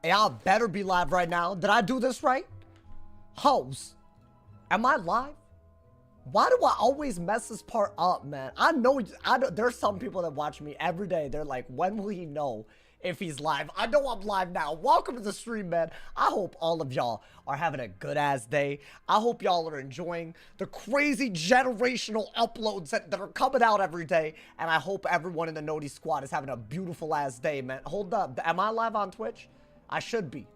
Y'all better be live right now. Did I do this right? Hoes, am I live? Why do I always mess this part up, man? I know there's some people that watch me every day. They're like, when will he know if he's live? I know I'm live now. Welcome to the stream, man. I hope all of y'all are having a good ass day. I hope y'all are enjoying the crazy generational uploads that are coming out every day. And I hope everyone in the Noti squad is having a beautiful ass day, man. Hold up. Am I live on Twitch? I should be.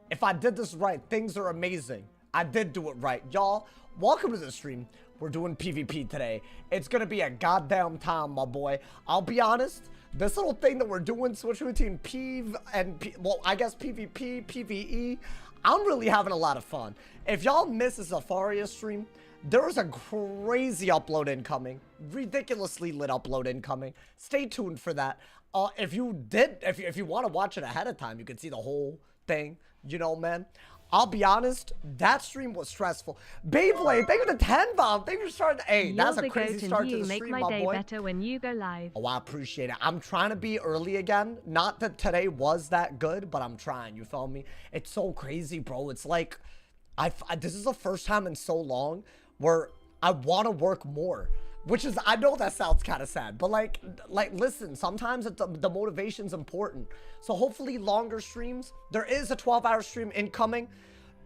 If I did this right, things are amazing. I did do it right. Y'all, welcome to the stream. We're doing PvP today. It's gonna be a goddamn time, my boy. I'll be honest, this little thing that we're doing, switching between PV and well, I guess PvP, PvE, I'm really having a lot of fun. If y'all miss a Zafaria stream, there's a crazy upload incoming. Ridiculously lit upload incoming. Stay tuned for that. If you want to watch it ahead of time, you can see the whole thing, you know, man. I'll be honest, that stream was stressful. Beyblade, thank you for the 10 bomb. Thank you for starting. Hey, that's a crazy start to the stream, my boy. You make my day better when you go live. Oh, I appreciate it. I'm trying to be early again. Not that today was that good, but I'm trying. You feel me? It's so crazy, bro. It's like, this is the first time in so long where I want to work more. Which is, I know that sounds kind of sad, but like, listen, sometimes the motivation's important. So hopefully longer streams. There is a 12-hour stream incoming.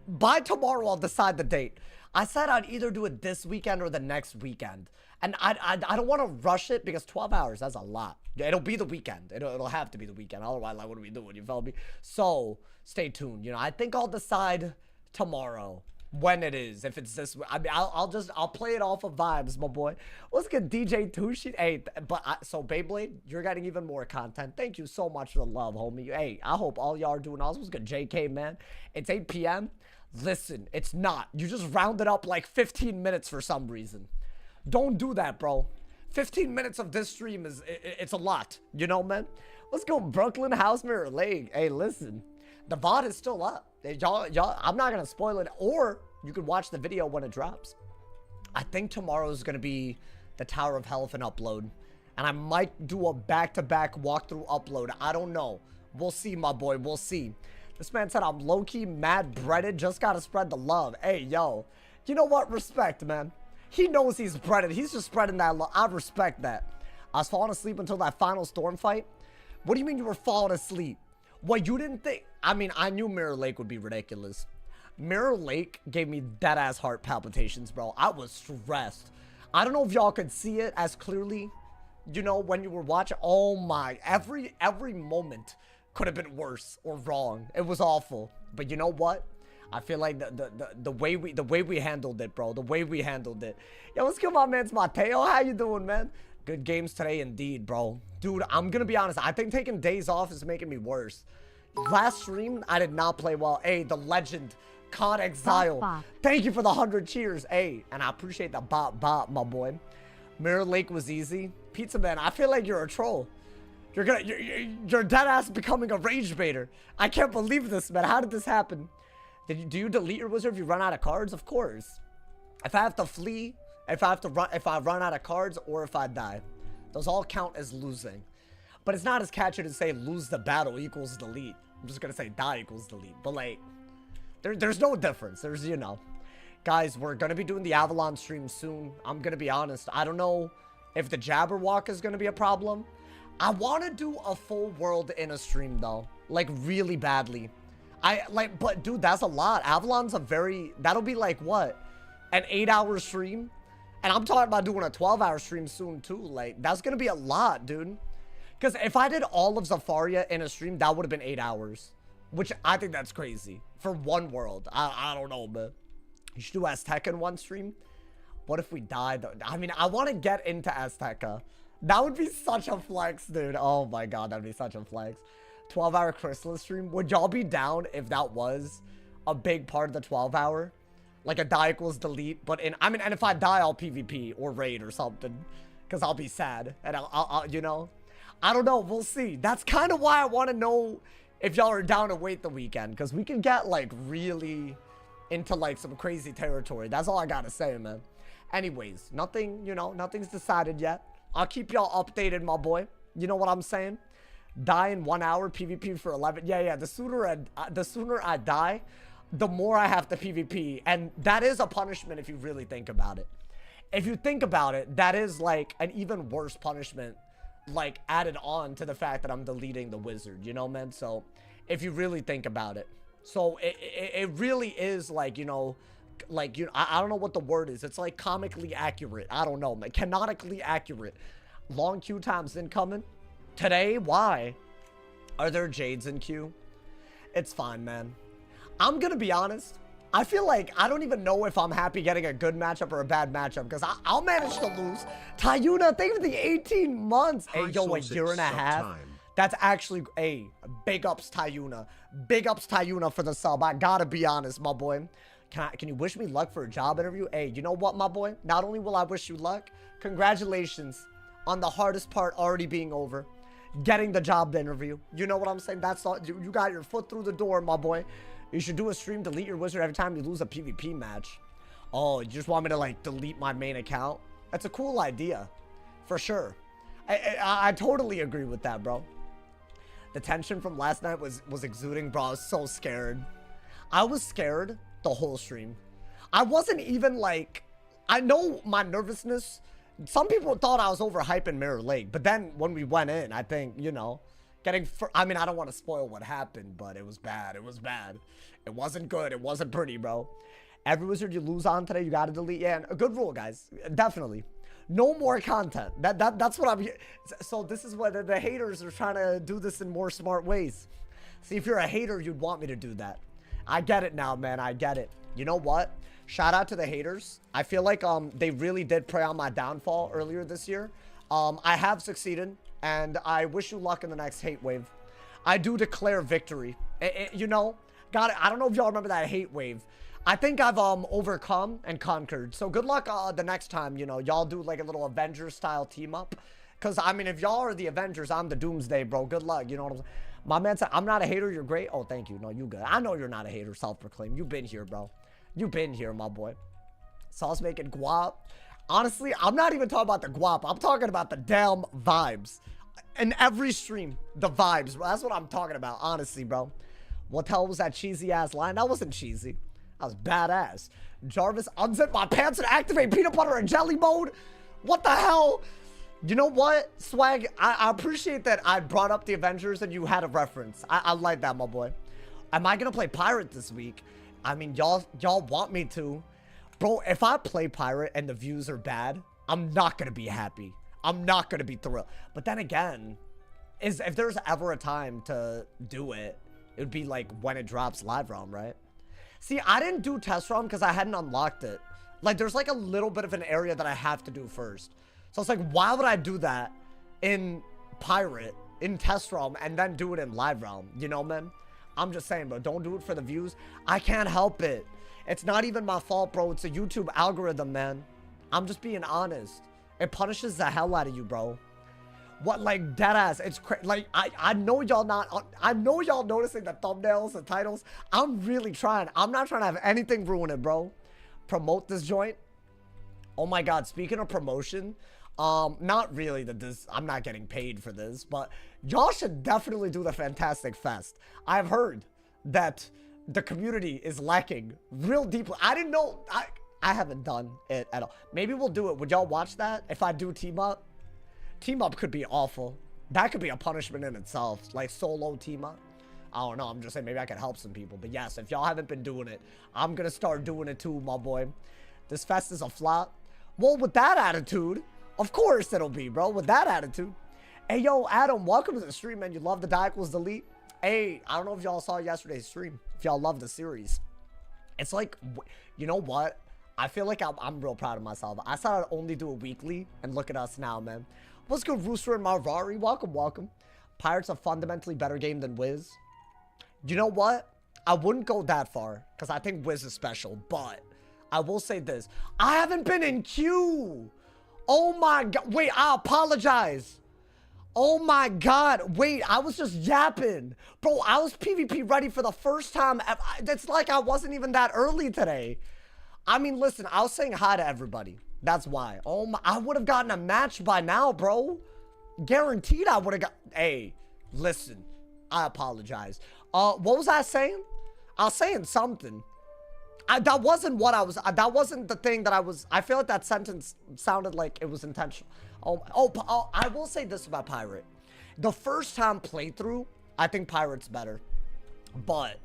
By tomorrow, I'll decide the date. I said I'd either do it this weekend or the next weekend. And I don't want to rush it because 12 hours, that's a lot. It'll be the weekend. It'll have to be the weekend. Otherwise, like, what are we doing? You feel me? So stay tuned. You know, I think I'll decide tomorrow. When it is, if it's this, I mean, I'll play it off of vibes, my boy. Let's get DJ Tushi. Hey, so Beyblade, you're getting even more content. Thank you so much for the love, homie. Hey, I hope all y'all are doing awesome. Let's get JK, man. It's 8 p.m. Listen, it's not. You just rounded up like 15 minutes for some reason. Don't do that, bro. 15 minutes of this stream it's a lot, you know, man. Let's go Brooklyn House Mirror Lake. Hey, listen. The VOD is still up. Y'all, I'm not gonna spoil it, or you can watch the video when it drops. I think tomorrow is gonna be the Tower of Hell and upload, and I might do a back-to-back walkthrough upload. I don't know. We'll see, my boy. We'll see. This man said I'm low-key mad breaded. Just gotta spread the love. Hey, yo, you know what? Respect, man. He knows he's breaded. He's just spreading that love. I respect that. I was falling asleep until that final storm fight. What do you mean you were falling asleep? What, you didn't think? I mean, I knew Mirror Lake would be ridiculous. Mirror Lake gave me dead-ass heart palpitations, bro. I was stressed. I don't know if y'all could see it as clearly, you know, when you were watching. Oh my, every moment could have been worse or wrong. It was awful. But you know what? I feel like the way we handled it, bro. The way we handled it. Yo, what's good, my man's Mateo? How you doing, man? Good games today indeed, bro. Dude, I'm gonna be honest. I think taking days off is making me worse. Last stream, I did not play well. Hey, the legend, Con Exile. Thank you for the 100 cheers. Hey, and I appreciate the bop, my boy. Mirror Lake was easy. Pizza Man, I feel like you're a troll. You're dead ass becoming a rage baiter. I can't believe this, man. How did this happen? Do you delete your wizard if you run out of cards? Of course. If I have to flee, if I run out of cards, or if I die, those all count as losing. But it's not as catchy to say lose the battle equals delete. I'm just gonna say die equals delete. But like, there's no difference. There's, you know. Guys, we're gonna be doing the Avalon stream soon. I'm gonna be honest. I don't know if the Jabberwock is gonna be a problem. I want to do a full world in a stream though. Like, really badly. But dude, that's a lot. Avalon's that'll be like what? An 8-hour stream? And I'm talking about doing a 12-hour stream soon too. Like, that's gonna be a lot, dude. Because if I did all of Zafaria in a stream, that would have been 8 hours. Which I think that's crazy. For one world. I don't know, man. You should do Azteca in one stream. What if we died though? I mean, I want to get into Azteca. That would be such a flex, dude. Oh my god, that'd be such a flex. 12-hour Chrysalis stream. Would y'all be down if that was a big part of the 12-hour? Like a die equals delete, but and if I die, I'll PvP or raid or something, because I'll be sad, and I'll you know, I don't know, we'll see. That's kind of why I want to know if y'all are down to wait the weekend, because we can get like really into like some crazy territory. That's all I gotta say, man. Anyways, nothing, you know, nothing's decided yet. I'll keep y'all updated, my boy. You know what I'm saying? Die in 1 hour, PvP for 11. Yeah, the sooner I die, the more I have to PvP. And that is a punishment if you really think about it. If you think about it, that is like an even worse punishment, like added on to the fact that I'm deleting the wizard, you know, man? So if you really think about it. So it really is like, you know, like, you know, I don't know what the word is. It's like comically accurate. I don't know, man. Canonically accurate. Long queue times incoming. Today, why? Are there Jades in queue? It's fine, man. I'm gonna be honest. I feel like I don't even know if I'm happy getting a good matchup or a bad matchup because I'll manage to lose. Tayuna, thank you for the 18 months. Hey, yo, a year and a half. That's actually, hey, big ups Tayuna. Big ups Tayuna for the sub. I gotta be honest, my boy. Can you wish me luck for a job interview? Hey, you know what, my boy? Not only will I wish you luck, congratulations on the hardest part already being over. Getting the job interview. You know what I'm saying? That's all. You got your foot through the door, my boy. You should do a stream, delete your wizard every time you lose a PvP match. Oh, you just want me to, like, delete my main account? That's a cool idea. For sure. I totally agree with that, bro. The tension from last night was exuding, bro. I was so scared. I was scared the whole stream. I wasn't even, like... I know my nervousness... Some people thought I was overhyping Mirror Lake. But then, when we went in, I think, you know... I mean, I don't want to spoil what happened, but it was bad. It was bad. It wasn't good. It wasn't pretty, bro. Every wizard you lose on today, you got to delete. Yeah, a good rule, guys. Definitely. No more content. That's what I'm... So this is what the haters are trying to do this in more smart ways. See, if you're a hater, you'd want me to do that. I get it now, man. I get it. You know what? Shout out to the haters. I feel like they really did prey on my downfall earlier this year. I have succeeded. And I wish you luck in the next hate wave. I do declare victory. You know, I don't know if y'all remember that hate wave. I think I've overcome and conquered. So good luck the next time, you know, y'all do like a little Avengers style team up. Because, I mean, if y'all are the Avengers, I'm the Doomsday, bro. Good luck, you know what I'm saying? My man said, I'm not a hater, you're great. Oh, thank you. No, you good. I know you're not a hater, self-proclaimed. You've been here, bro. You've been here, my boy. Sauce making guap. Honestly, I'm not even talking about the guap. I'm talking about the damn vibes. In every stream, the vibes, bro. That's what I'm talking about, honestly, bro. What the hell was that cheesy-ass line? That wasn't cheesy. That was badass. Jarvis, unzip my pants and activate peanut butter and jelly mode? What the hell? You know what, Swag? I appreciate that I brought up the Avengers and you had a reference. I like that, my boy. Am I going to play Pirate this week? I mean, y'all want me to. Bro, if I play Pirate and the views are bad, I'm not going to be happy. I'm not going to be thrilled. But then again, if there's ever a time to do it, it would be like when it drops live ROM, right? See, I didn't do test ROM because I hadn't unlocked it. Like, there's like a little bit of an area that I have to do first. So it's like, why would I do that in Pirate, in test ROM, and then do it in live ROM? You know, man? I'm just saying, bro, don't do it for the views. I can't help it. It's not even my fault, bro. It's a YouTube algorithm, man. I'm just being honest. It punishes the hell out of you, bro. What, like, deadass? It's like, I know y'all I know y'all noticing the thumbnails, the titles. I'm really trying. I'm not trying to have anything ruin it, bro. Promote this joint. Oh my God, speaking of promotion, not really I'm not getting paid for this, but y'all should definitely do the Fantastic Fest. I've heard that the community is lacking real deeply. I didn't know, I haven't done it at all. Maybe we'll do it. Would y'all watch that if I do team up? Team up could be awful. That could be a punishment in itself. Like solo team up. I don't know. I'm just saying maybe I could help some people. But yes, if y'all haven't been doing it, I'm going to start doing it too, my boy. This fest is a flop. Well, with that attitude, of course it'll be, bro. With that attitude. Hey, yo, Adam, welcome to the stream, man. You love the die equals delete? Hey, I don't know if y'all saw yesterday's stream. If y'all love the series. It's like, you know what? I feel like I'm real proud of myself. I thought I'd only do it weekly, and look at us now, man. What's good, Rooster and Marvari? Welcome, welcome. Pirate's a fundamentally better game than Wiz. You know what? I wouldn't go that far, because I think Wiz is special, but I will say this. I haven't been in queue. Oh my God. Wait, I apologize. Oh my God. Wait, I was just yapping. Bro, I was PvP ready for the first time. It's like I wasn't even that early today. I mean, listen, I was saying hi to everybody. That's why. Oh my, I would have gotten a match by now, bro. Guaranteed I would have got, hey, Listen, I apologize. What was I saying? I was saying something. That wasn't what I was, that wasn't the thing that I was, I feel like that sentence sounded like it was intentional. Oh, I will say this about Pirate. The first time playthrough, I think Pirate's better. But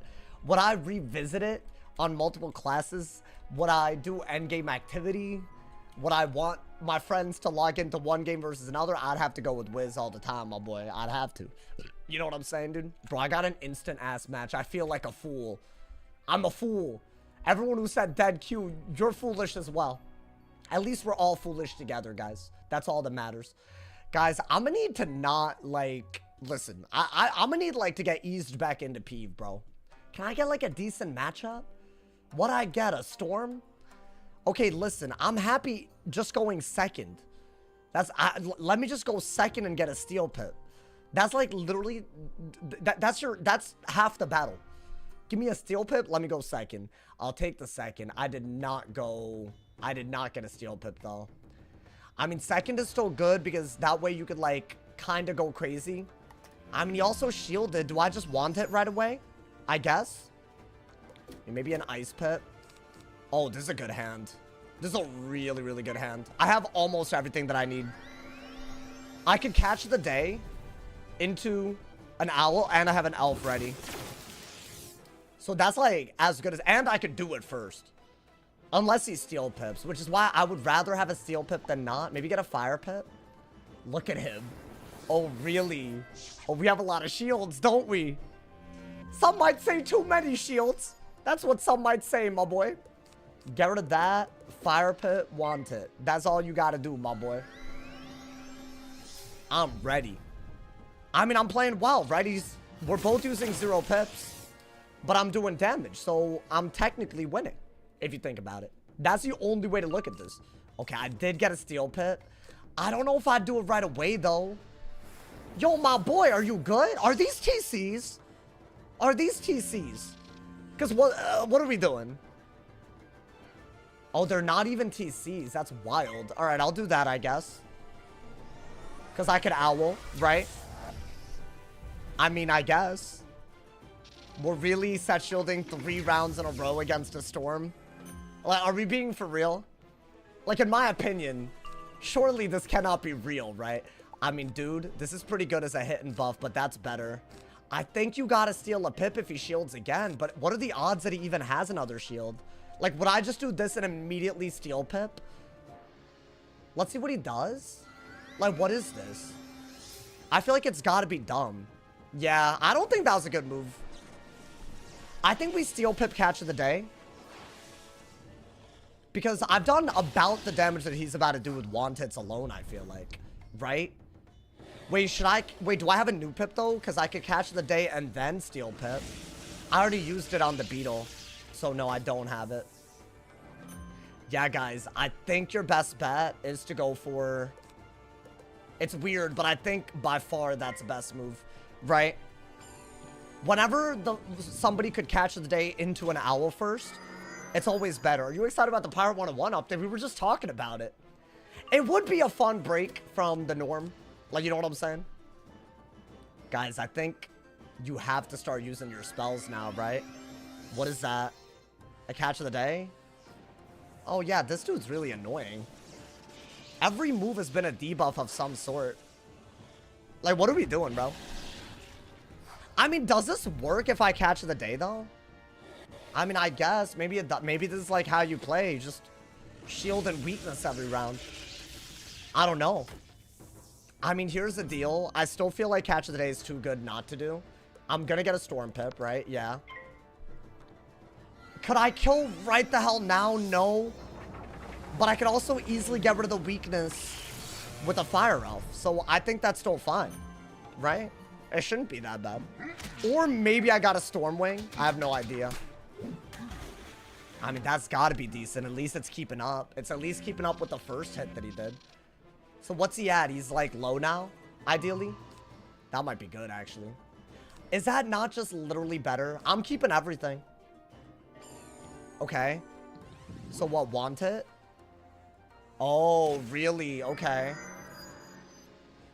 would I revisit it on multiple classes? Would I do endgame activity? Would I want my friends to log into one game versus another? I'd have to go with Wiz all the time, my boy. I'd have to. You know what I'm saying, dude? Bro, I got an instant ass match. I feel like a fool. I'm a fool. Everyone who said dead Q, you're foolish as well. At least we're all foolish together, guys. That's all that matters. Guys, I'm gonna need to not, like... Listen, I'm gonna need, like, to get eased back into Peeve, bro. Can I get, like, a decent matchup? What'd I get? A Storm? Okay, listen, I'm happy just going second. Let me just go second and get a Steel Pip. That's, like, literally... That's half the battle. Give me a Steel Pip, let me go second. I'll take the second. I did not get a Steel Pip, though. I mean, second is still good because that way you could, like, kind of go crazy. I mean, he also shielded. Do I just want it right away? I guess. Maybe an Ice Pip. Oh, this is a good hand. This is a really, really good hand. I have almost everything that I need. I could catch the day into an owl, and I have an elf ready. So that's, like, as good as... And I could do it first. Unless he Steel Pips, which is why I would rather have a Steel Pip than not. Maybe get a Fire Pip. Look at him. Oh, really? Oh, we have a lot of shields, don't we? Some might say too many shields. That's what some might say, my boy. Get rid of that. Fire Pit, want it. That's all you gotta do, my boy. I'm ready. I mean, I'm playing well, right? We're both using 0 pips. But I'm doing damage, so I'm technically winning, if you think about it. That's the only way to look at this. Okay, I did get a Steel Pit. I don't know if I'd do it right away, though. Yo, my boy, are you good? Are these TCs? Are these TCs? Because what are we doing? Oh, they're not even TCs. That's wild. All right, I'll do that, I guess. Because I could owl, right? I mean, I guess. We're really set shielding 3 rounds in a row against a Storm. Like, are we being for real? Like, in my opinion, surely this cannot be real, right? I mean, dude, this is pretty good as a hit and buff, but that's better. I think you gotta steal a Pip if he shields again, but what are the odds that he even has another shield? Like, would I just do this and immediately steal Pip? Let's see what he does. Like, what is this? I feel like it's gotta be dumb. Yeah, I don't think that was a good move. I think we steal Pip catch of the day. Because I've done about the damage that he's about to do with Wand Hits alone, I feel like. Right? Wait, do I have a new Pip, though? Because I could catch the day and then steal Pip. I already used it on the Beetle. So, no, I don't have it. Yeah, guys, I think your best bet is to go for... It's weird, but I think by far that's the best move. Right? Whenever somebody could catch the day into an owl first, it's always better. Are you excited about the Pirate 101 update? We were just talking about it. It would be a fun break from the norm. Like, you know what I'm saying? Guys, I think you have to start using your spells now, right? What is that? A catch of the day? Oh, yeah, this dude's really annoying. Every move has been a debuff of some sort. Like, what are we doing, bro? I mean, does this work if I catch the day, though? I mean, I guess. Maybe this is like how you play. Just shield and weakness every round. I don't know. I mean, here's the deal. I still feel like catch of the day is too good not to do. I'm gonna get a Storm Pip, right? Yeah. Could I kill right the hell now? No. But I could also easily get rid of the weakness with a Fire Elf. So I think that's still fine. Right? It shouldn't be that bad. Or maybe I got a Stormwing. I have no idea. I mean, that's got to be decent. At least it's keeping up. It's at least keeping up with the first hit that he did. So what's he at? He's like low now, ideally. That might be good, actually. Is that not just literally better? I'm keeping everything. Okay. So what, want it? Oh, really? Okay.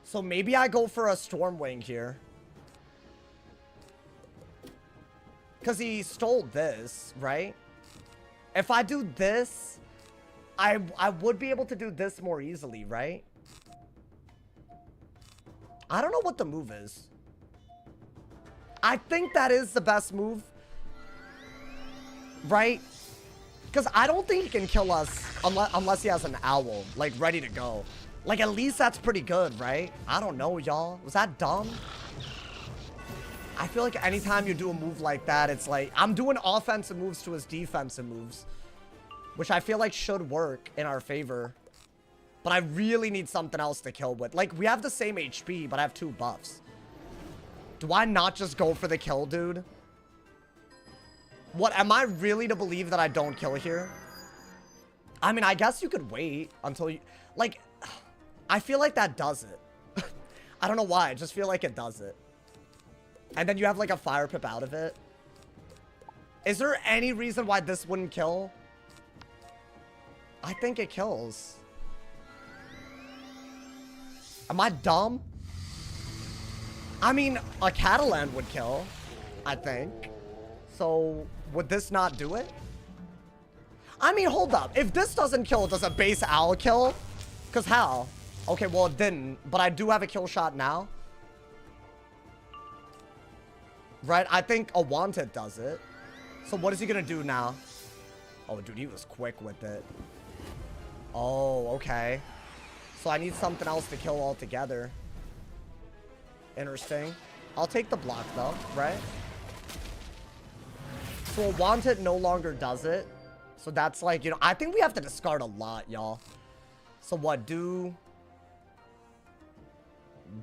So maybe I go for a Stormwing here. Because he stole this, right? If I do this, I would be able to do this more easily, right? I don't know what the move is. I think that is the best move. Right? Because I don't think he can kill us unless he has an owl, like, ready to go. Like, at least that's pretty good, right? I don't know, y'all. Was that dumb? I feel like anytime you do a move like that, it's like, I'm doing offensive moves to his defensive moves, which I feel like should work in our favor. But I really need something else to kill with. Like, we have the same HP, but I have 2 buffs. Do I not just go for the kill, dude? What, am I really to believe that I don't kill here? I mean, I guess you could wait until you... Like, I feel like that does it. I don't know why. I just feel like it does it. And then you have, like, a fire pip out of it. Is there any reason why this wouldn't kill? I think it kills. Am I dumb? I mean, a Catalan would kill, I think. So, would this not do it? I mean, hold up. If this doesn't kill, does a base owl kill? Because how? Okay, well, it didn't. But I do have a kill shot now. Right? I think a wanted does it. So what is he going to do now? Oh, dude, he was quick with it. Oh, okay. So I need something else to kill altogether. Interesting. I'll take the block, though, right? So a wanted no longer does it. So that's like, you know, I think we have to discard a lot, y'all. So what, do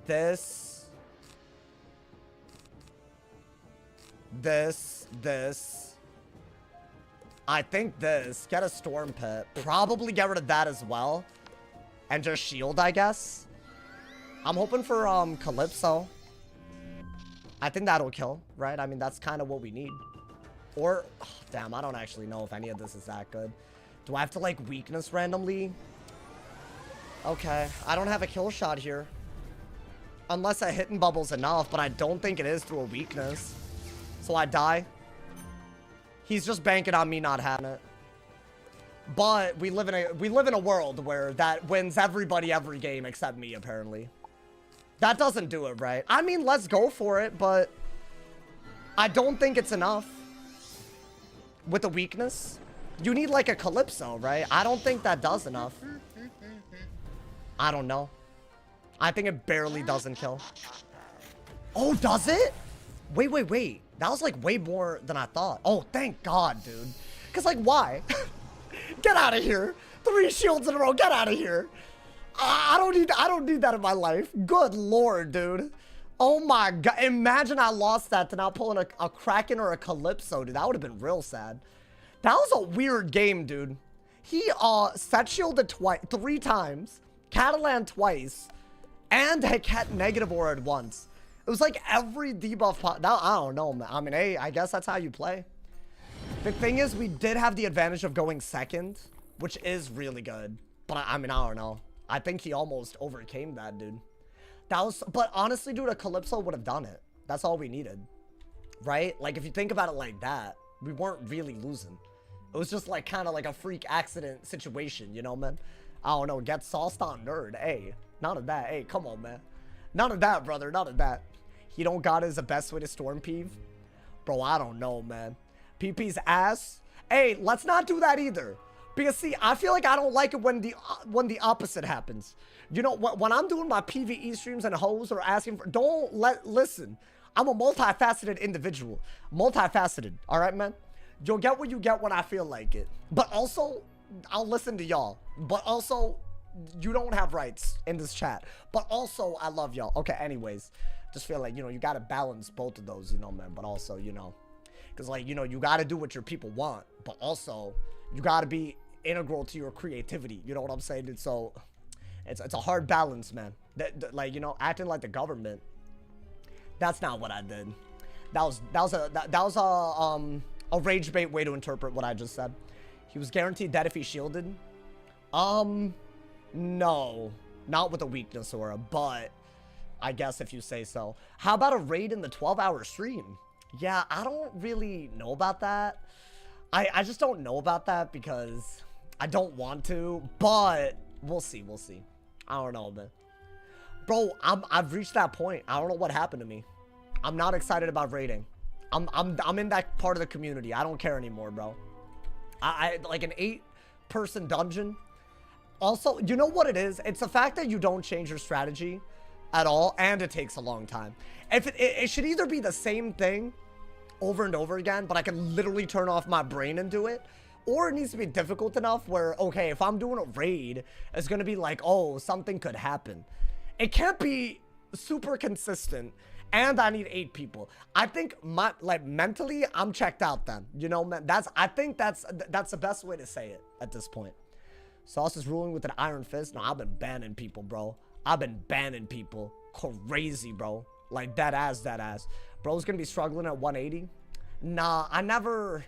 this, this. I think this. Get a storm pit. Probably get rid of that as well. And just shield, I guess. I'm hoping for Calypso. I think that'll kill, right? I mean, that's kind of what we need. Or, oh, damn, I don't actually know if any of this is that good. Do I have to, like, weakness randomly? Okay, I don't have a kill shot here. Unless a hidden bubble's enough, but I don't think it is through a weakness. So I die. He's just banking on me not having it. But we live in a world where that wins everybody every game except me, apparently. That doesn't do it, right? I mean, let's go for it, but I don't think it's enough. With a weakness, you need like a Calypso, right? I don't think that does enough. I don't know. I think it barely doesn't kill. Oh, does it? Wait. That was like way more than I thought. Oh, thank God, dude. Because like, why? Get out of here. 3 shields in a row. Get out of here. I don't need that in my life. Good Lord, dude. Oh my God. Imagine I lost that to now pulling a Kraken or a Calypso, dude. That would have been real sad. That was a weird game, dude. He set shielded 3 times, Catalan twice, and Heket negative aurored once. It was like every debuff pop. Now, I don't know, man. I mean, hey, I guess that's how you play. The thing is, we did have the advantage of going second, which is really good. But I mean, I don't know. I think he almost overcame that, dude. That was, but honestly, dude, a Calypso would have done it. That's all we needed, right? Like, if you think about it like that, we weren't really losing. It was just like kind of like a freak accident situation, you know, man? I don't know. Get sauced on nerd. Hey, none of that. Hey, come on, man. None of that, brother. None of that. He don't got it as the best way to storm peeve. Bro, I don't know, man. PP's ass. Hey, let's not do that either. Because see, I feel like I don't like it when the opposite happens. You know, when I'm doing my PvE streams and hoes or asking for, listen. I'm a multifaceted individual. Multifaceted, all right, man? You'll get what you get when I feel like it. But also, I'll listen to y'all. But also, you don't have rights in this chat. But also, I love y'all. Okay, anyways. Just feel like, you know, you got to balance both of those, you know, man. But also, you know, because, like, you know, you got to do what your people want. But also, you got to be integral to your creativity. You know what I'm saying? And so, it's a hard balance, man. Like, you know, acting like the government. That's not what I did. That was a rage bait way to interpret what I just said. He was guaranteed dead if he shielded. No, not with a weakness aura, but I guess if you say so. How about a raid in the 12-hour stream? Yeah, I don't really know about that. I just don't know about that because I don't want to, but we'll see. I don't know, man. Bro, I've reached that point. I don't know what happened to me. I'm not excited about raiding. I'm in that part of the community. I don't care anymore, bro. I like an 8-person dungeon. Also, you know what it is? It's the fact that you don't change your strategy at all, and it takes a long time. If it should either be the same thing over and over again, but I can literally turn off my brain and do it, or it needs to be difficult enough where, okay, if I'm doing a raid, it's gonna be like, oh, something could happen. It can't be super consistent, and I need 8 people. I think mentally, I'm checked out then. You know, man, I think that's the best way to say it at this point. Sauce is ruling with an iron fist. No, I've been banning people, bro. I've been banning people. Crazy, bro. Like, dead ass. Bro's gonna be struggling at 180. Nah, I never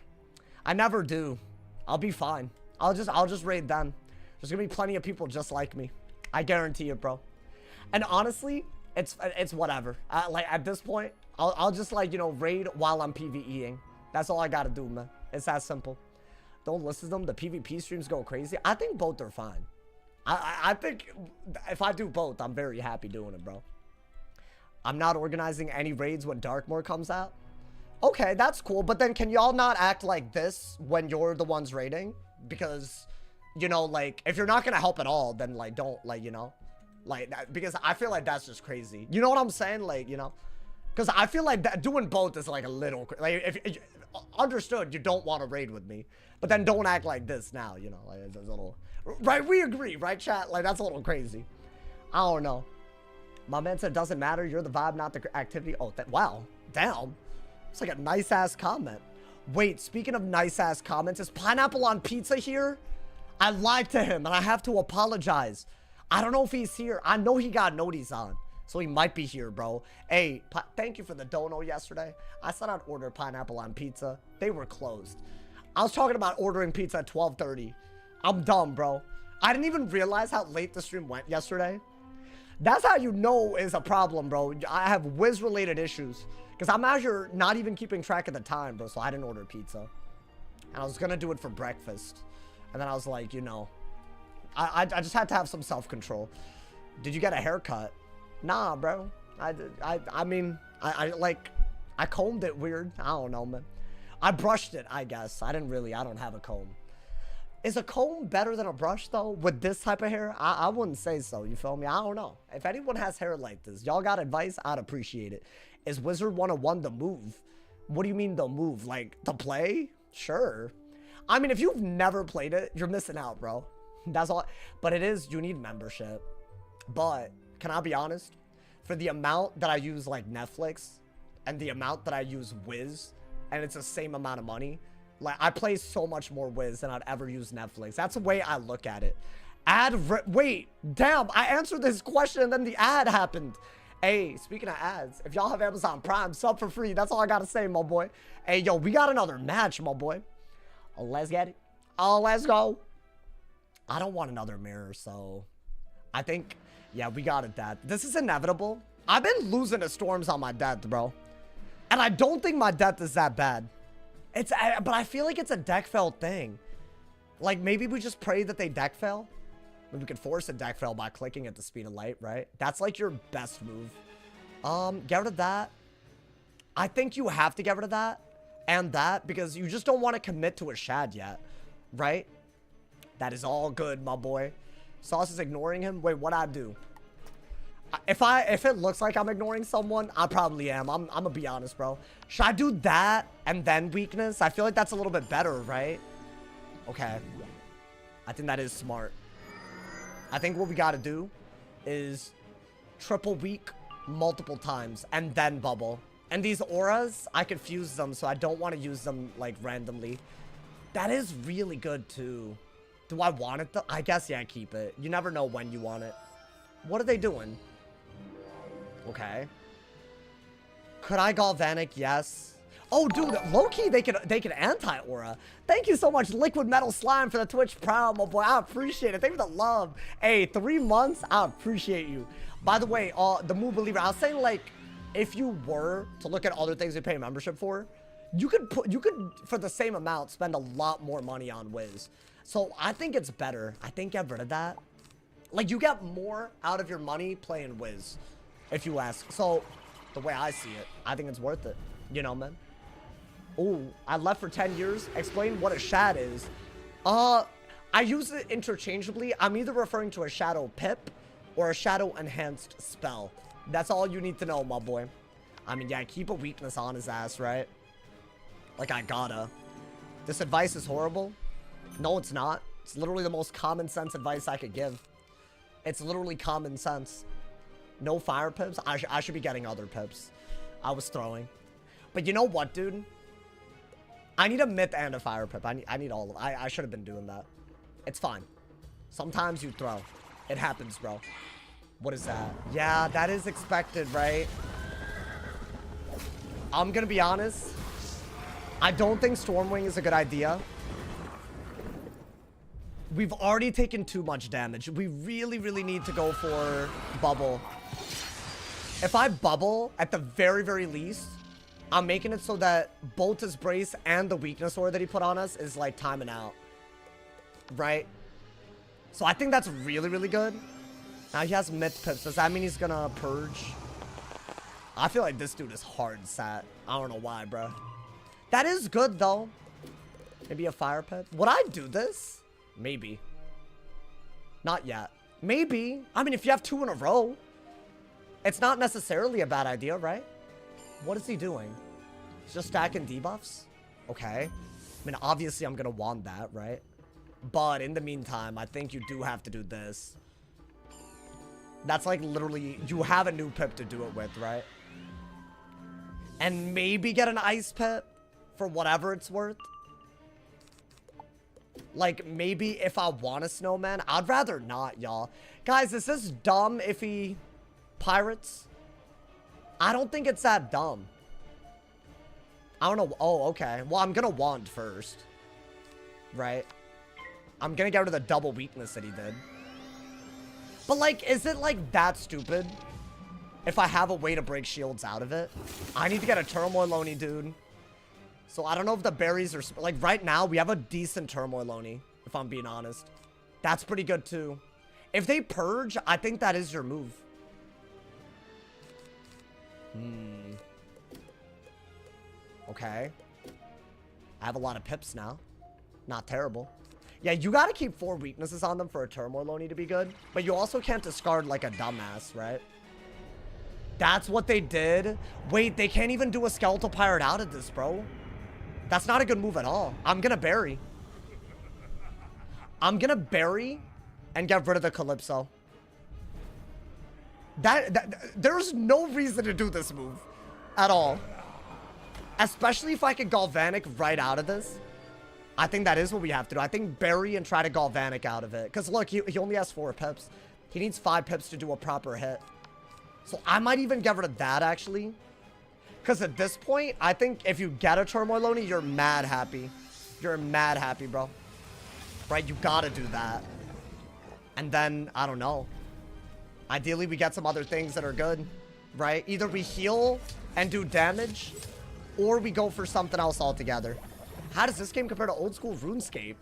do. I'll be fine. I'll just raid them. There's gonna be plenty of people just like me. I guarantee it, bro. And honestly, it's whatever. Like, at this point, I'll just, like, you know, raid while I'm PvEing. That's all I gotta do, man. It's that simple. Don't listen to them. The PvP streams go crazy. I think both are fine. I think if I do both, I'm very happy doing it, bro. I'm not organizing any raids when Darkmoor comes out. Okay, that's cool. But then can y'all not act like this when you're the ones raiding? Because, you know, like, if you're not going to help at all, then, like, don't, like, you know, like, that, because I feel like that's just crazy. You know what I'm saying? Like, you know, because I feel like that doing both is, like, a little, like, if understood, you don't want to raid with me, but then don't act like this now, you know, like, it's a little, right? We agree, right, chat? Like, that's a little crazy. I don't know. My man said, doesn't matter. You're the vibe, not the activity. Oh, wow. Damn. It's like a nice-ass comment. Wait, speaking of nice-ass comments, is pineapple on pizza here? I lied to him, and I have to apologize. I don't know if he's here. I know he got noties on, so he might be here, bro. Hey, thank you for the dono yesterday. I said I'd order pineapple on pizza. They were closed. I was talking about ordering pizza at 12:30. I'm dumb, bro. I didn't even realize how late the stream went yesterday. That's how you know is a problem, bro. I have Wiz-related issues. Because I'm out here not even keeping track of the time, bro. So I didn't order pizza. And I was going to do it for breakfast. And then I was like, you know. I just had to have some self-control. Did you get a haircut? Nah, bro. I mean, I combed it weird. I don't know, man. I brushed it, I guess. I don't have a comb. Is a comb better than a brush, though, with this type of hair? I wouldn't say so, you feel me? I don't know. If anyone has hair like this, y'all got advice, I'd appreciate it. Is Wizard101 the move? What do you mean the move? Like, the play? Sure. I mean, if you've never played it, you're missing out, bro. That's all. But it is, you need membership. But, can I be honest? For the amount that I use, like, Netflix, and the amount that I use Wiz, and it's the same amount of money, like, I play so much more Wiz than I'd ever use Netflix. That's the way I look at it. Wait, damn, I answered this question and then the ad happened. Hey, speaking of ads, if y'all have Amazon Prime, sub for free. That's all I gotta say, my boy. Hey, yo, we got another match, my boy. Oh, let's get it. Oh, let's go. I don't want another mirror, so I think, yeah, we got it, Dad. This is inevitable. I've been losing to storms on my death, bro. And I don't think my death is that bad. But I feel like it's a deck fail thing. Like, maybe we just pray that they deck fail. Maybe we could force a deck fail by clicking at the speed of light, right? That's like your best move. Get rid of that. I think you have to get rid of that and that because you just don't want to commit to a shad yet, right? That is all good, my boy. Sauce is ignoring him. Wait, what'd I do? If it looks like I'm ignoring someone, I probably am. I'm gonna be honest, bro. Should I do that and then weakness? I feel like that's a little bit better, right? Okay. I think that is smart. I think what we gotta do is triple weak multiple times and then bubble. And these auras, I confuse them, so I don't want to use them, like, randomly. That is really good, too. Do I want it, though? I guess, yeah, keep it. You never know when you want it. What are they doing? Okay. Could I Galvanic? Yes. Oh, dude, low-key, they could anti-aura. Thank you so much, Liquid Metal Slime, for the Twitch Prime, my boy. I appreciate it. Thank you for the love. Hey, 3 months? I appreciate you. By the way, the Moo Believer, I was saying, like, if you were to look at other things you pay membership for, you could for the same amount spend a lot more money on Wiz. So I think it's better. I think get rid of that. Like, you get more out of your money playing Wiz, if you ask. So the way I see it, I think it's worth it. You know, man. Ooh, I left for 10 years. Explain what a shad is. I use it interchangeably. I'm either referring to a shadow pip or a shadow enhanced spell. That's all you need to know, my boy. I mean, yeah, keep a weakness on his ass, right? Like, I gotta. This advice is horrible. No, it's not. It's literally the most common sense advice I could give. It's literally common sense. No fire pips. I should be getting other pips. I was throwing. But you know what, dude? I need a myth and a fire pip. I need all of them. I should have been doing that. It's fine. Sometimes you throw. It happens, bro. What is that? Yeah, that is expected, right? I'm gonna be honest. I don't think Stormwing is a good idea. We've already taken too much damage. We really, really need to go for bubble. If I bubble, at the very, very least, I'm making it so that both his brace and the weakness aura that he put on us is like timing out. Right? So I think that's really, really good. Now he has myth pips. Does that mean he's gonna purge? I feel like this dude is hard sat. I don't know why, bro. That is good, though. Maybe a fire pip. Would I do this? Maybe. Not yet. Maybe. I mean, if you have 2 in a row, it's not necessarily a bad idea, right? What is he doing? He's just stacking debuffs? Okay. I mean, obviously, I'm gonna want that, right? But in the meantime, I think you do have to do this. That's like literally, you have a new pip to do it with, right? And maybe get an ice pip for whatever it's worth. Like, maybe if I want a snowman, I'd rather not, y'all. Guys, is this dumb if he pirates? I don't think it's that dumb. I don't know. Oh, okay. Well, I'm gonna wand first. Right? I'm gonna get rid of the double weakness that he did. But, like, is it, like, that stupid? If I have a way to break shields out of it? I need to get a Turmoil Oni, dude. So, I don't know if the berries are... Like, right now, we have a decent Turmoil Oni, if I'm being honest. That's pretty good, too. If they purge, I think that is your move. Okay. I have a lot of pips now. Not terrible. Yeah, you gotta keep 4 weaknesses on them for a Turmoil Oni to be good. But you also can't discard like a dumbass, right? That's what they did. Wait, they can't even do a Skeletal Pirate out of this, bro. That's not a good move at all. I'm gonna bury. I'm gonna bury and get rid of the Calypso. There's no reason to do this move at all. Especially if I could Galvanic right out of this. I think that is what we have to do. I think bury and try to Galvanic out of it. Because look, he only has 4 pips. He needs 5 pips to do a proper hit. So I might even get rid of that, actually. Because at this point, I think if you get a Turmoil Oni, you're mad happy. You're mad happy, bro. Right? You gotta do that. And then, I don't know. Ideally, we get some other things that are good. Right? Either we heal and do damage, or we go for something else altogether. How does this game compare to old school RuneScape?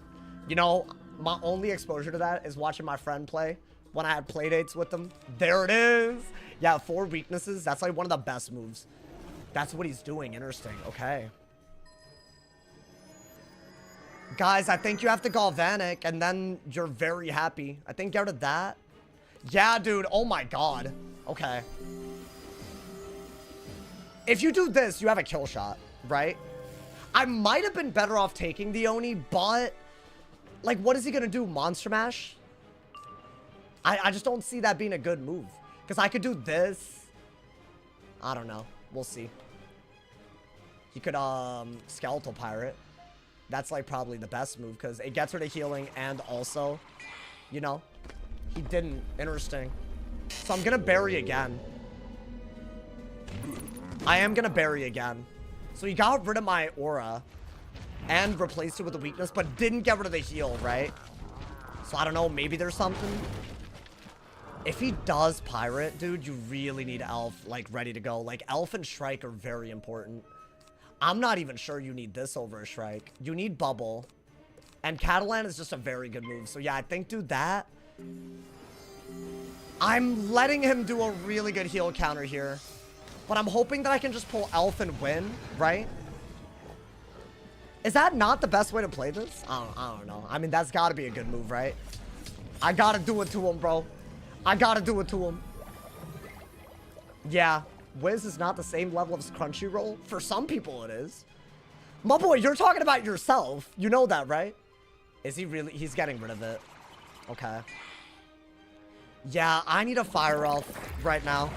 You know, my only exposure to that is watching my friend play when I had playdates with them. There it is. Yeah, 4 weaknesses. That's like one of the best moves. That's what he's doing. Interesting. Okay. Guys, I think you have to Galvanic, and then you're very happy. I think get rid of that. Yeah, dude. Oh my god. Okay. If you do this, you have a kill shot, right? I might have been better off taking the Oni, but... Like, what is he gonna do? Monster Mash? I just don't see that being a good move. Because I could do this. I don't know. We'll see. He could, Skeletal Pirate. That's, like, probably the best move. Because it gets rid of healing and also, you know, he didn't. Interesting. So I'm gonna bury again. I am gonna bury again. So he got rid of my aura and replaced it with a weakness, but didn't get rid of the heal, right? So I don't know, maybe there's something. If he does pirate, dude, you really need elf, like, ready to go. Like, elf and shrike are very important. I'm not even sure you need this over a shrike. You need bubble. And Catalan is just a very good move. So, yeah, I think do that. I'm letting him do a really good heal counter here. But I'm hoping that I can just pull elf and win, right? Is that not the best way to play this? I don't know. I mean, that's got to be a good move, right? I got to do it to him, bro. I got to do it to him. Yeah. Wiz is not the same level as Crunchyroll. For some people, it is. My boy, you're talking about yourself. You know that, right? Is he really? He's getting rid of it. Okay. Yeah, I need a fire elf right now.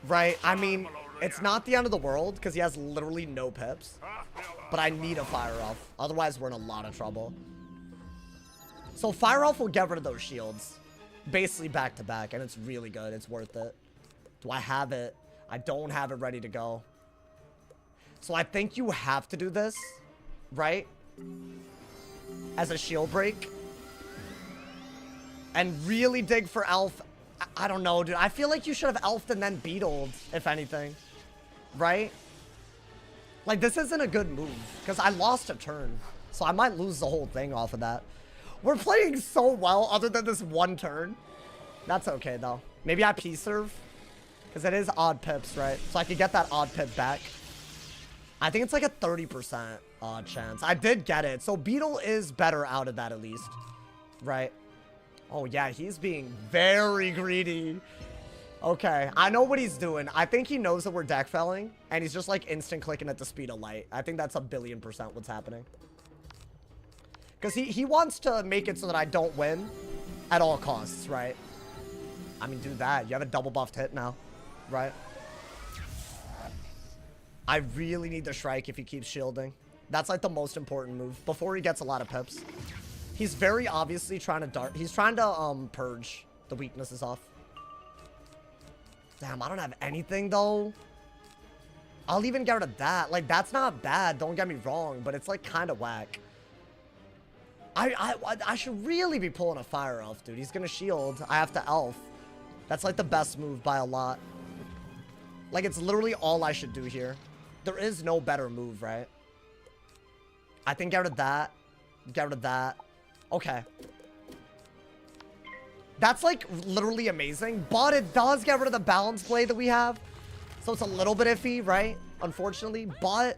Right? I mean, it's not the end of the world because he has literally no pips. But I need a fire elf. Otherwise, we're in a lot of trouble. So fire elf will get rid of those shields. Basically back to back. And it's really good. It's worth it. Do I have it? I don't have it ready to go. So I think you have to do this. Right? As a shield break. And really dig for elf. I don't know, dude. I feel like you should have elfed and then beetled, if anything. Right? Like, this isn't a good move. Because I lost a turn. So I might lose the whole thing off of that. We're playing so well other than this one turn. That's okay, though. Maybe I P-serve. Because it is odd pips, right? So I could get that odd pip back. I think it's like a 30% odd chance. I did get it. So Beetle is better out of that at least. Right? Oh, yeah. He's being very greedy. Okay. I know what he's doing. I think he knows that we're deck felling. And he's just like instant clicking at the speed of light. I think that's a billion% what's happening. Because he wants to make it so that I don't win at all costs, right? I mean, do that. You have a double buffed hit now, right? I really need the Shrike if he keeps shielding. That's like the most important move before he gets a lot of pips. He's very obviously trying to dart. He's trying to purge the weaknesses off. Damn, I don't have anything though. I'll even get rid of that. Like, that's not bad. Don't get me wrong, but it's like kind of whack. I should really be pulling a fire elf, dude. He's gonna shield. I have to elf. That's like the best move by a lot. Like, it's literally all I should do here. There is no better move, right? I think get rid of that. Get rid of that. Okay. That's like literally amazing, but it does get rid of the balance play that we have. So it's a little bit iffy, right? Unfortunately, but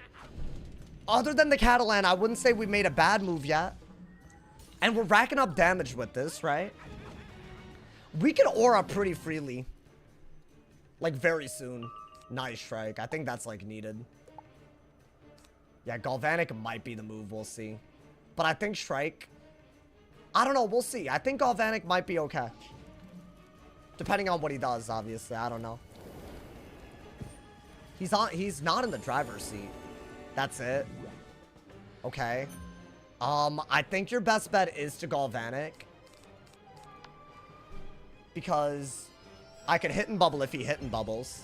other than the Catalan, I wouldn't say we made a bad move yet. And we're racking up damage with this, right? We can aura pretty freely. Like, very soon. Nice Shrike. I think that's, like, needed. Yeah, Galvanic might be the move. We'll see. But I think Shrike... I don't know. We'll see. I think Galvanic might be okay. Depending on what he does, obviously. I don't know. He's not in the driver's seat. That's it. Okay. I think your best bet is to Galvanic. Because I could hit and bubble if he hit and bubbles.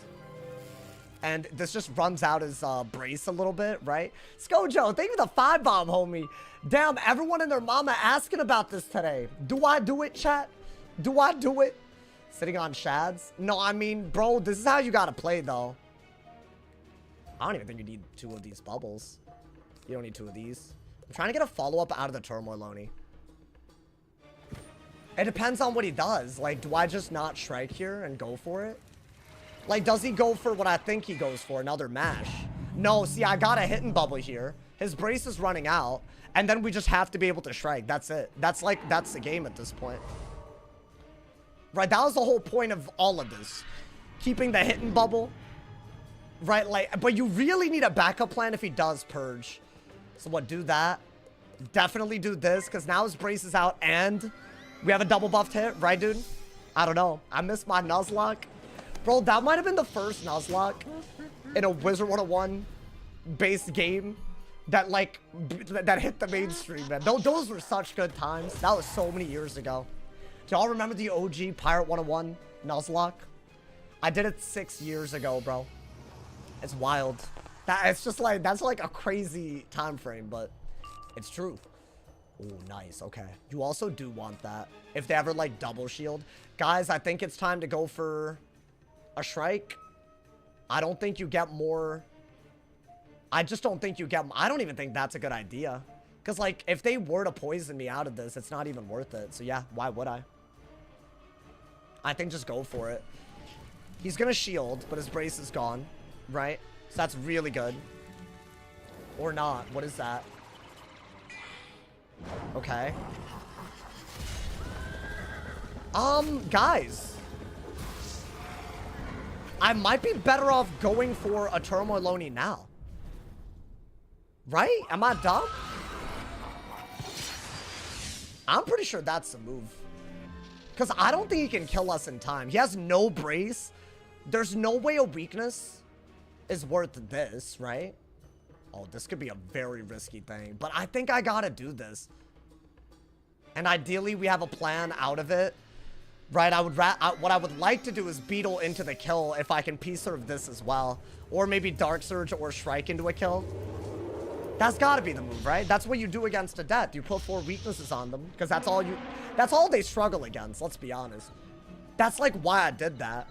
And this just runs out his brace a little bit, right? Skojo, thank you for the 5-bomb, homie. Damn, everyone and their mama asking about this today. Do I do it, chat? Do I do it? Sitting on shads? No, I mean, bro, this is how you gotta play, though. I don't even think you need 2 of these bubbles. You don't need 2 of these. I'm trying to get a follow-up out of the Turmoil Oni. It depends on what he does. Like, do I just not Shrike here and go for it? Like, does he go for what I think he goes for? Another mash? No, see, I got a hit and bubble here. His brace is running out. And then we just have to be able to Shrike. That's it. That's the game at this point. Right, that was the whole point of all of this. Keeping the hit and bubble. Right, like, but you really need a backup plan if he does purge. So what, do that. Definitely do this, because now his brace is out and we have a double buffed hit, right, dude? I don't know. I missed my Nuzlocke. Bro, that might have been the first Nuzlocke in a Wizard101 based game that, like, that hit the mainstream, man. Those were such good times. That was so many years ago. Do y'all remember the OG Pirate 101 Nuzlocke? I did it 6 years ago, bro. It's wild. It's just like, that's like a crazy time frame, but it's true. Oh, nice. Okay. You also do want that. If they ever, like, double shield. Guys, I think it's time to go for a Shrike. I don't think you get more. I just don't think you get. I don't even think that's a good idea. Because, like, if they were to poison me out of this, it's not even worth it. So, yeah, why would I? I think just go for it. He's going to shield, but his brace is gone. Right? So that's really good. Or not. What is that? Okay. Guys. I might be better off going for a Turmoiloni now. Right? Am I dumb? I'm pretty sure that's the move. Because I don't think he can kill us in time. He has no brace. There's no way a weakness is worth this, right? Oh, this could be a very risky thing. But I think I gotta do this. And ideally, we have a plan out of it. Right? What I would like to do is Beetle into the kill if I can P-serve this as well. Or maybe Dark Surge or Shrike into a kill. That's gotta be the move, right? That's what you do against a death. You put 4 weaknesses on them. Because that's all they struggle against, let's be honest. That's like why I did that.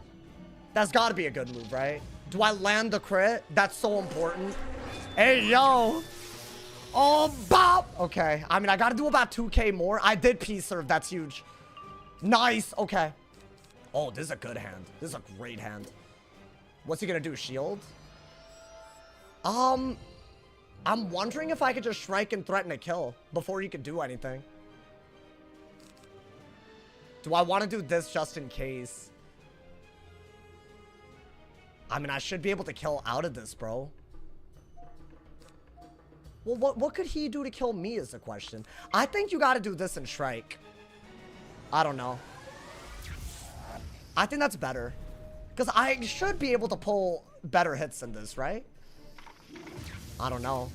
That's gotta be a good move, right? Do I land the crit? That's so important. Hey, yo. Oh, bop. Okay. I mean, I gotta do about 2K more. I did P-serve. That's huge. Nice. Okay. Oh, this is a good hand. This is a great hand. What's he gonna do? Shield? I'm wondering if I could just Shrike and threaten a kill before he could do anything. Do I want to do this just in case? I mean, I should be able to kill out of this, bro. Well, what could he do to kill me is the question. I think you got to do this and Shrike. I don't know. I think that's better. Because I should be able to pull better hits than this, right? I don't know.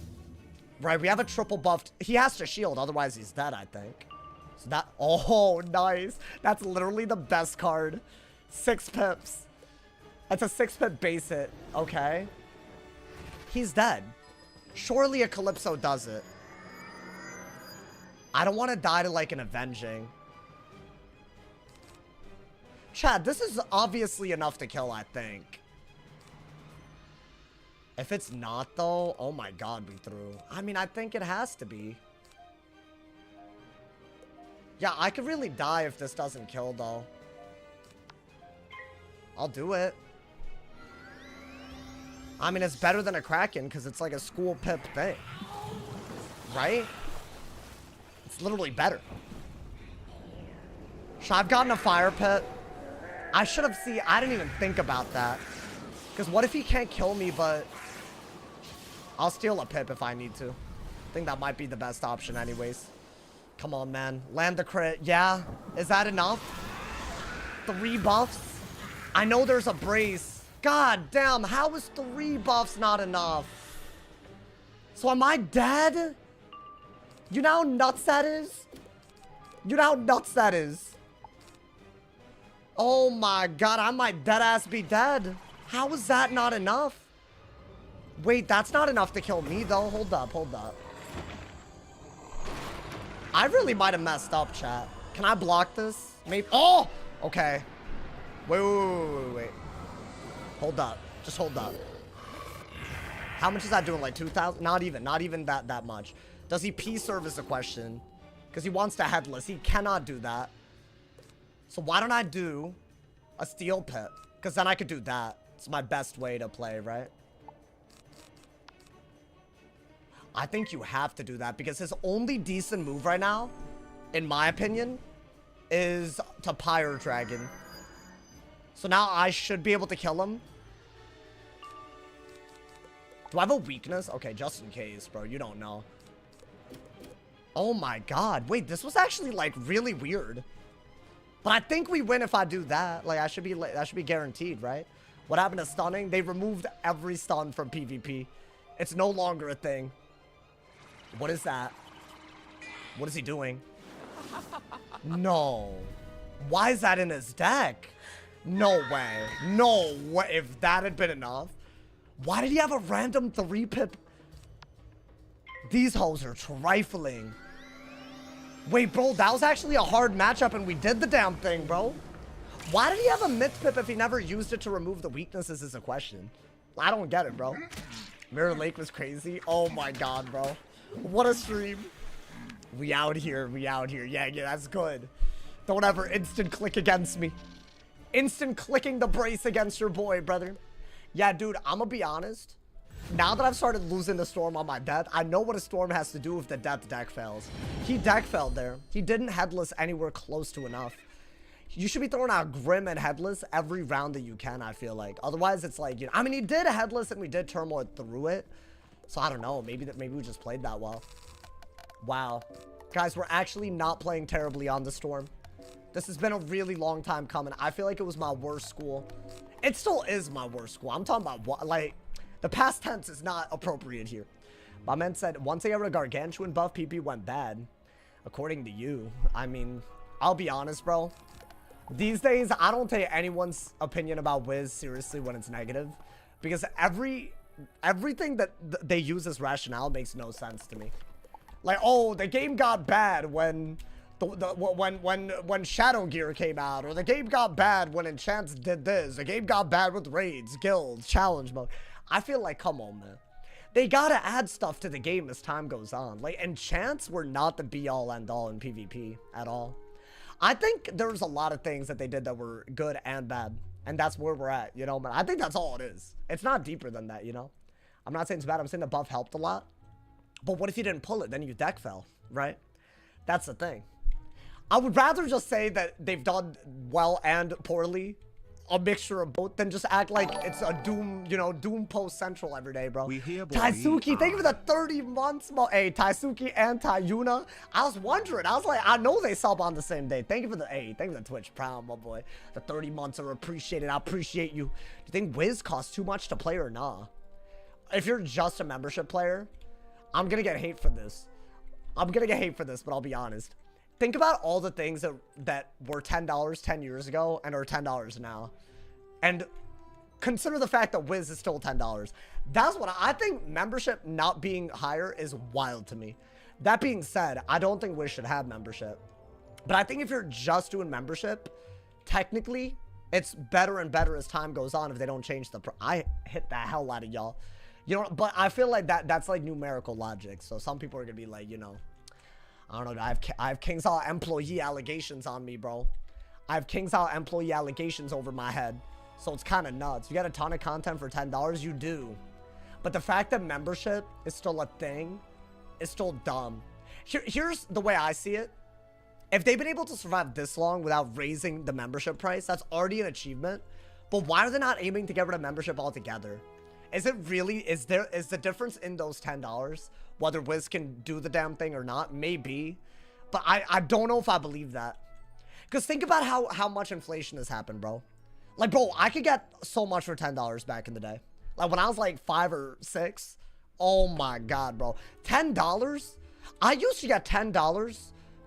Right, we have a triple buffed. He has to shield, otherwise he's dead, I think. So that... Oh, nice. That's literally the best card. 6 pips. That's a 6-pip base hit. Okay. He's dead. Surely a Calypso does it. I don't want to die to, like, an Avenging. Chad, this is obviously enough to kill, I think. If it's not, though, oh my god, we threw. I mean, I think it has to be. Yeah, I could really die if this doesn't kill, though. I'll do it. I mean, it's better than a Kraken, because it's like a school pip thing. Right? It's literally better. I've gotten a fire pit. I should have seen... I didn't even think about that. Because what if he can't kill me, but... I'll steal a pip if I need to. I think that might be the best option anyways. Come on, man. Land the crit. Yeah? Is that enough? 3 buffs? I know there's a brace. God damn, how is 3 buffs not enough? So am I dead? You know how nuts that is? You know how nuts that is? Oh my god, I might deadass be dead. How is that not enough? Wait, that's not enough to kill me, though. Hold up, hold up. I really might have messed up, chat. Can I block this? Maybe. Oh! Okay. Wait. Hold up. Just hold up. How much is that doing? Like 2,000? Not even that much. Does he P-serve is the question. Because he wants to headless. He cannot do that. So why don't I do a steel pit? Because then I could do that. It's my best way to play, right? I think you have to do that because his only decent move right now, in my opinion, is to Pyre Dragon. So now I should be able to kill him. Do I have a weakness? Okay, just in case, bro. You don't know. Oh my god. Wait, this was actually, like, really weird. But I think we win if I do that. Like, that should be guaranteed, right? What happened to stunning? They removed every stun from PvP. It's no longer a thing. What is that? What is he doing? No. Why is that in his deck? No way. No way. If that had been enough. Why did he have a random 3-pip? These hoes are trifling. Wait, bro, that was actually a hard matchup and we did the damn thing, bro. Why did he have a myth pip if he never used it to remove the weaknesses is a question. I don't get it, bro. Mirror Lake was crazy. Oh my god, bro. What a stream. We out here. We out here. Yeah, that's good. Don't ever instant click against me. Instant clicking the brace against your boy, brother. Yeah, dude, I'm gonna be honest. Now that I've started losing the Storm on my death, I know what a Storm has to do if the death deck fails. He deck failed there. He didn't headless anywhere close to enough. You should be throwing out Grim and headless every round that you can, I feel like. Otherwise, it's like, you know, I mean, he did headless and we did turmoil through it. So I don't know. Maybe we just played that well. Wow. Guys, we're actually not playing terribly on the Storm. This has been a really long time coming. I feel like it was my worst school. It still is my worst school. I'm talking about what, like, the past tense is not appropriate here. My man said, once I got a Gargantuan buff, PP went bad. According to you. I mean, I'll be honest, bro. These days, I don't take anyone's opinion about Wiz seriously when it's negative. Because everything that they use as rationale makes no sense to me. Like, oh, the game got bad when when Shadow Gear came out, or the game got bad when Enchants did this. The game got bad with raids, guilds, challenge mode. I feel like, come on, man. They gotta add stuff to the game as time goes on. Like, Enchants were not the be-all, end-all in PvP at all. I think there's a lot of things that they did that were good and bad. And that's where we're at, you know, man. I think that's all it is. It's not deeper than that, you know. I'm not saying it's bad. I'm saying the buff helped a lot. But what if you didn't pull it? Then you deck fell, right? That's the thing. I would rather just say that they've done well and poorly, a mixture of both, than just act like it's a Doom, you know, Doom post central every day, bro. Taisuke, thank you for the 30 months. Hey, Taisuke and Tayuna. I was wondering. I was like, I know they sub on the same day. Thank you for the, hey, thank you for the Twitch Prime, my boy. The 30 months are appreciated. I appreciate you. Do you think Wiz costs too much to play or nah? If you're just a membership player, I'm gonna get hate for this. I'm gonna get hate for this, but I'll be honest. Think about all the things that were $10 10 years ago and are $10 now. And consider the fact that Wiz is still $10. That's what I think. Membership not being higher is wild to me. That being said, I don't think Wiz should have membership. But I think if you're just doing membership, technically, it's better and better as time goes on if they don't change the... I hit the hell out of y'all. You know, but I feel like that's like numerical logic. So some people are going to be like, you know... I don't know. I have King's Hall employee allegations on me, bro. I have King's Hall employee allegations over my head. So it's kind of nuts. You got a ton of content for $10? You do. But the fact that membership is still a thing is still dumb. Here's the way I see it. If they've been able to survive this long without raising the membership price, that's already an achievement. But why are they not aiming to get rid of membership altogether? Is it really, is the difference in those $10 whether Wiz can do the damn thing or not? Maybe, but I don't know if I believe that. Because think about how much inflation has happened, bro. Like, bro, I could get so much for $10 back in the day. Like when I was like 5 or 6. Oh my god, bro. $10? I used to get $10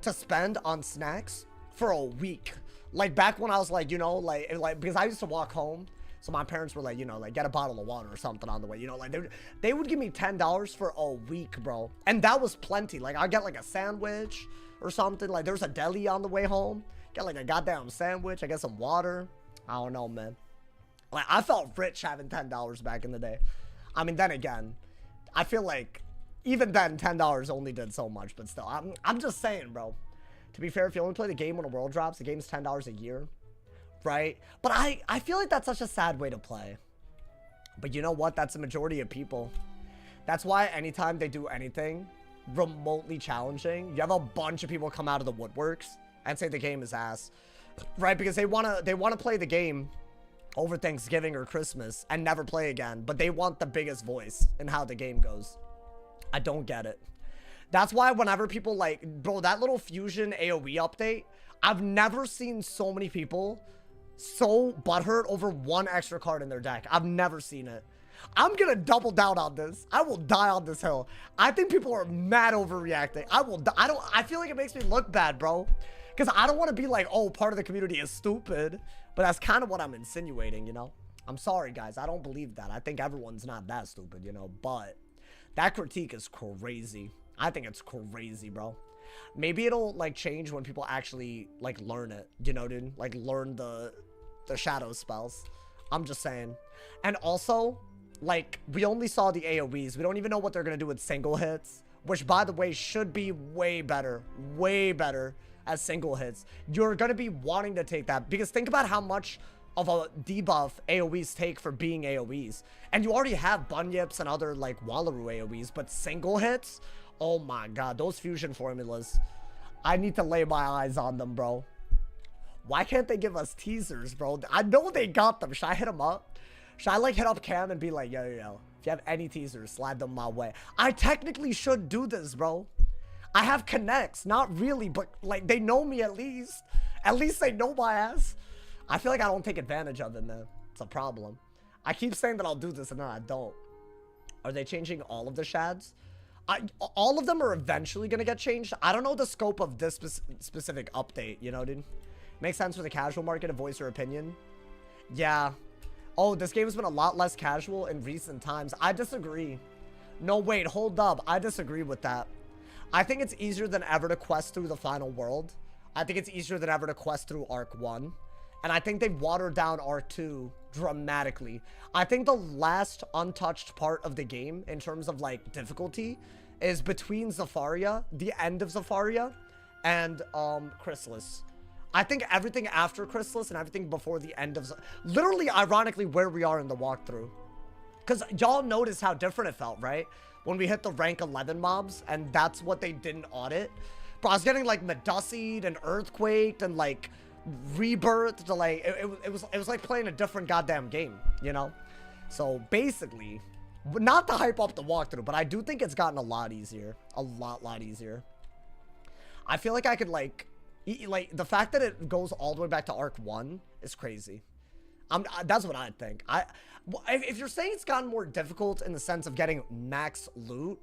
to spend on snacks for a week. Like back when I was like, you know, like because I used to walk home. So my parents were like, you know, like get a bottle of water or something on the way. You know, like they would give me $10 for a week, bro. And that was plenty. Like I'd get like a sandwich or something. Like there's a deli on the way home. Get like a goddamn sandwich. I get some water. I don't know, man. Like I felt rich having $10 back in the day. I mean, then again, I feel like even then $10 only did so much. But still, I'm just saying, bro. To be fair, if you only play the game when a world drops, the game's $10 a year. Right? But I feel like that's such a sad way to play. But you know what? That's the majority of people. That's why anytime they do anything remotely challenging, you have a bunch of people come out of the woodworks and say the game is ass. Right? Because they wanna play the game over Thanksgiving or Christmas and never play again. But they want the biggest voice in how the game goes. I don't get it. That's why whenever people like, bro, that little Fusion AoE update, I've never seen so many people so butthurt over one extra card in their deck. I've never seen it. I'm gonna double down on this. I will die on this hill. I think people are mad overreacting. I feel like it makes me look bad, bro. Because I don't want to be like, oh, part of the community is stupid. But that's kind of what I'm insinuating, you know? I'm sorry, guys. I don't believe that. I think everyone's not that stupid, you know? But that critique is crazy. I think it's crazy, bro. Maybe it'll like change when people actually like learn it, you know, dude? Like learn the shadow spells. I'm just saying. And also, like, we only saw the AoEs. We don't even know what they're gonna do with single hits, which by the way should be way better as single hits. You're gonna be wanting to take that because think about how much of a debuff AoEs take for being AoEs. And you already have bunyips and other like Wallaroo AoEs, but single hits, oh my god, those fusion formulas, I need to lay my eyes on them, bro. Why can't they give us teasers, bro? I know they got them. Should I hit them up? Should I like hit up Cam and be like, yo, if you have any teasers, slide them my way? I technically should do this, bro. I have connects, not really, but like they know me at least. At least they know my ass. I feel like I don't take advantage of it, man. It's a problem. I keep saying that I'll do this and then I don't. Are they changing all of the shads? All of them are eventually going to get changed. I don't know the scope of this specific update, you know, dude? Makes sense for the casual market to voice your opinion. Yeah. Oh, this game has been a lot less casual in recent times. I disagree. No, wait, hold up. I disagree with that. I think it's easier than ever to quest through the final world. I think it's easier than ever to quest through Arc 1. And I think they've watered down Arc 2 dramatically. I think the last untouched part of the game in terms of like difficulty is between Zafaria, the end of Zafaria, and Chrysalis. I think everything after Chrysalis and everything before the end of literally ironically where we are in the walkthrough. Because y'all notice how different it felt, right? When we hit the rank 11 mobs and that's what they didn't audit. Bro, I was getting like Medusied and Earthquaked and like Rebirth to like it was like playing a different goddamn game, you know? So basically, not to hype up the walkthrough, but I do think it's gotten a lot easier. A lot easier. I feel like I could like the fact that it goes all the way back to Arc 1 is crazy. That's what I think. If you're saying it's gotten more difficult in the sense of getting max loot,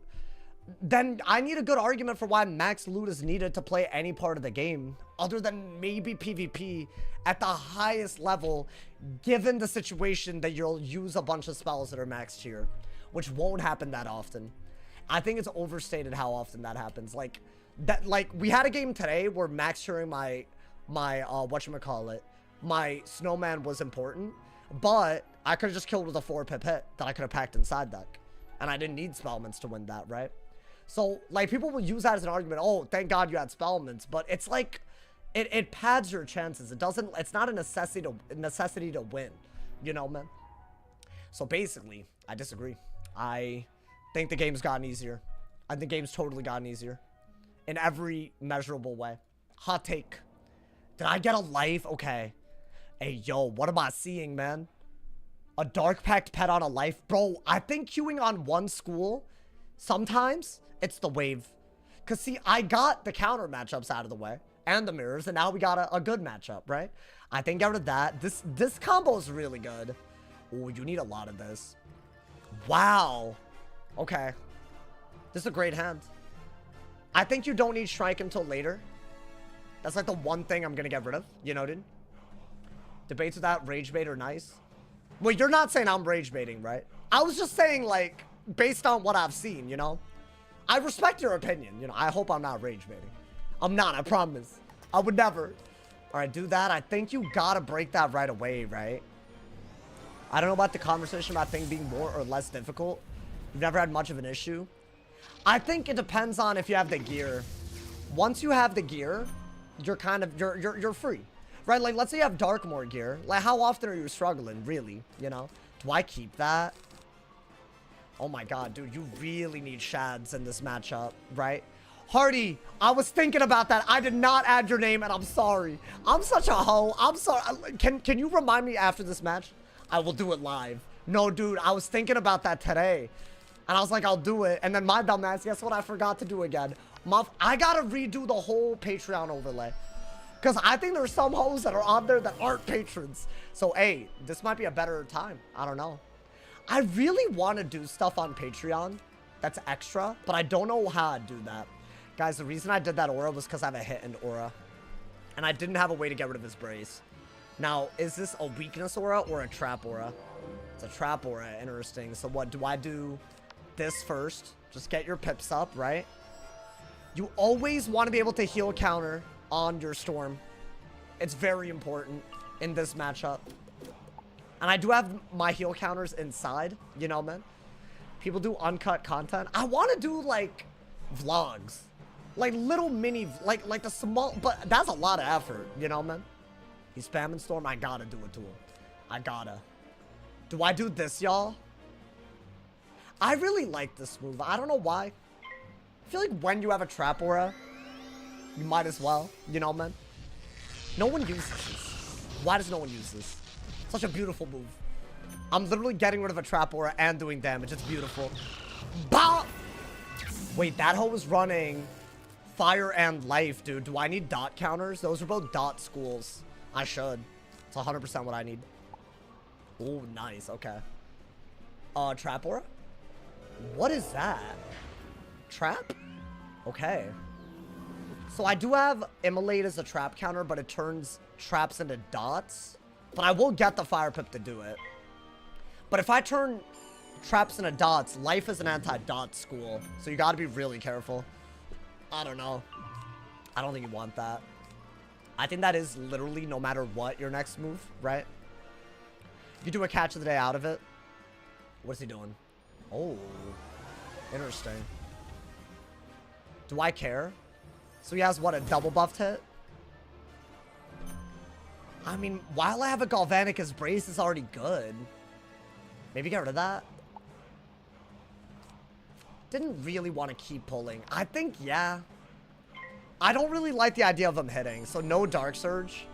then I need a good argument for why max loot is needed to play any part of the game other than maybe PvP at the highest level, given the situation that you'll use a bunch of spells that are max tier, which won't happen that often. I think it's overstated how often that happens. Like we had a game today where max tiering my whatchamacallit, my snowman was important, but I could have just killed with a 4-pip hit that I could have packed inside deck. And I didn't need Spellments to win that, right? So, like, people will use that as an argument. Oh, thank God you had Spellments. But it's like, it pads your chances. It's not a necessity to win. You know, man? So, basically, I disagree. I think the game's gotten easier. I think the game's totally gotten easier. In every measurable way. Hot take. Did I get a life? Okay. Hey, yo, what am I seeing, man? A Dark Pact pet on a life? Bro, I think queuing on one school, sometimes it's the wave. Because, see, I got the counter matchups out of the way and the mirrors, and now we got a good matchup, right? I think out of that, this combo is really good. Oh, you need a lot of this. Wow. Okay. This is a great hand. I think you don't need Strike until later. That's like the one thing I'm going to get rid of. You know, dude? Debates without Rage Bait are nice. Well, you're not saying I'm rage baiting, right? I was just saying, like, based on what I've seen, you know? I respect your opinion, you know? I hope I'm not rage baiting. I'm not, I promise. I would never. All right, do that. I think you gotta break that right away, right? I don't know about the conversation about things being more or less difficult. You've never had much of an issue. I think it depends on if you have the gear. Once you have the gear, you're kind of, you're free. Right, like, let's say you have Darkmoor gear. Like, how often are you struggling, really? You know? Do I keep that? Oh my god, dude, you really need shads in this matchup, right? Hardy, I was thinking about that. I did not add your name, and I'm sorry. I'm such a hoe. I'm sorry. Can you remind me after this match? I will do it live. No, dude, I was thinking about that today. And I was like, I'll do it. And then my dumbass, guess what I forgot to do again? I gotta redo the whole Patreon overlay. Because I think there's some hoes that are on there that aren't patrons. So, hey, this might be a better time. I don't know. I really want to do stuff on Patreon that's extra, but I don't know how to do that. Guys, the reason I did that aura was because I have a hit in aura. And I didn't have a way to get rid of his brace. Now, is this a weakness aura or a trap aura? It's a trap aura. Interesting. So what, do I do this first? Just get your pips up, right? You always want to be able to heal counter on your Storm. It's very important in this matchup. And I do have my heal counters inside, you know, man. People do uncut content. I want to do, like, vlogs. Like, little mini, like the small, but that's a lot of effort, you know, man. He's spamming Storm. I gotta do it to him. I gotta. Do I do this, y'all? I really like this move. I don't know why. I feel like when you have a trap aura, you might as well, you know, man. No one uses this. Why does no one use this? Such a beautiful move. I'm literally getting rid of a trap aura and doing damage. It's beautiful. Bah! Wait, that hoe was running fire and life, dude. Do I need dot counters? Those are both dot schools. I should. It's 100% what I need. Oh, nice. Okay. Trap aura? What is that? Trap? Okay. So I do have Immolate as a trap counter, but it turns traps into dots. But I will get the fire pip to do it. But if I turn traps into dots, life is an anti-dot school. So you gotta be really careful. I don't know. I don't think you want that. I think that is literally no matter what your next move, right? You do a catch of the day out of it. What's he doing? Oh, interesting. Do I care? So he has, what, a double buffed hit? I mean, while I have a Galvanic, his brace is already good. Maybe get rid of that. Didn't really want to keep pulling. I think, yeah. I don't really like the idea of him hitting, so no Dark Surge.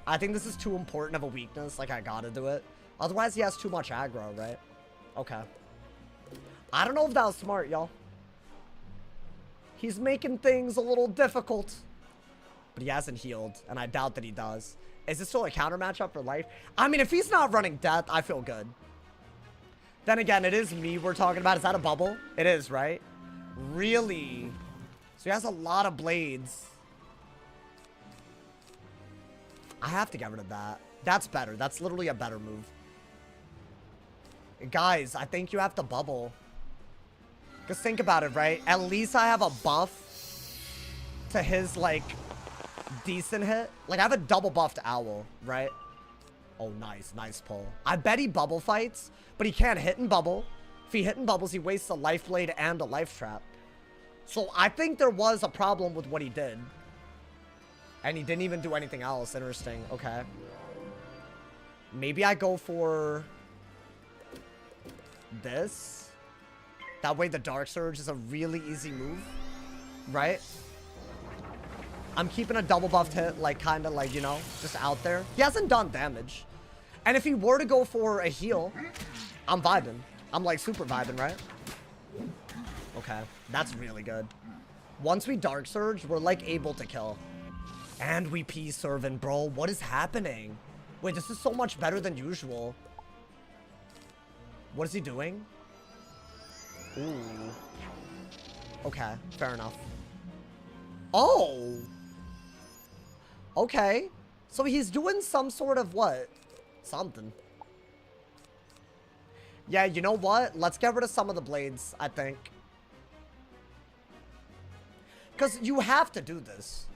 I think this is too important of a weakness, like I gotta do it. Otherwise, he has too much aggro, right? Okay. I don't know if that was smart, y'all. He's making things a little difficult. But he hasn't healed, and I doubt that he does. Is this still a counter matchup for life? I mean, if he's not running death, I feel good. Then again, it is me we're talking about. Is that a bubble? It is, right? Really? So he has a lot of blades. I have to get rid of that. That's better. That's literally a better move. Guys, I think you have to bubble. Because think about it, right? At least I have a buff to his, like, decent hit. Like, I have a double buffed owl, right? Oh, nice. Nice pull. I bet he bubble fights, but he can't hit and bubble. If he hit and bubbles, he wastes a life blade and a life trap. So I think there was a problem with what he did. And he didn't even do anything else. Interesting. Okay. Maybe I go for this. That way the Dark Surge is a really easy move. Right? I'm keeping a double buffed hit, like, kind of like, you know, just out there. He hasn't done damage. And if he were to go for a heal, I'm vibing. I'm, like, super vibing, right? Okay. That's really good. Once we Dark Surge, we're, like, able to kill. And we P-Servant, bro. What is happening? Wait, this is so much better than usual. What is he doing? Ooh. Okay, fair enough. Oh! Okay. So he's doing some sort of what? Something. Yeah, you know what? Let's get rid of some of the blades, I think. Because you have to do this.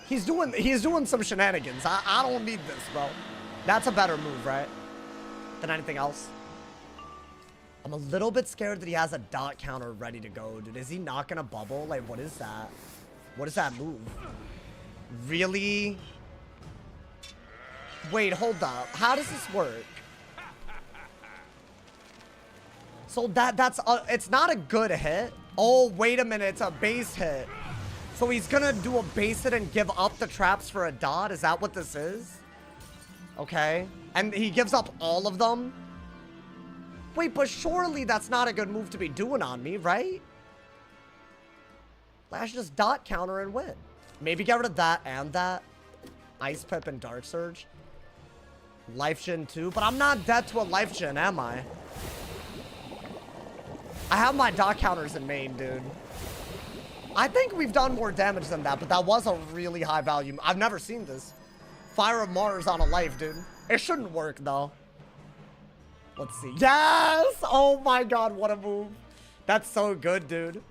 He's doing some shenanigans. I don't need this, bro. That's a better move, right? Than anything else. I'm a little bit scared that he has a dot counter ready to go, dude. Is he not gonna bubble? Like, what is that? What is that move? Really? Wait, hold up. How does this work? So that's it's not a good hit. Oh, wait a minute. It's a base hit. So he's gonna do a base hit and give up the traps for a dot? Is that what this is? Okay. And he gives up all of them? Wait, but surely that's not a good move to be doing on me, right? I should just dot counter and win. Maybe get rid of that and that. Ice Pip and Dark Surge. Life Gen 2. But I'm not dead to a Life Gen, am I? I have my dot counters in main, dude. I think we've done more damage than that, but that was a really high value. I've never seen this. Fire of Mars on a life, dude. It shouldn't work, though. Let's see. Yes! Oh my god, what a move. That's so good, dude.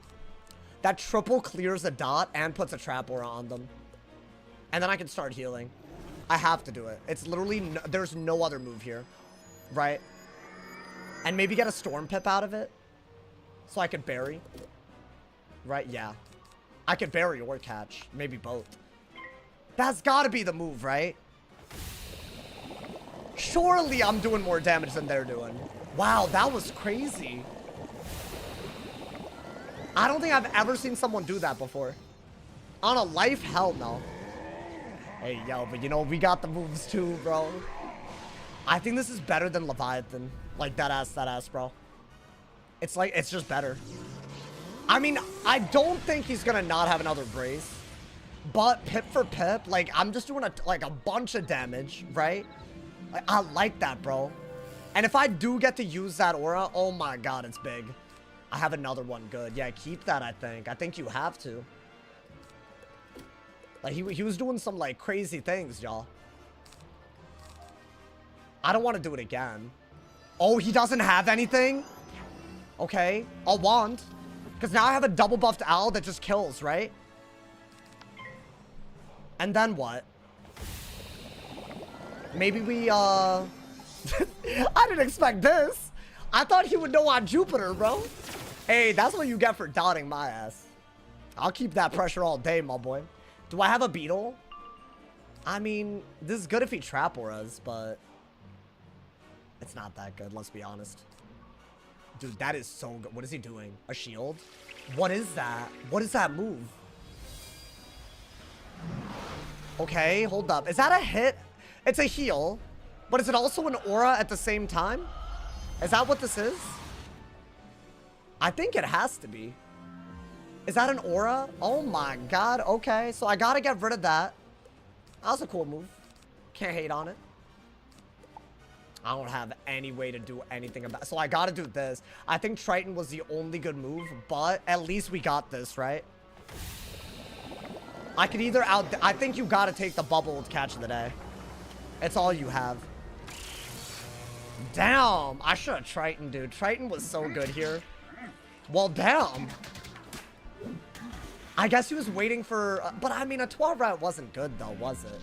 That triple clears a dot and puts a trap aura on them. And then I can start healing. I have to do it. It's literally, there's no other move here. Right? And maybe get a storm pip out of it. So I could bury. Right? Yeah. I could bury or catch. Maybe both. That's gotta be the move, right? Surely I'm doing more damage than they're doing. Wow, that was crazy. I don't think I've ever seen someone do that before. On a life, hell no. Hey, yo, but you know, we got the moves too, bro. I think this is better than Leviathan. Like, that ass, bro. It's like, it's just better. I mean, I don't think he's gonna not have another brace. But pip for pip, like, I'm just doing a bunch of damage, right? Like, I like that, bro. And if I do get to use that aura, oh my god, it's big. I have another one good. Yeah, keep that, I think. I think you have to. Like, he was doing some, like, crazy things, y'all. I don't want to do it again. Oh, he doesn't have anything? Okay, I'll wand. Because now I have a double buffed owl that just kills, right? And then what? Maybe we, I didn't expect this. I thought he would know on Jupiter, bro. Hey, that's what you get for dotting my ass. I'll keep that pressure all day, my boy. Do I have a beetle? I mean, this is good if he trap auras, but it's not that good, let's be honest. Dude, that is so good. What is he doing? A shield? What is that? What is that move? Okay, hold up. Is that a hit? It's a heal. But is it also an aura at the same time? Is that what this is? I think it has to be. Is that an aura? Oh my god. Okay, so I gotta get rid of that. That was a cool move. Can't hate on it. I don't have any way to do anything about it. So I gotta do this. I think Triton was the only good move, but at least we got this, right? I could either I think you gotta take the bubbled catch of the day. It's all you have. Damn, I should have Triton, dude. Triton was so good here. Well, damn. I guess he was waiting for, but I mean, a 12 route wasn't good though, was it?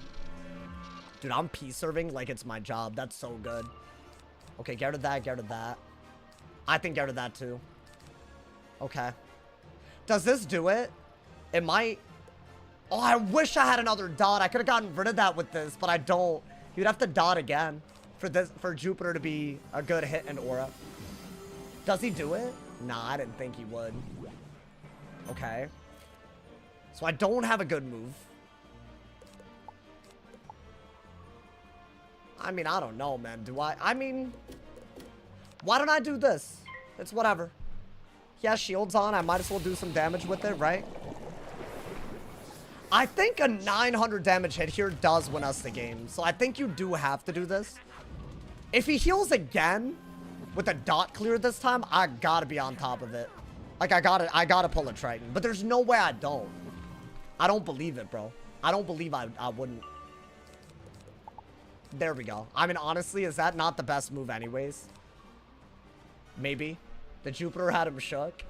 Dude, I'm P-serving like it's my job. That's so good. Okay, get rid of that, get rid of that. I think get rid of that too. Okay. Does this do it? It might. Oh, I wish I had another dot. I could have gotten rid of that with this, but I don't. You'd have to dot again for Jupiter to be a good hit and aura. Does he do it? Nah, I didn't think he would. Okay. So I don't have a good move. I mean, I don't know, man. Do I? I mean, why don't I do this? It's whatever. He has shields on. I might as well do some damage with it, right? I think a 900 damage hit here does win us the game. So I think you do have to do this. If he heals again with a dot clear this time, I gotta be on top of it. Like, I gotta pull a Triton. But there's no way I don't. I don't believe it, bro. I don't believe I wouldn't. There we go. I mean, honestly, is that not the best move anyways? Maybe. The Jupiter had him shook.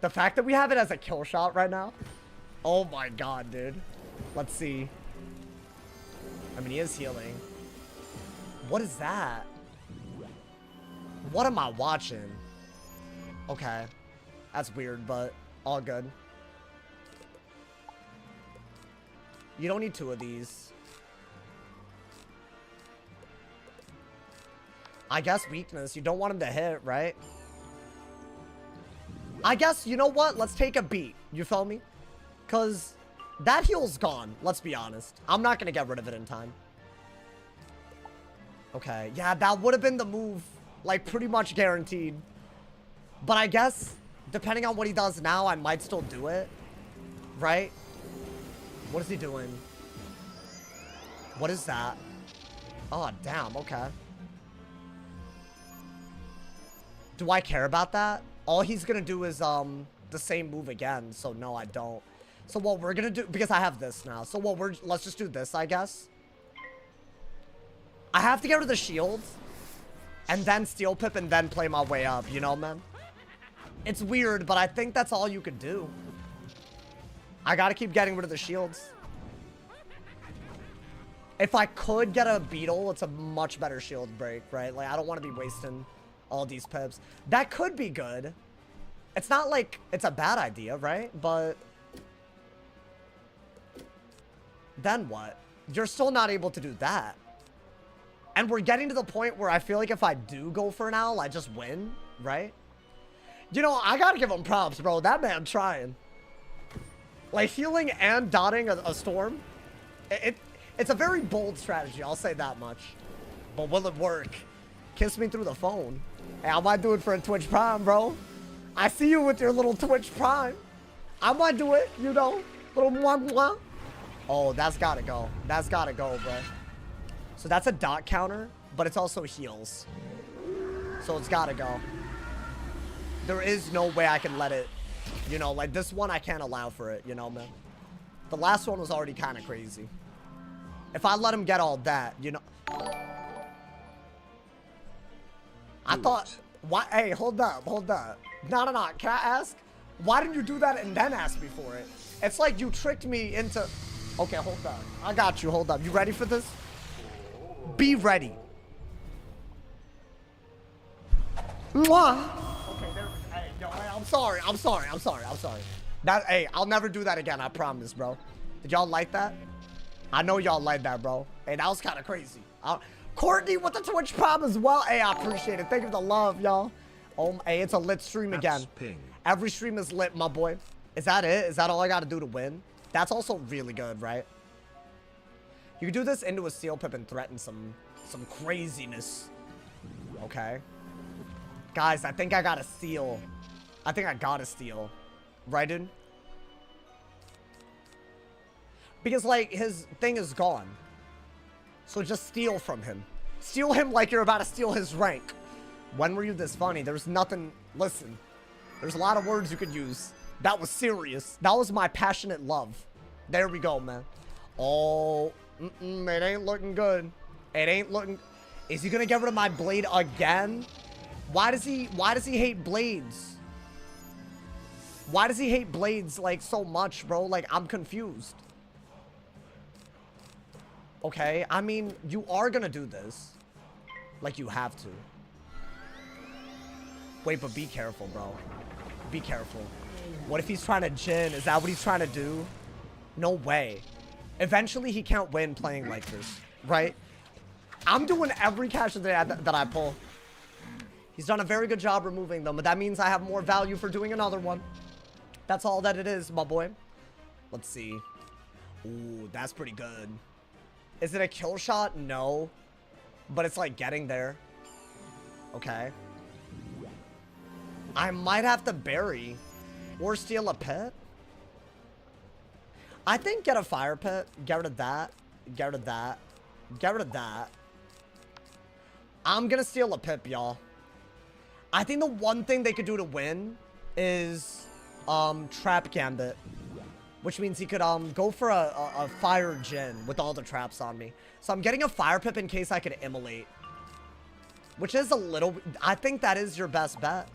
The fact that we have it as a kill shot right now. Oh my god, dude. Let's see. I mean, he is healing. What is that? What am I watching? Okay. That's weird, but all good. You don't need two of these. I guess weakness. You don't want him to hit, right? I guess, you know what? Let's take a beat. You feel me? Because that heal's gone. Let's be honest. I'm not going to get rid of it in time. Okay. Yeah, that would have been the move. Like, pretty much guaranteed. But I guess, depending on what he does now, I might still do it. Right? What is he doing? What is that? Oh, damn. Okay. Do I care about that? All he's gonna do is the same move again, so no, I don't. So what we're gonna do, because I have this now, so let's just do this, I guess. I have to get rid of the shields and then steel pip and then play my way up, you know, man? It's weird, but I think that's all you could do. I gotta keep getting rid of the shields. If I could get a beetle, it's a much better shield break, right? Like, I don't want to be wasting all these pips. That could be good. It's not like it's a bad idea, right? But then what? You're still not able to do that. And we're getting to the point where I feel like if I do go for an owl, I just win, right? You know, I gotta give him props, bro. That man trying. Like, healing and dotting a storm. It's a very bold strategy, I'll say that much. But will it work? Kiss me through the phone. Hey, I might do it for a Twitch Prime, bro. I see you with your little Twitch Prime. I might do it, you know. Little mwah mwah. Oh, that's gotta go. That's gotta go, bro. So that's a dot counter, but it's also heals. So it's gotta go. There is no way I can let it, you know, like this one I can't allow for it, you know, man. The last one was already kind of crazy. If I let him get all that, you know. I thought, why? Hey, hold up, hold up. No. Can I ask? Why didn't you do that and then ask me for it? It's like you tricked me into. Okay, hold up. I got you. Hold up. You ready for this? Be ready. Mwah. Okay, there. Hey, yo, hey, I'm sorry. That. Hey, I'll never do that again. I promise, bro. Did y'all like that? I know y'all like that, bro. Hey, that was kind of crazy. Courtney with the Twitch Prime as well. Hey, I appreciate it. Thank you for the love, y'all. Oh, hey, it's a lit stream again. Every stream is lit, my boy. Is that it? Is that all I got to do to win? That's also really good, right? You can do this into a steel pip and threaten some craziness. Okay. Guys, I think I got to steal. I think I got to steal. Right, dude? Because, like, his thing is gone. So just steal from him. Steal him like you're about to steal his rank. When were you this funny? There's nothing... Listen. There's a lot of words you could use. That was serious. That was my passionate love. There we go, man. Oh, it ain't looking good. It ain't looking... Is he gonna get rid of my blade again? Why does he hate blades? Why does he hate blades, like, so much, bro? Like, I'm confused. Okay, I mean, you are gonna do this. Like, you have to. Wait, but be careful, bro. Be careful. What if he's trying to Jin? Is that what he's trying to do? No way. Eventually, he can't win playing like this, right? I'm doing every catch that I pull. He's done a very good job removing them, but that means I have more value for doing another one. That's all that it is, my boy. Let's see. Ooh, that's pretty good. Is it a kill shot? No. But it's like getting there. Okay. I might have to bury or steal a pit. I think get a fire pit. Get rid of that. Get rid of that. Get rid of that. I'm gonna steal a pip, y'all. I think the one thing they could do to win is trap gambit. Which means he could go for a fire Jin with all the traps on me. So I'm getting a fire pip in case I could immolate. Which is a little... I think that is your best bet.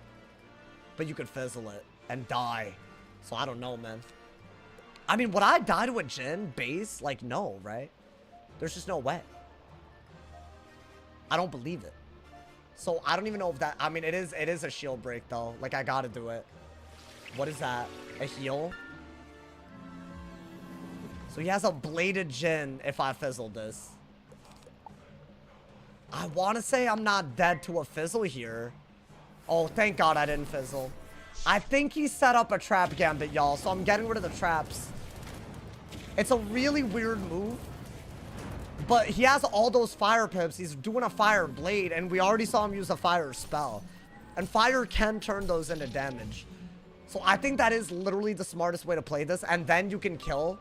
But you could fizzle it and die. So I don't know, man. I mean, would I die to a Jin base? Like, no, right? There's just no way. I don't believe it. So I don't even know if that... I mean, it is a shield break, though. Like, I gotta do it. What is that? A heal? So he has a bladed Jin if I fizzle this. I want to say I'm not dead to a fizzle here. Oh, thank God I didn't fizzle. I think he set up a trap gambit, y'all. So I'm getting rid of the traps. It's a really weird move. But he has all those fire pips. He's doing a fire blade. And we already saw him use a fire spell. And fire can turn those into damage. So I think that is literally the smartest way to play this. And then you can kill...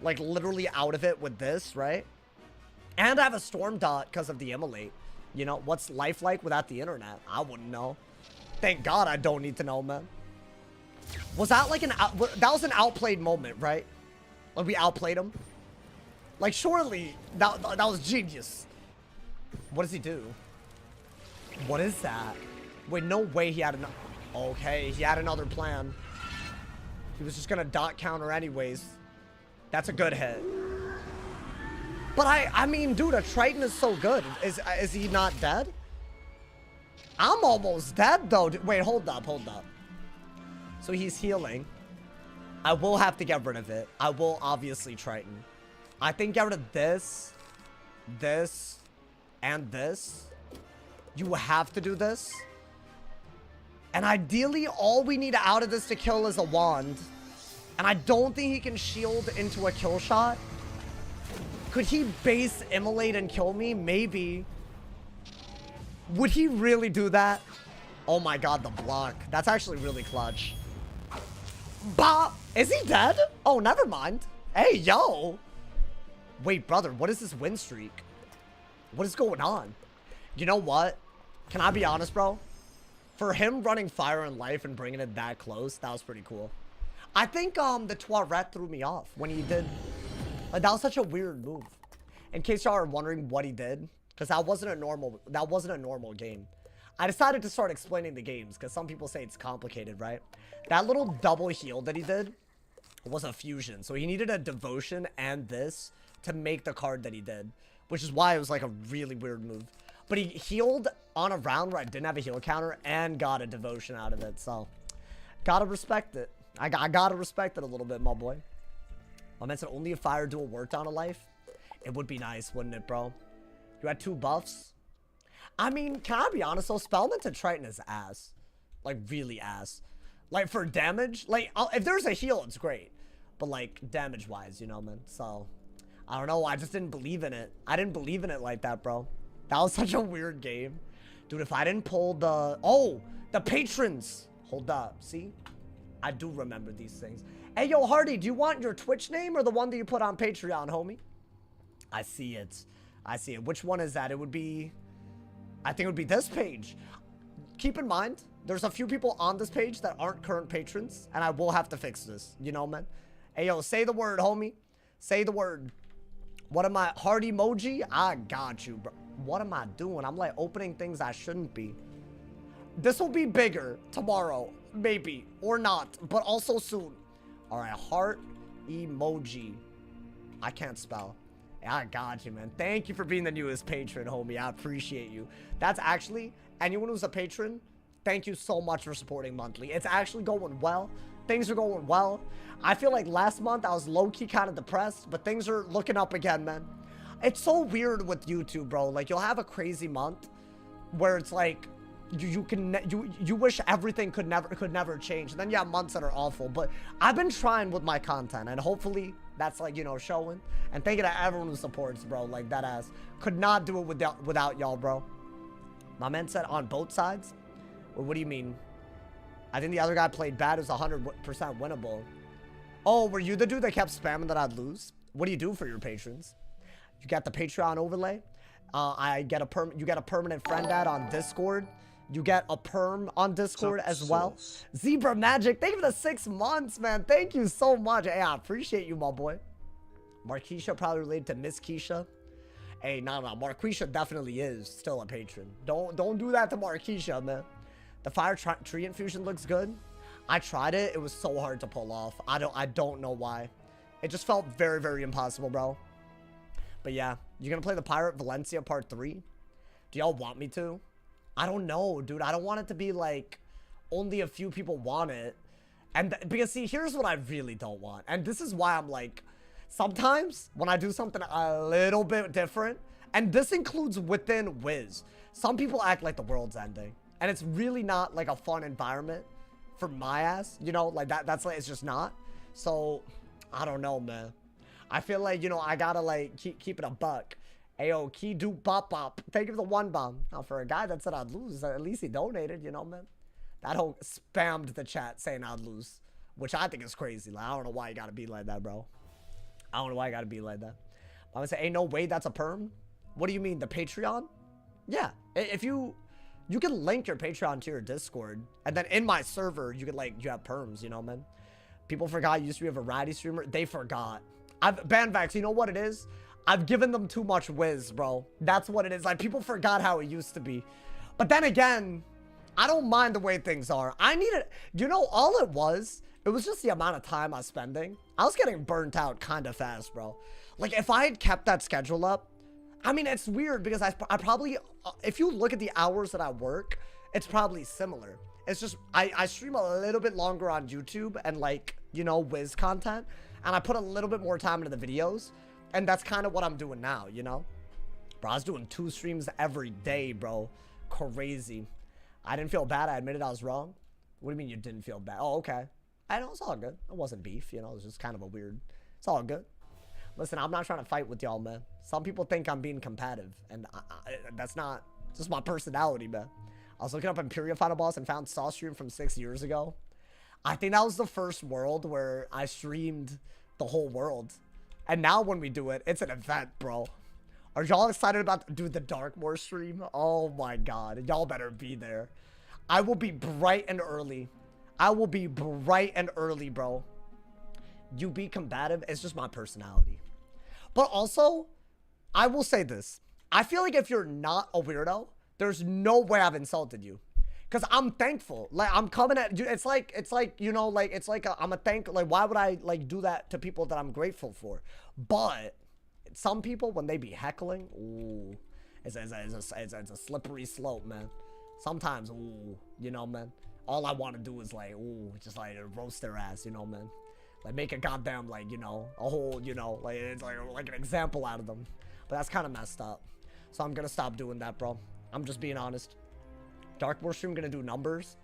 Like, literally out of it with this, right? And I have a storm dot because of the immolate. You know, what's life like without the internet? I wouldn't know. Thank God I don't need to know, man. Was that like that was an outplayed moment, right? Like, we outplayed him? Like, surely, that was genius. What does he do? What is that? Wait, no way he had another... Okay, he had another plan. He was just gonna dot counter anyways. That's a good hit. But I mean, dude, a Triton is so good. Is he not dead? I'm almost dead, though. Wait, hold up, hold up. So he's healing. I will have to get rid of it. I will obviously Triton. I think get rid of this, this, and this. You have to do this. And ideally, all we need out of this to kill is a wand. And I don't think he can shield into a kill shot. Could he base immolate and kill me? Maybe. Would he really do that? Oh my god, the block. That's actually really clutch. Bah! Is he dead? Oh, never mind. Hey, yo! Wait, brother, what is this win streak? What is going on? You know what? Can I be honest, bro? For him running Fire and Life and bringing it that close, that was pretty cool. I think the Tourette threw me off when he did. That was such a weird move. In case y'all are wondering what he did, because that wasn't a normal game. I decided to start explaining the games because some people say it's complicated, right? That little double heal that he did was a fusion. So he needed a devotion and this to make the card that he did, which is why it was like a really weird move. But he healed on a round where I didn't have a heal counter and got a devotion out of it. So gotta respect it. I gotta respect it a little bit, my boy. My man said only if Fire Duel worked on a life. It would be nice, wouldn't it, bro? You had 2 buffs. I mean, can I be honest though? Spellman to Triton is ass. Like, really ass. Like, for damage, like, if there's a heal, it's great. But, like, damage-wise, you know, man? So, I don't know. I just didn't believe in it. I didn't believe in it like that, bro. That was such a weird game. Dude, if I didn't pull the... Oh, the patrons. Hold up. See? I do remember these things. Hey, yo, Hardy, do you want your Twitch name or the one that you put on Patreon, homie? I see it. I see it. Which one is that? It would be... I think it would be this page. Keep in mind, there's a few people on this page that aren't current patrons, and I will have to fix this. You know, man? Hey, yo, say the word, homie. Say the word. What am I? Heart emoji? I got you, bro. What am I doing? I'm, like, opening things I shouldn't be. This will be bigger tomorrow. Maybe. Or not. But also soon. All right. Heart emoji. I can't spell. I got you, man. Thank you for being the newest patron, homie. I appreciate you. That's actually, anyone who's a patron, thank you so much for supporting monthly. It's actually going well. Things are going well. I feel like last month I was low-key kind of depressed, but things are looking up again, man. It's so weird with YouTube, bro. Like, you'll have a crazy month where it's like, you wish everything could never change. And then you have months that are awful. But I've been trying with my content, and hopefully that's, like, you know, showing. And thank you to everyone who supports, bro. Like, that ass. Could not do it without y'all, bro. My man said on both sides. Well, what do you mean? I think the other guy played bad. It was 100% winnable. Oh, were you the dude that kept spamming that I'd lose? What do you do for your patrons? You got the Patreon overlay. You get a permanent friend ad on Discord. You get a perm on Discord as well. Zebra Magic, thank you for the 6 months, man. Thank you so much. Hey, I appreciate you, my boy. Marquisha probably related to Miss Keisha. Hey, no. Marquisha definitely is still a patron. Don't do that to Marquisha, man. The Fire Tree Infusion looks good. I tried it. It was so hard to pull off. I don't know why. It just felt very, very impossible, bro. But yeah, you're gonna play the Pirate Valencia Part 3? Do y'all want me to? I don't know, dude. I don't want it to be like only a few people want it. And because see, here's what I really don't want. And this is why I'm like, sometimes when I do something a little bit different, and this includes within Wiz, some people act like the world's ending. And it's really not like a fun environment for my ass, you know, like that's like, it's just not. So I don't know, man. I feel like, you know, I gotta like keep it a buck. Ayo, Key do pop pop. Thank you for the 1 bomb. Now for a guy that said I'd lose, at least he donated, you know, man. That whole spammed the chat saying I'd lose, which I think is crazy. Like, I don't know why you gotta be like that, bro. I don't know why you gotta be like that. I'm gonna say, ain't no way that's a perm. What do you mean, the Patreon? Yeah, if you can link your Patreon to your Discord, and then in my server, you can like, you have perms, you know, man. People forgot you used to be a variety streamer. They forgot. Bandvax, you know what it is? I've given them too much whiz, bro. That's what it is. Like, people forgot how it used to be. But then again, I don't mind the way things are. I needed, you know, all it was It was just the amount of time I was spending. I was getting burnt out kind of fast, bro. Like, if I had kept that schedule up, I mean, it's weird because I probably, if you look at the hours that I work, it's probably similar. It's just, I stream a little bit longer on YouTube and, like, you know, Wiz content. And I put a little bit more time into the videos. And that's kind of what I'm doing now, you know? Bro, I was doing 2 streams every day, bro. Crazy. I didn't feel bad. I admitted I was wrong. What do you mean you didn't feel bad? Oh, okay. I know, it's all good. It wasn't beef, you know? It was just kind of a weird... It's all good. Listen, I'm not trying to fight with y'all, man. Some people think I'm being combative. And that's not... It's just my personality, man. I was looking up Imperial Final Boss and found Saw stream from 6 years ago. I think that was the first world where I streamed the whole world. And now when we do it, it's an event, bro. Are y'all excited about the Darkmoor stream? Oh my god. Y'all better be there. I will be bright and early. I will be bright and early, bro. You be combative. It's just my personality. But also, I will say this. I feel like if you're not a weirdo, there's no way I've insulted you. Because I'm thankful. Like, I'm coming at you. It's like, you know, like, it's like, I'm a thank, like, why would I, like, do that to people that I'm grateful for? But some people, when they be heckling, ooh, it's a slippery slope, man. Sometimes, ooh, you know, man. All I want to do is, like, ooh, just, like, roast their ass, you know, man. Like, make a goddamn, like, you know, a whole, you know, like, it's like an example out of them. But that's kind of messed up. So I'm going to stop doing that, bro. I'm just being honest. Darkmoor stream going to do numbers.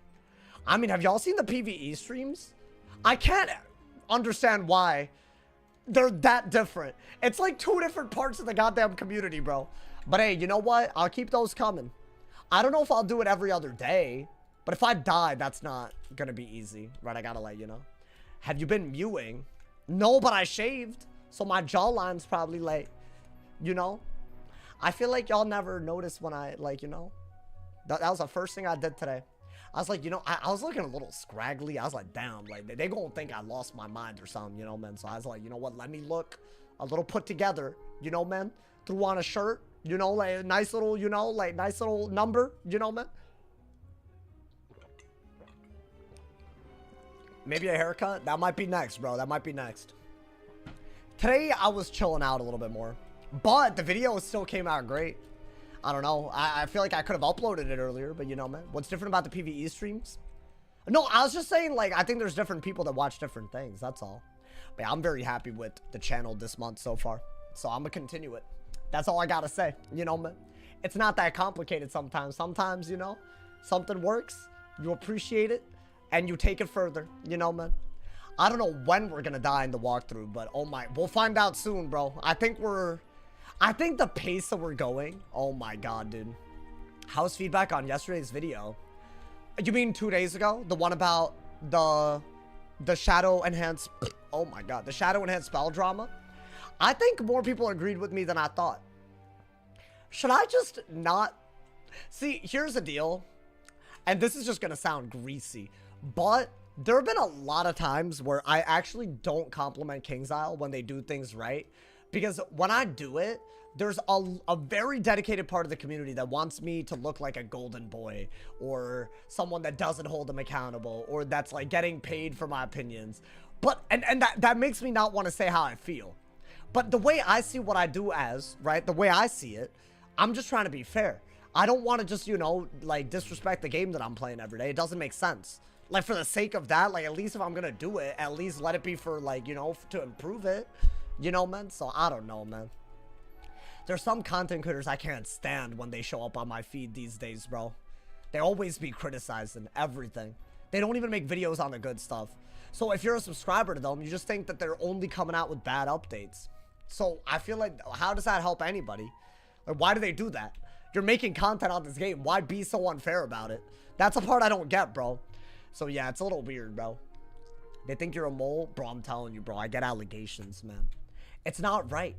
I mean, have y'all seen the PvE streams? I can't understand why they're that different. It's like 2 different parts of the goddamn community, bro. But hey, you know what? I'll keep those coming. I don't know if I'll do it every other day. But if I die, that's not going to be easy. Right? I got to let you know. Have you been mewing? No, but I shaved. So my jawline's probably like, you know. I feel like y'all never noticed when I, like, you know. That was the first thing I did today. I was like, you know, I was looking a little scraggly. I was like, damn, like, they gonna think I lost my mind or something, you know, man. So I was like, you know what, let me look a little put together, you know, man. Threw on a shirt, you know, like a nice little, you know, like nice little number, you know, man. Maybe a haircut? That might be next, bro. That might be next. Today, I was chilling out a little bit more. But the video still came out great. I don't know. I feel like I could have uploaded it earlier, but you know, man. What's different about the PvE streams? No, I was just saying, like, I think there's different people that watch different things. That's all. But yeah, I'm very happy with the channel this month so far. So I'm going to continue it. That's all I got to say. You know, man. It's not that complicated sometimes. Sometimes, you know, something works. You appreciate it. And you take it further. You know, man. I don't know when we're going to die in the walkthrough, but oh my. We'll find out soon, bro. I think the pace that we're going, oh my god, dude. How's feedback on yesterday's video? You mean 2 days ago? The one about the shadow enhanced, oh my god, the shadow enhanced spell drama? I think more people agreed with me than I thought. Should I just not? See, here's the deal. And this is just gonna sound greasy, but there have been a lot of times where I actually don't compliment KingsIsle when they do things right. Because when I do it, there's a very dedicated part of the community that wants me to look like a golden boy or someone that doesn't hold them accountable or that's like getting paid for my opinions. But, and that makes me not want to say how I feel. But the way I see what I do as, right, the way I see it, I'm just trying to be fair. I don't want to just, you know, like disrespect the game that I'm playing every day. It doesn't make sense. Like for the sake of that, like at least if I'm going to do it, at least let it be for like, you know, to improve it. You know, man? So, I don't know, man. There's some content creators I can't stand when they show up on my feed these days, bro. They always be criticizing everything. They don't even make videos on the good stuff. So, if you're a subscriber to them, you just think that they're only coming out with bad updates. So, I feel like, how does that help anybody? Like, why do they do that? You're making content on this game. Why be so unfair about it? That's a part I don't get, bro. So, yeah, it's a little weird, bro. They think you're a mole? Bro, I'm telling you, bro. I get allegations, man. It's not right.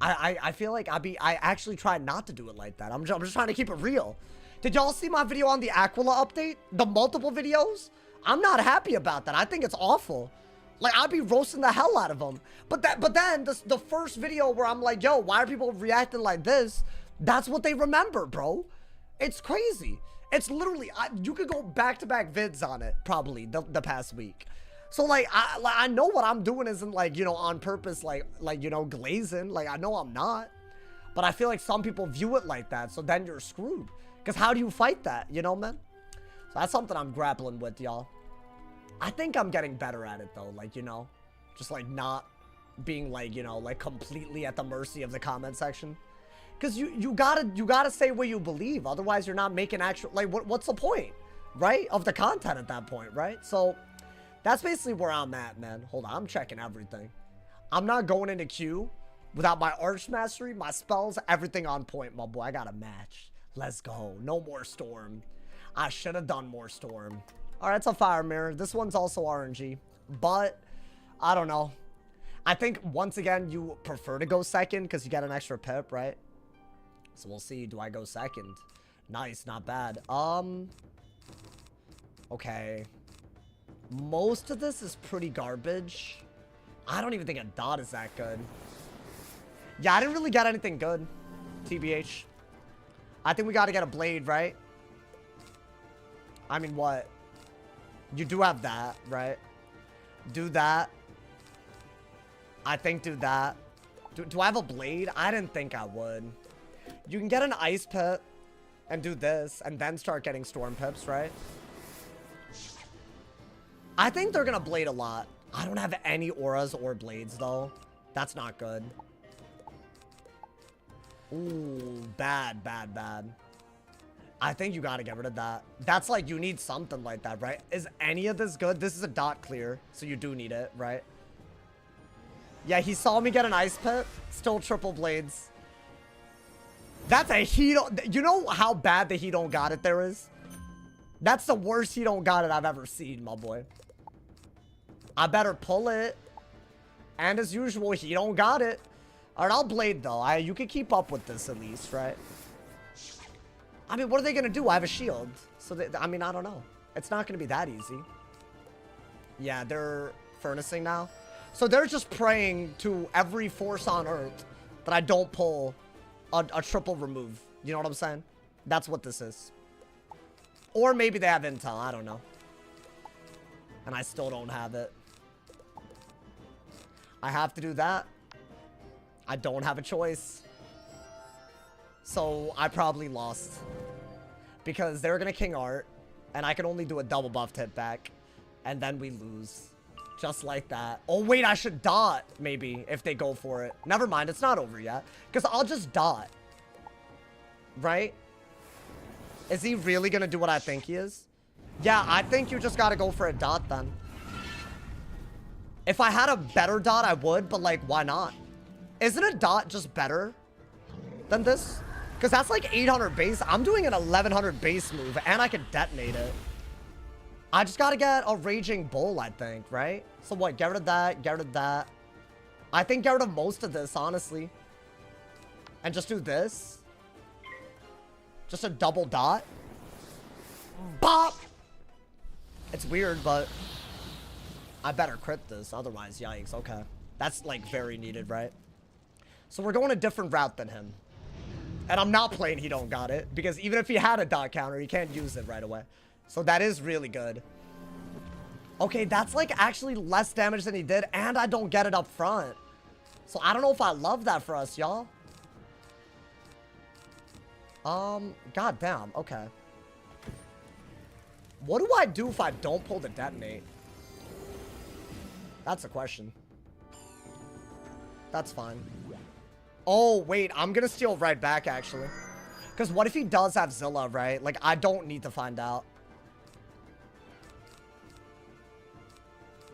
I feel like I actually try not to do it like that. I'm just trying to keep it real. Did y'all see my video on the Aquila update? The multiple videos? I'm not happy about that. I think it's awful. Like, I'd be roasting the hell out of them. But then the first video where I'm like, yo, why are people reacting like this? That's what they remember, bro. It's crazy. It's literally, you could go back-to-back vids on it, probably, the past week. So, like, I know what I'm doing isn't, like, you know, on purpose, like, you know, glazing. Like, I know I'm not. But I feel like some people view it like that, so then you're screwed. Because how do you fight that, you know, man? So that's something I'm grappling with, y'all. I think I'm getting better at it, though. Like, you know, just, like, not being, like, you know, like, completely at the mercy of the comment section. Because you gotta say what you believe. Otherwise, you're not making actual, like, what's the point, right? Of the content at that point, right? So... that's basically where I'm at, man. Hold on, I'm checking everything. I'm not going into Q without my Arch Mastery, my spells, everything on point, my boy. I got a match. Let's go. No more Storm. I should have done more Storm. All right, it's a Fire Mirror. This one's also RNG, but I don't know. I think, once again, you prefer to go second because you get an extra pip, right? So we'll see. Do I go second? Nice, not bad. Okay. Most of this is pretty garbage. I don't even think a dot is that good. Yeah, I didn't really get anything good. TBH. I think we got to get a blade, right? I mean, what? You do have that, right? Do that. I think do that. Do I have a blade? I didn't think I would. You can get an ice pit and do this and then start getting storm pips, right? I think they're gonna blade a lot. I don't have any auras or blades, though. That's not good. Ooh, bad, bad, bad. I think you gotta get rid of that. That's like, you need something like that, right? Is any of this good? This is a dot clear, so you do need it, right? Yeah, he saw me get an ice pit. Still triple blades. That's a he don't... you know how bad the he don't got it there is? That's the worst he don't got it I've ever seen, my boy. I better pull it. And as usual, he don't got it. Alright, I'll blade though. You can keep up with this at least, right? I mean, what are they gonna do? I have a shield. So, I mean, I don't know. It's not gonna be that easy. Yeah, they're furnacing now. So they're just praying to every force on earth that I don't pull a triple remove. You know what I'm saying? That's what this is. Or maybe they have intel. I don't know. And I still don't have it. I have to do that. I don't have a choice. So I probably lost. Because they're going to King Art. And I can only do a double buff hit back. And then we lose. Just like that. Oh, wait. I should dot, maybe, if they go for it. Never mind. It's not over yet. Because I'll just dot. Right? Is he really going to do what I think he is? Yeah, I think you just got to go for a dot then. If I had a better dot, I would. But, like, why not? Isn't a dot just better than this? Because that's like 800 base. I'm doing an 1100 base move, and I can detonate it. I just got to get a Raging Bull, I think, right? So what? Get rid of that. Get rid of that. I think get rid of most of this, honestly. And just do this. Just a double dot. Bop! It's weird, but I better crit this. Otherwise, yikes. Okay. That's, like, very needed, right? So we're going a different route than him. And I'm not playing he don't got it. Because even if he had a dot counter, he can't use it right away. So that is really good. Okay, that's like actually less damage than he did. And I don't get it up front. So I don't know if I love that for us, y'all. God damn. Okay. What do I do if I don't pull the detonate? That's a question. That's fine. Oh, wait. I'm going to steal right back, actually. Because what if he does have Zilla, right? Like, I don't need to find out.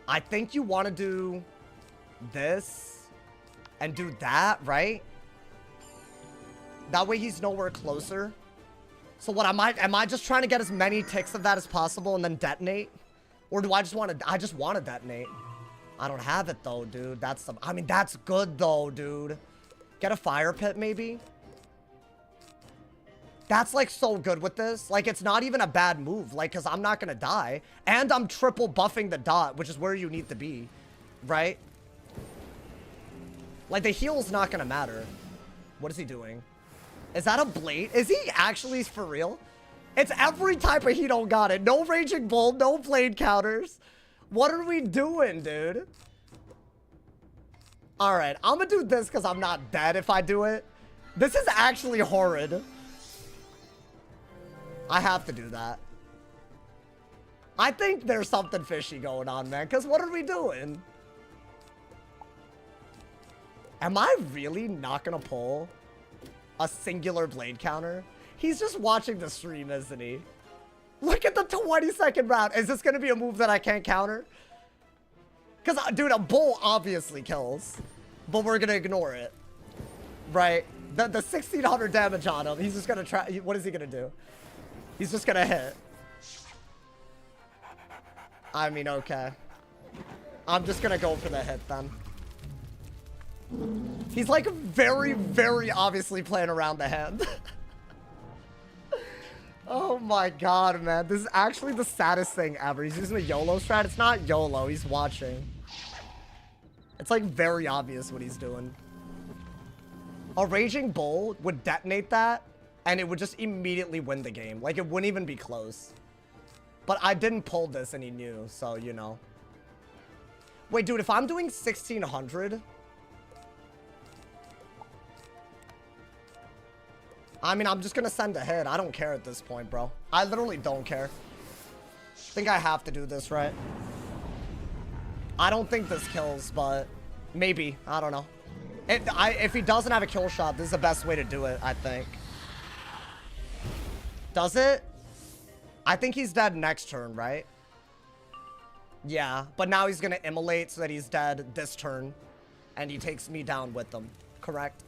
I think you want to do this and do that, right? That way he's nowhere closer. So what am I just trying to get as many ticks of that as possible and then detonate? Or do I just want to, I just want to detonate. I don't have it though, dude. I mean, that's good though, dude. Get a fire pit, maybe? That's, like, so good with this. Like, it's not even a bad move. Like, because I'm not going to die. And I'm triple buffing the dot, which is where you need to be. Right? Like, the heal's not going to matter. What is he doing? Is that a blade? Is he actually for real? It's every type of he don't got it. No Raging Bull, no blade counters. What are we doing, dude? All right, I'm gonna do this because I'm not dead if I do it. This is actually horrid. I have to do that. I think there's something fishy going on, man, because what are we doing? Am I really not gonna pull a singular blade counter? He's just watching the stream, isn't he? Look at the 20-second round. Is this gonna be a move that I can't counter? Because, dude, a bull obviously kills, but we're gonna ignore it, right? The 1600 damage on him, he's just gonna try. What is he gonna do? He's just gonna hit. I mean, okay. I'm just gonna go for the hit then. He's like very, very obviously playing around the hand. Oh my god, man. This is actually the saddest thing ever. He's using a YOLO strat. It's not YOLO. He's watching. It's like very obvious what he's doing. A Raging Bull would detonate that, and it would just immediately win the game. Like, it wouldn't even be close. But I didn't pull this, and he knew, so, you know. Wait, dude, if I'm doing 1600... I mean, I'm just gonna send a hit. I don't care at this point, bro. I literally don't care. I think I have to do this, right? I don't think this kills, but maybe. I don't know. If he doesn't have a kill shot, this is the best way to do it, I think. Does it? I think he's dead next turn, right? Yeah, but now he's gonna immolate so that he's dead this turn. And he takes me down with them. Correct?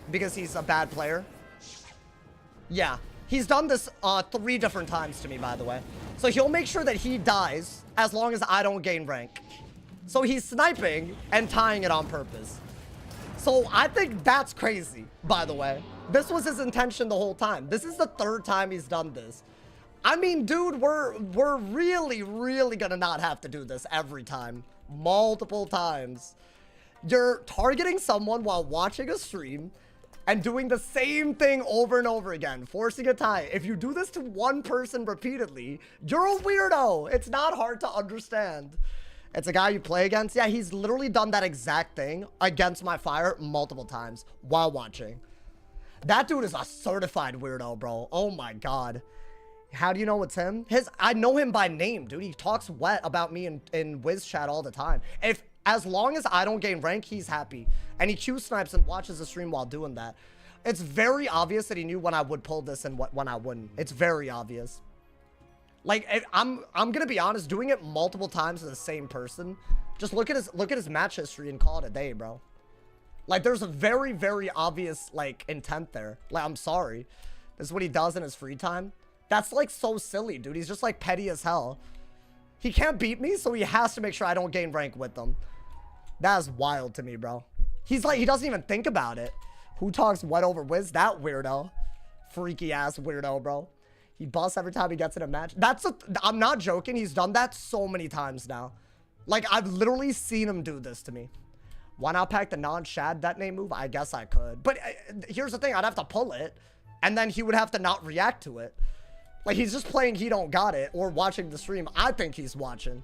Because he's a bad player. Yeah. He's done this 3 different times to me, by the way. So he'll make sure that he dies as long as I don't gain rank. So he's sniping and tying it on purpose. So I think that's crazy, by the way. This was his intention the whole time. This is the 3rd time he's done this. I mean, dude, we're really, really gonna not have to do this every time. Multiple times. You're targeting someone while watching a stream and doing the same thing over and over again, forcing a tie. If you do this to one person repeatedly, you're a weirdo. It's not hard to understand. It's a guy you play against. Yeah, he's literally done that exact thing against my fire multiple times while watching. That dude is a certified weirdo, bro. Oh my god. How do you know it's him? I know him by name, dude. He talks wet about me in Wiz chat all the time. As long as I don't gain rank, he's happy. And he Q snipes and watches the stream while doing that. It's very obvious that he knew when I would pull this and when I wouldn't. It's very obvious. Like, I'm gonna be honest, doing it multiple times to the same person. Just look at his match history and call it a day, bro. Like, there's a very, very obvious, like, intent there. Like, I'm sorry. This is what he does in his free time. That's, like, so silly, dude. He's just, like, petty as hell. He can't beat me, so he has to make sure I don't gain rank with him. That is wild to me, bro. He's like, he doesn't even think about it. Who talks wet over Wiz? That weirdo. Freaky ass weirdo, bro. He busts every time he gets in a match. I'm not joking. He's done that so many times now. Like, I've literally seen him do this to me. Why not pack the non-shad detonate move? I guess I could. But here's the thing. I'd have to pull it. And then he would have to not react to it. Like, he's just playing he don't got it or watching the stream. I think he's watching.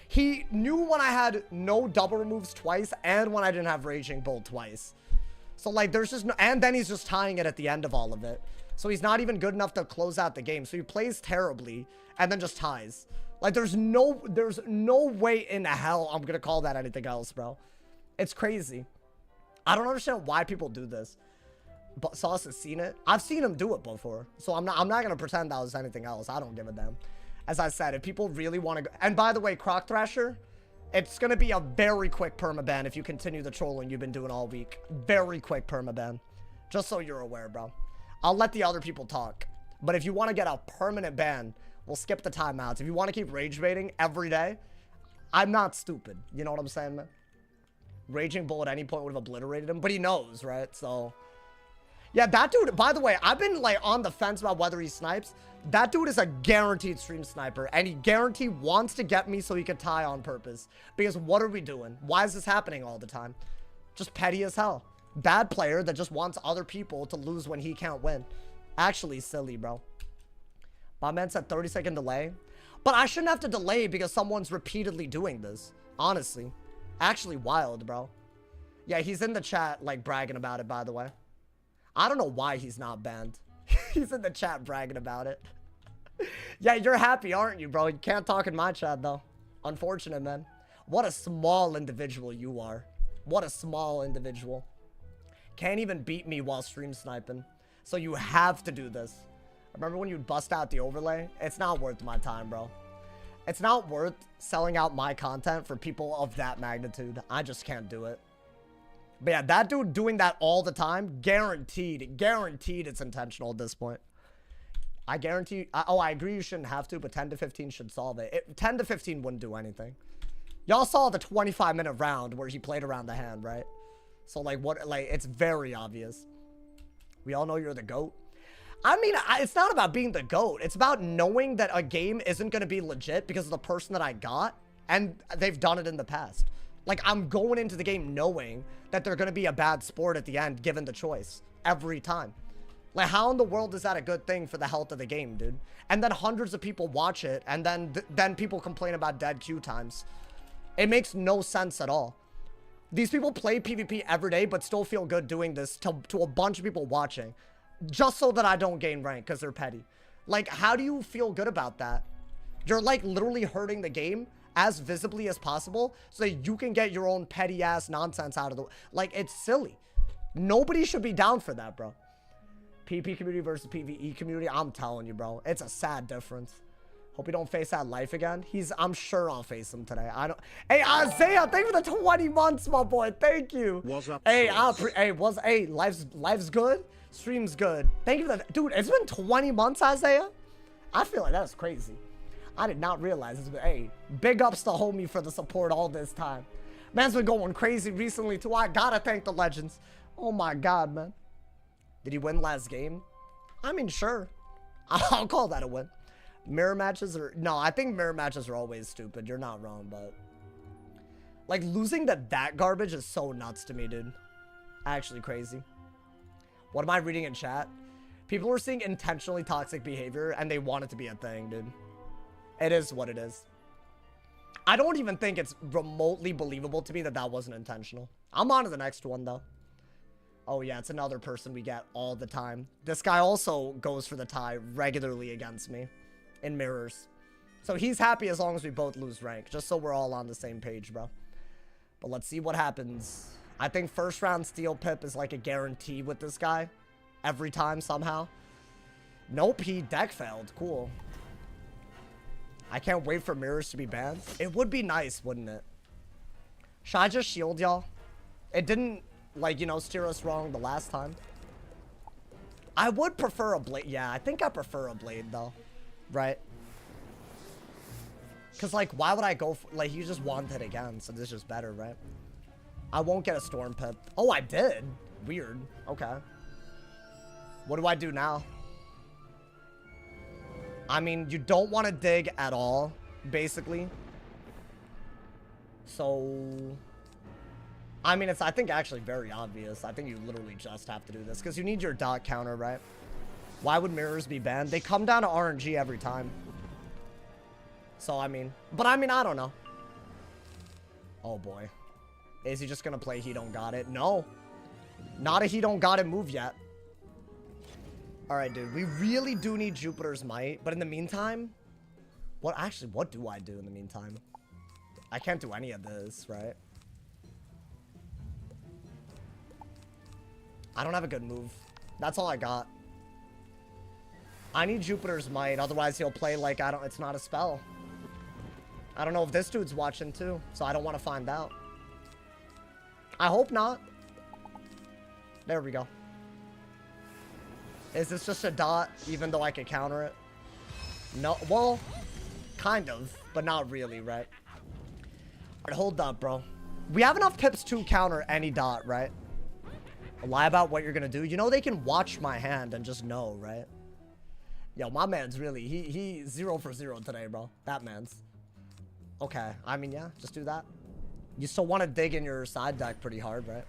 He knew when I had no double removes twice and when I didn't have Raging Bull twice. So, like, there's just no... And then he's just tying it at the end of all of it. So he's not even good enough to close out the game. So he plays terribly and then just ties. Like, there's no way in hell I'm going to call that anything else, bro. It's crazy. I don't understand why people do this. But Sauce has seen it. I've seen him do it before. So I'm not going to pretend that was anything else. I don't give a damn. As I said, if people really want to go... And by the way, Croc Thrasher, it's going to be a very quick permaban if you continue the trolling you've been doing all week. Very quick permaban. Just so you're aware, bro. I'll let the other people talk. But if you want to get a permanent ban, we'll skip the timeouts. If you want to keep rage baiting every day, I'm not stupid. You know what I'm saying, man? Raging Bull at any point would have obliterated him. But he knows, right? So... Yeah, that dude, by the way, I've been, like, on the fence about whether he snipes. That dude is a guaranteed stream sniper, and he guaranteed wants to get me so he could tie on purpose. Because what are we doing? Why is this happening all the time? Just petty as hell. Bad player that just wants other people to lose when he can't win. Actually silly, bro. My man said 30-second delay. But I shouldn't have to delay because someone's repeatedly doing this. Honestly. Actually wild, bro. Yeah, he's in the chat, like, bragging about it, by the way. I don't know why he's not banned. He's in the chat bragging about it. Yeah, you're happy, aren't you, bro? You can't talk in my chat, though. Unfortunate, man. What a small individual you are. What a small individual. Can't even beat me while stream sniping. So you have to do this. Remember when you bust out the overlay? It's not worth my time, bro. It's not worth selling out my content for people of that magnitude. I just can't do it. But yeah, that dude doing that all the time, guaranteed it's intentional at this point. I guarantee, I agree you shouldn't have to, but 10 to 15 should solve it. 10 to 15 wouldn't do anything. Y'all saw the 25-minute round where he played around the hand, right? So like, it's very obvious. We all know you're the GOAT. I mean, it's not about being the GOAT. It's about knowing that a game isn't going to be legit because of the person that I got, and they've done it in the past. Like, I'm going into the game knowing that they're going to be a bad sport at the end, given the choice. Every time. Like, how in the world is that a good thing for the health of the game, dude? And then hundreds of people watch it, and then people complain about dead queue times. It makes no sense at all. These people play PvP every day, but still feel good doing this to a bunch of people watching. Just so that I don't gain rank, because they're petty. Like, how do you feel good about that? You're, like, literally hurting the game as visibly as possible so that you can get your own petty ass nonsense out of the way. Like, it's silly. Nobody should be down for that, bro. PP community versus PvE community, I'm telling you, bro, it's a sad difference. Hope you don't face that life again. I'm sure I'll face him today. Hey, Isaiah, thank you for the 20 months, my boy. Thank you. What's up? Hey, life's good. Stream's good. Thank you for that. Dude, it's been 20 months, Isaiah. I feel like that's crazy. I did not realize it's been, hey, big ups to homie for the support all this time. Man's been going crazy recently, too. I gotta thank the legends. Oh, my God, man. Did he win last game? I mean, sure. I'll call that a win. Mirror matches are... No, I think mirror matches are always stupid. You're not wrong, but... Like, losing to that garbage is so nuts to me, dude. Actually crazy. What am I reading in chat? People are seeing intentionally toxic behavior, and they want it to be a thing, dude. It is what it is. I don't even think it's remotely believable to me that that wasn't intentional. I'm on to the next one, though. Oh, yeah, it's another person we get all the time. This guy also goes for the tie regularly against me in mirrors. So he's happy as long as we both lose rank, just so we're all on the same page, bro. But let's see what happens. I think first round steal pip is like a guarantee with this guy. Every time, somehow. Nope, he deck failed. Cool. I can't wait for mirrors to be banned. It would be nice, wouldn't it? Should I just shield y'all? It didn't, like, you know, steer us wrong the last time. I would prefer a blade. Yeah, I think I prefer a blade, though. Right? Because, like, why would I go for... Like, you just want it again, so this is just better, right? I won't get a storm pip. Oh, I did? Weird. Okay. What do I do now? I mean, you don't want to dig at all, basically. So... I mean, it's, I think, actually very obvious. I think you literally just have to do this, because you need your dot counter, right? Why would mirrors be banned? They come down to RNG every time. So, I mean... But, I mean, I don't know. Oh, boy. Is he just gonna play he don't got it? No. Not a he don't got it move yet. Alright, dude. We really do need Jupiter's Might. But in the meantime... What do I do in the meantime? I can't do any of this, right? I don't have a good move. That's all I got. I need Jupiter's Might. Otherwise, he'll play like it's not a spell. I don't know if this dude's watching too. So I don't want to find out. I hope not. There we go. Is this just a dot, even though I could counter it? No, well, kind of, but not really, right? Alright, hold up, bro. We have enough pips to counter any dot, right? Lie about what you're gonna do. You know they can watch my hand and just know, right? Yo, my man's really, he 0 for 0 today, bro. That man's. Okay, I mean, yeah, just do that. You still want to dig in your side deck pretty hard, right?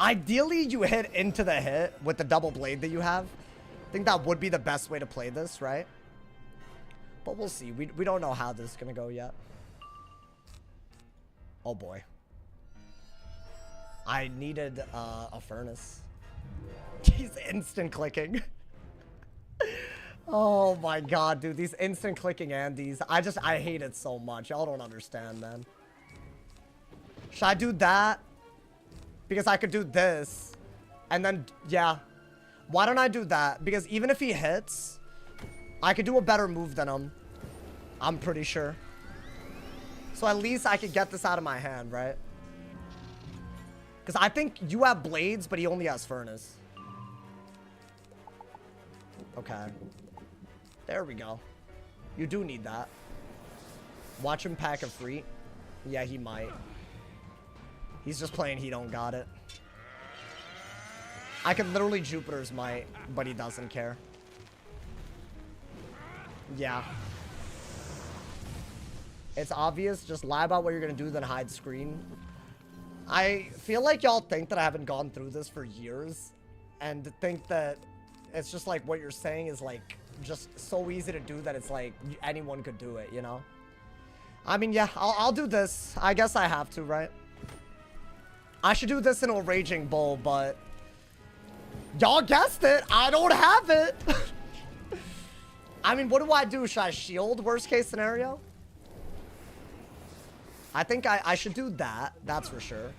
Ideally, you hit into the hit with the double blade that you have. I think that would be the best way to play this, right? But we'll see. We don't know how this is going to go yet. Oh, boy. I needed a furnace. He's instant clicking. Oh, my God, dude. These instant clicking Andes. I hate it so much. Y'all don't understand, man. Should I do that? Because I could do this. And then, yeah. Why don't I do that? Because even if he hits, I could do a better move than him. I'm pretty sure. So at least I could get this out of my hand, right? Because I think you have blades, but he only has furnace. Okay. There we go. You do need that. Watch him pack a free. Yeah, he might. He's just playing he don't got it. I could literally Jupiter's might, but he doesn't care. Yeah. It's obvious. Just lie about what you're going to do, then hide screen. I feel like y'all think that I haven't gone through this for years. And think that it's just like what you're saying is like just so easy to do that it's like anyone could do it, you know? I mean, yeah, I'll do this. I guess I have to, right? I should do this in a Raging Bull, but y'all guessed it. I don't have it. I mean, what do I do? Should I shield worst case scenario? I think I should do that. That's for sure.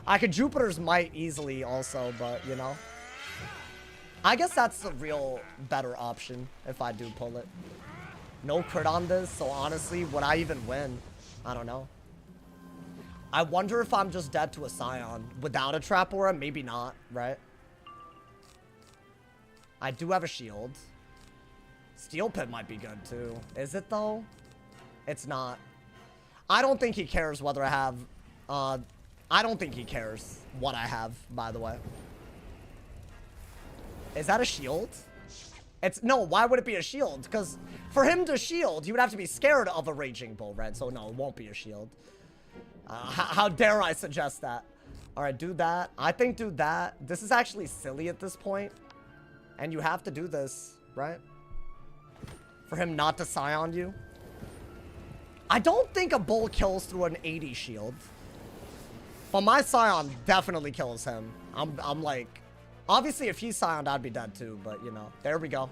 I could Jupiter's might easily also, but you know. I guess that's the real better option if I do pull it. No crit on this, so honestly, would I even win? I don't know. I wonder if I'm just dead to a Scion without a Trap Aura. Maybe not, right? I do have a shield. Steel Pit might be good too. Is it though? It's not. I don't think he cares whether I have... I don't think he cares what I have, by the way. Is that a shield? It's... No, why would it be a shield? Because for him to shield, you would have to be scared of a Raging Bull, right? So no, it won't be a shield. How dare I suggest that? Alright, do that. I think do that. This is actually silly at this point. And you have to do this, right? For him not to Scion you. I don't think a Bull kills through an 80 shield. But my Scion definitely kills him. I'm like... Obviously, if he's Scioned, I'd be dead too. But, you know, there we go.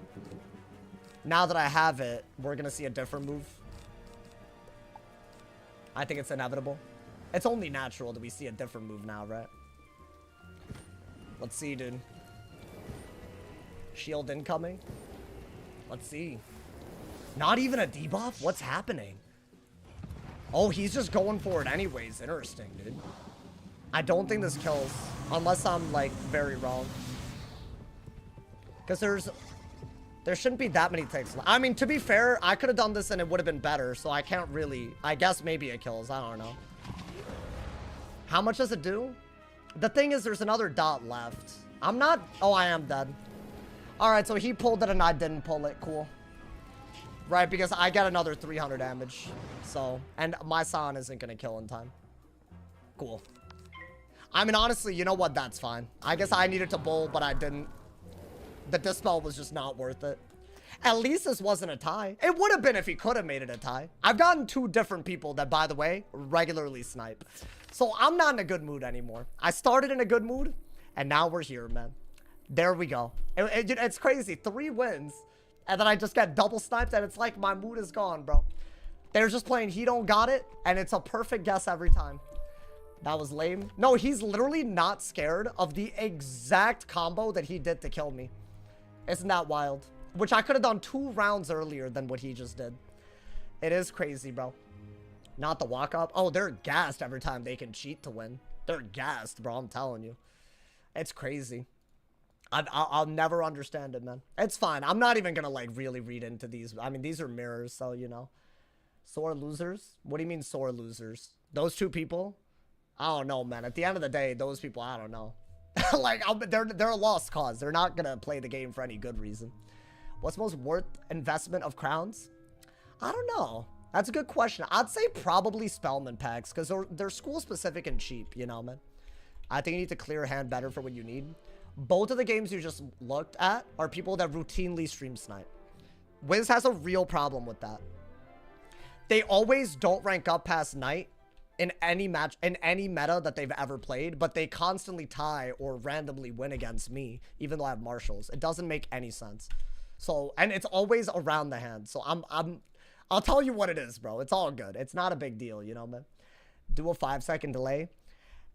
Now that I have it, we're going to see a different move. I think it's inevitable. It's only natural that we see a different move now, right? Let's see, dude. Shield incoming. Let's see. Not even a debuff? What's happening? Oh, he's just going for it anyways. Interesting, dude. I don't think this kills. Unless I'm, like, very wrong. Because there shouldn't be that many takes. I mean, to be fair, I could have done this and it would have been better. So I can't really... I guess maybe it kills. I don't know. How much does it do? The thing is, there's another dot left. I'm not... Oh, I am dead. Alright, so he pulled it and I didn't pull it. Cool. Right, because I get another 300 damage. So... And my Scion isn't going to kill in time. Cool. I mean, honestly, you know what? That's fine. I guess I needed to bull, but I didn't. The Dispel was just not worth it. At least this wasn't a tie. It would have been if he could have made it a tie. I've gotten 2 different people that, by the way, regularly snipe. So I'm not in a good mood anymore. I started in a good mood, and now we're here, man. There we go. It's crazy. 3 wins, and then I just get double sniped, and it's like my mood is gone, bro. They're just playing he don't got it, and it's a perfect guess every time. That was lame. No, he's literally not scared of the exact combo that he did to kill me. Isn't that wild? Which I could have done 2 rounds earlier than what he just did. It is crazy, bro. Not the walk up. Oh, they're gassed every time they can cheat to win. They're gassed, bro. I'm telling you. It's crazy. I'll never understand it, man. It's fine. I'm not even gonna, like, really read into these. I mean, these are mirrors, so, you know. Sore losers? What do you mean sore losers? Those 2 people? I don't know, man. At the end of the day, those people, I don't know. Like, they're a lost cause. They're not gonna play the game for any good reason. What's the most worth investment of crowns? I don't know. That's a good question. I'd say probably Spellman packs, because they're school-specific and cheap, you know, man. I think you need to clear your hand better for what you need. Both of the games you just looked at are people that routinely stream snipe. Wiz has a real problem with that. They always don't rank up past Knight in any match, in any meta that they've ever played, but they constantly tie or randomly win against me, even though I have marshals. It doesn't make any sense. So, and it's always around the hand. So I'll tell you what it is, bro. It's all good. It's not a big deal, you know, man. Do a 5-second delay.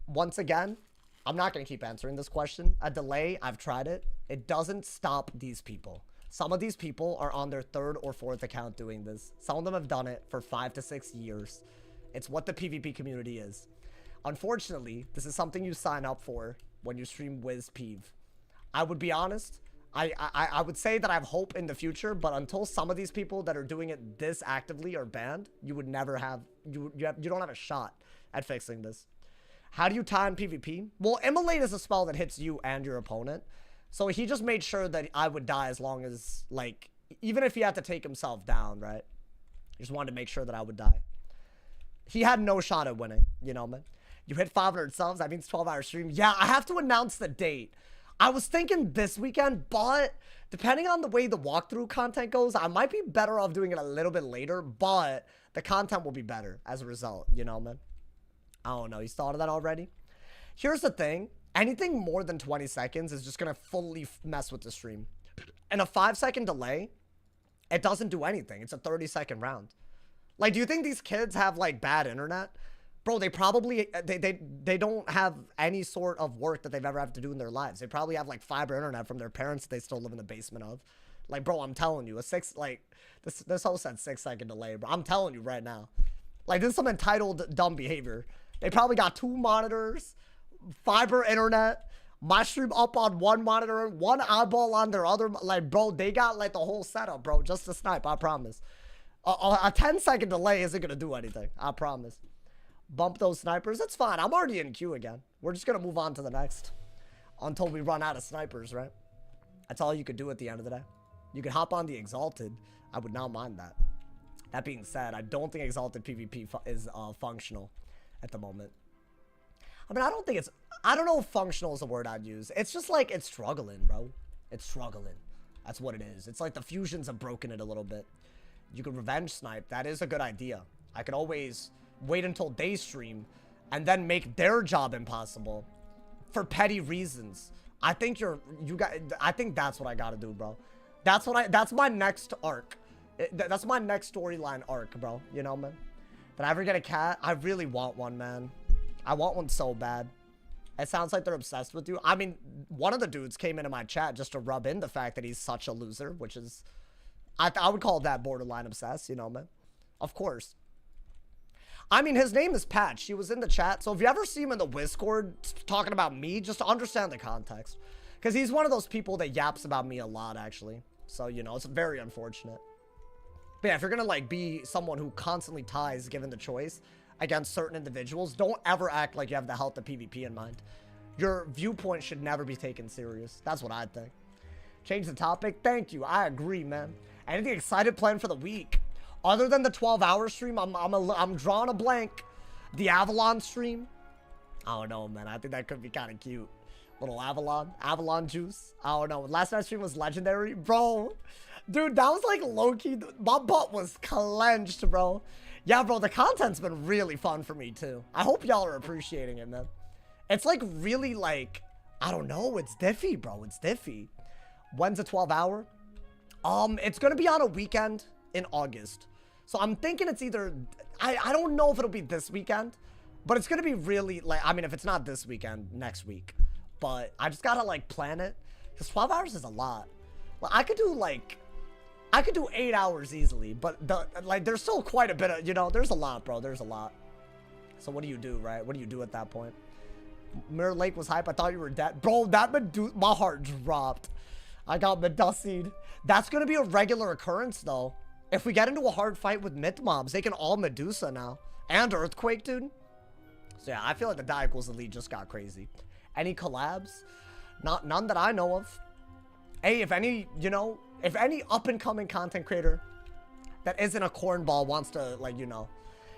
Once again, I'm not going to keep answering this question. A delay, I've tried it. It doesn't stop these people. Some of these people are on their 3rd or 4th account doing this. Some of them have done it for 5 to 6 years. It's what the PvP community is. Unfortunately, this is something you sign up for when you stream WizPev. I would be honest. I would say that I have hope in the future, but until some of these people that are doing it this actively are banned, you would never have, you don't have a shot at fixing this. How do you tie in PvP? Well, Immolate is a spell that hits you and your opponent. So he just made sure that I would die as long as, like, even if he had to take himself down, right? He just wanted to make sure that I would die. He had no shot at winning, you know, man. You hit 500 subs, that means 12-hour stream. Yeah, I have to announce the date. I was thinking this weekend, but depending on the way the walkthrough content goes, I might be better off doing it a little bit later, but the content will be better as a result, you know, man. I don't know. You thought of that already? Here's the thing. Anything more than 20 seconds is just going to fully mess with the stream. And a 5-second delay, it doesn't do anything. It's a 30-second round. Like, do you think these kids have, like, bad internet? Bro, they probably, they don't have any sort of work that they've ever had to do in their lives. They probably have, like, fiber internet from their parents that they still live in the basement of. Like, bro, I'm telling you, this host said 6-second delay, bro. I'm telling you right now. Like, this is some entitled dumb behavior. They probably got 2 monitors, fiber internet, my stream up on 1 monitor, 1 eyeball on their other. Like, bro, they got, like, the whole setup, bro, just to snipe, I promise. A 10-second delay isn't going to do anything, I promise. Bump those snipers. It's fine. I'm already in queue again. We're just going to move on to the next until we run out of snipers, right? That's all you could do at the end of the day. You could hop on the Exalted. I would not mind that. That being said, I don't think Exalted PvP is functional at the moment. I mean, I don't know if functional is a word I'd use. It's just like, it's struggling, bro. It's struggling. That's what it is. It's like the fusions have broken it a little bit. You could revenge snipe. That is a good idea. I could always wait until they stream and then make their job impossible for petty reasons. I think I think that's what I gotta do, bro. That's my next arc. That's my next storyline arc, bro. You know, man. Did I ever get a cat? I really want one, man. I want one so bad. It sounds like they're obsessed with you. I mean, one of the dudes came into my chat just to rub in the fact that he's such a loser, which is, I would call that borderline obsessed, you know, man. Of course. I mean, his name is Patch. He was in the chat. So if you ever see him in the Discord talking about me, just to understand the context. Because he's one of those people that yaps about me a lot, actually. So, you know, it's very unfortunate. But yeah, if you're going to, like, be someone who constantly ties, given the choice, against certain individuals, don't ever act like you have the health of PvP in mind. Your viewpoint should never be taken serious. That's what I think. Change the topic. Thank you. I agree, man. Anything excited planned for the week? Other than the 12-hour stream, I'm drawing a blank. The Avalon stream. I don't know, man. I think that could be kind of cute. Little Avalon juice. I don't know. Last night's stream was legendary. Bro, dude, that was like low-key. My butt was clenched, bro. Yeah, bro, the content's been really fun for me, too. I hope y'all are appreciating it, man. It's like really like, I don't know. It's diffy, bro. It's diffy. When's a 12-hour? It's going to be on a weekend in August. So I'm thinking it's either, I don't know if it'll be this weekend, but it's going to be really, like, I mean, if it's not this weekend, next week. But I just got to, like, plan it. Because 12 hours is a lot. Like, I could do 8 hours easily, but, there's still quite a bit of, you know, there's a lot, bro. There's a lot. So what do you do, right? What do you do at that point? Mirror Lake was hype. I thought you were dead. Bro, my heart dropped. I got Medusied. That's going to be a regular occurrence, though. If we get into a hard fight with myth mobs, they can all Medusa now. And Earthquake, dude. So, yeah, I feel like the Die Equals Elite just got crazy. Any collabs? None that I know of. Hey, if any, you know, if any up-and-coming content creator that isn't a cornball wants to, like, you know,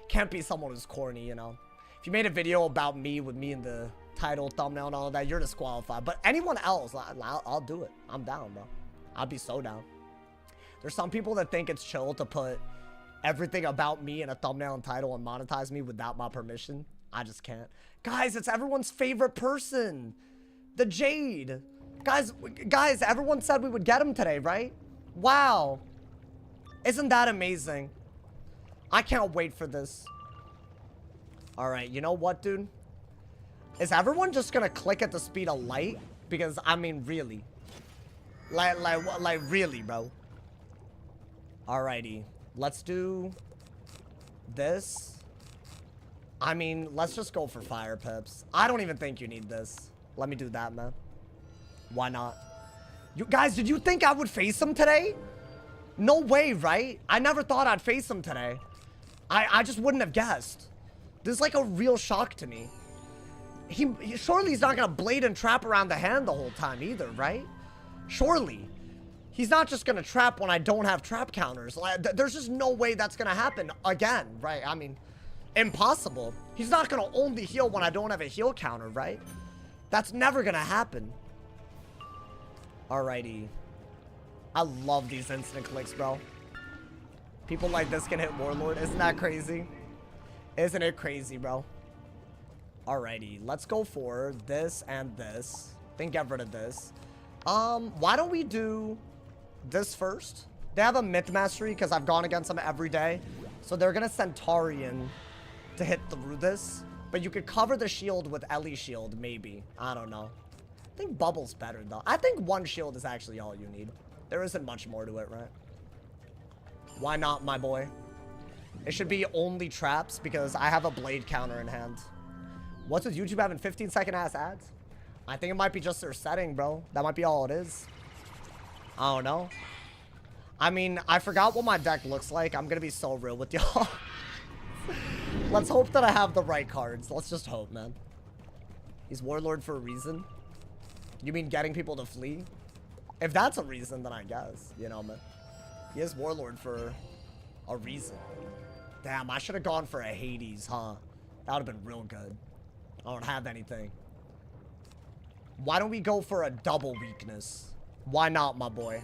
can't be someone who's corny, you know. If you made a video about me with me in the title, thumbnail, and all of that, you're disqualified. But anyone else, I'll do it. I'm down, bro. I'll be so down. There's some people that think it's chill to put everything about me in a thumbnail and title and monetize me without my permission. I just can't. Guys, it's everyone's favorite person. The Jade. Guys, everyone said we would get him today, right? Wow. Isn't that amazing? I can't wait for this. All right, you know what, dude? Is everyone just gonna click at the speed of light? Because, I mean, really. Like really, bro. Alrighty. Let's do this. I mean, let's just go for fire pips. I don't even think you need this. Let me do that, man. Why not? You guys, did you think I would face him today? No way, right? I never thought I'd face him today. I just wouldn't have guessed. This is like a real shock to me. Surely he's not gonna blade and trap around the hand the whole time either, right? Surely. He's not just gonna trap when I don't have trap counters. Like, there's just no way that's gonna happen again, right? I mean, impossible. He's not gonna only heal when I don't have a heal counter, right? That's never gonna happen. Alrighty. I love these instant clicks, bro. People like this can hit Warlord. Isn't that crazy? Isn't it crazy, bro? Alrighty. Let's go for this and this. Then get rid of this. Why don't we do this first? They have a myth mastery because I've gone against them every day. So they're going to Centaurian to hit through this. But you could cover the shield with Ellie shield, maybe. I don't know. I think Bubble's better, though. I think one shield is actually all you need. There isn't much more to it, right? Why not, my boy? It should be only traps because I have a blade counter in hand. What's with YouTube having 15-second ass ads? I think it might be just their setting, bro. That might be all it is. I don't know. I mean, I forgot what my deck looks like. I'm going to be so real with y'all. Let's hope that I have the right cards. Let's just hope, man. He's Warlord for a reason. You mean getting people to flee? If that's a reason, then I guess. You know, man. He is Warlord for a reason. Damn, I should have gone for a Hades, huh? That would have been real good. I don't have anything. Why don't we go for a double weakness? Why not, my boy?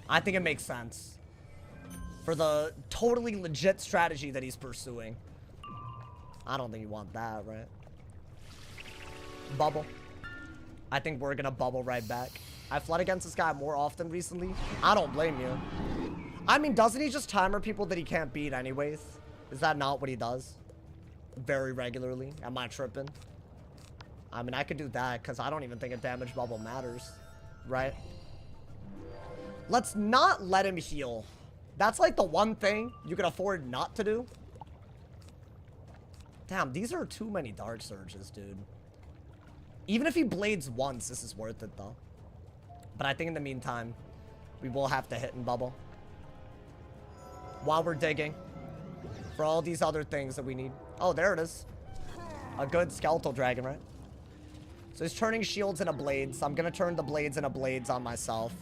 I think it makes sense. For the totally legit strategy that he's pursuing. I don't think you want that, right? Bubble. I think we're gonna bubble right back. I've fled against this guy more often recently. I don't blame you. I mean, doesn't he just timer people that he can't beat anyways? Is that not what he does? Very regularly? Am I tripping? I mean, I could do that because I don't even think a damage bubble matters. Right? Let's not let him heal. That's like the one thing you can afford not to do. Damn, these are too many Dark Surges, dude. Even if he blades once, this is worth it, though. But I think in the meantime, we will have to hit and bubble. While we're digging. For all these other things that we need. Oh, there it is. A good skeletal dragon, right? So he's turning shields into blades. So I'm going to turn the blades into blades on myself.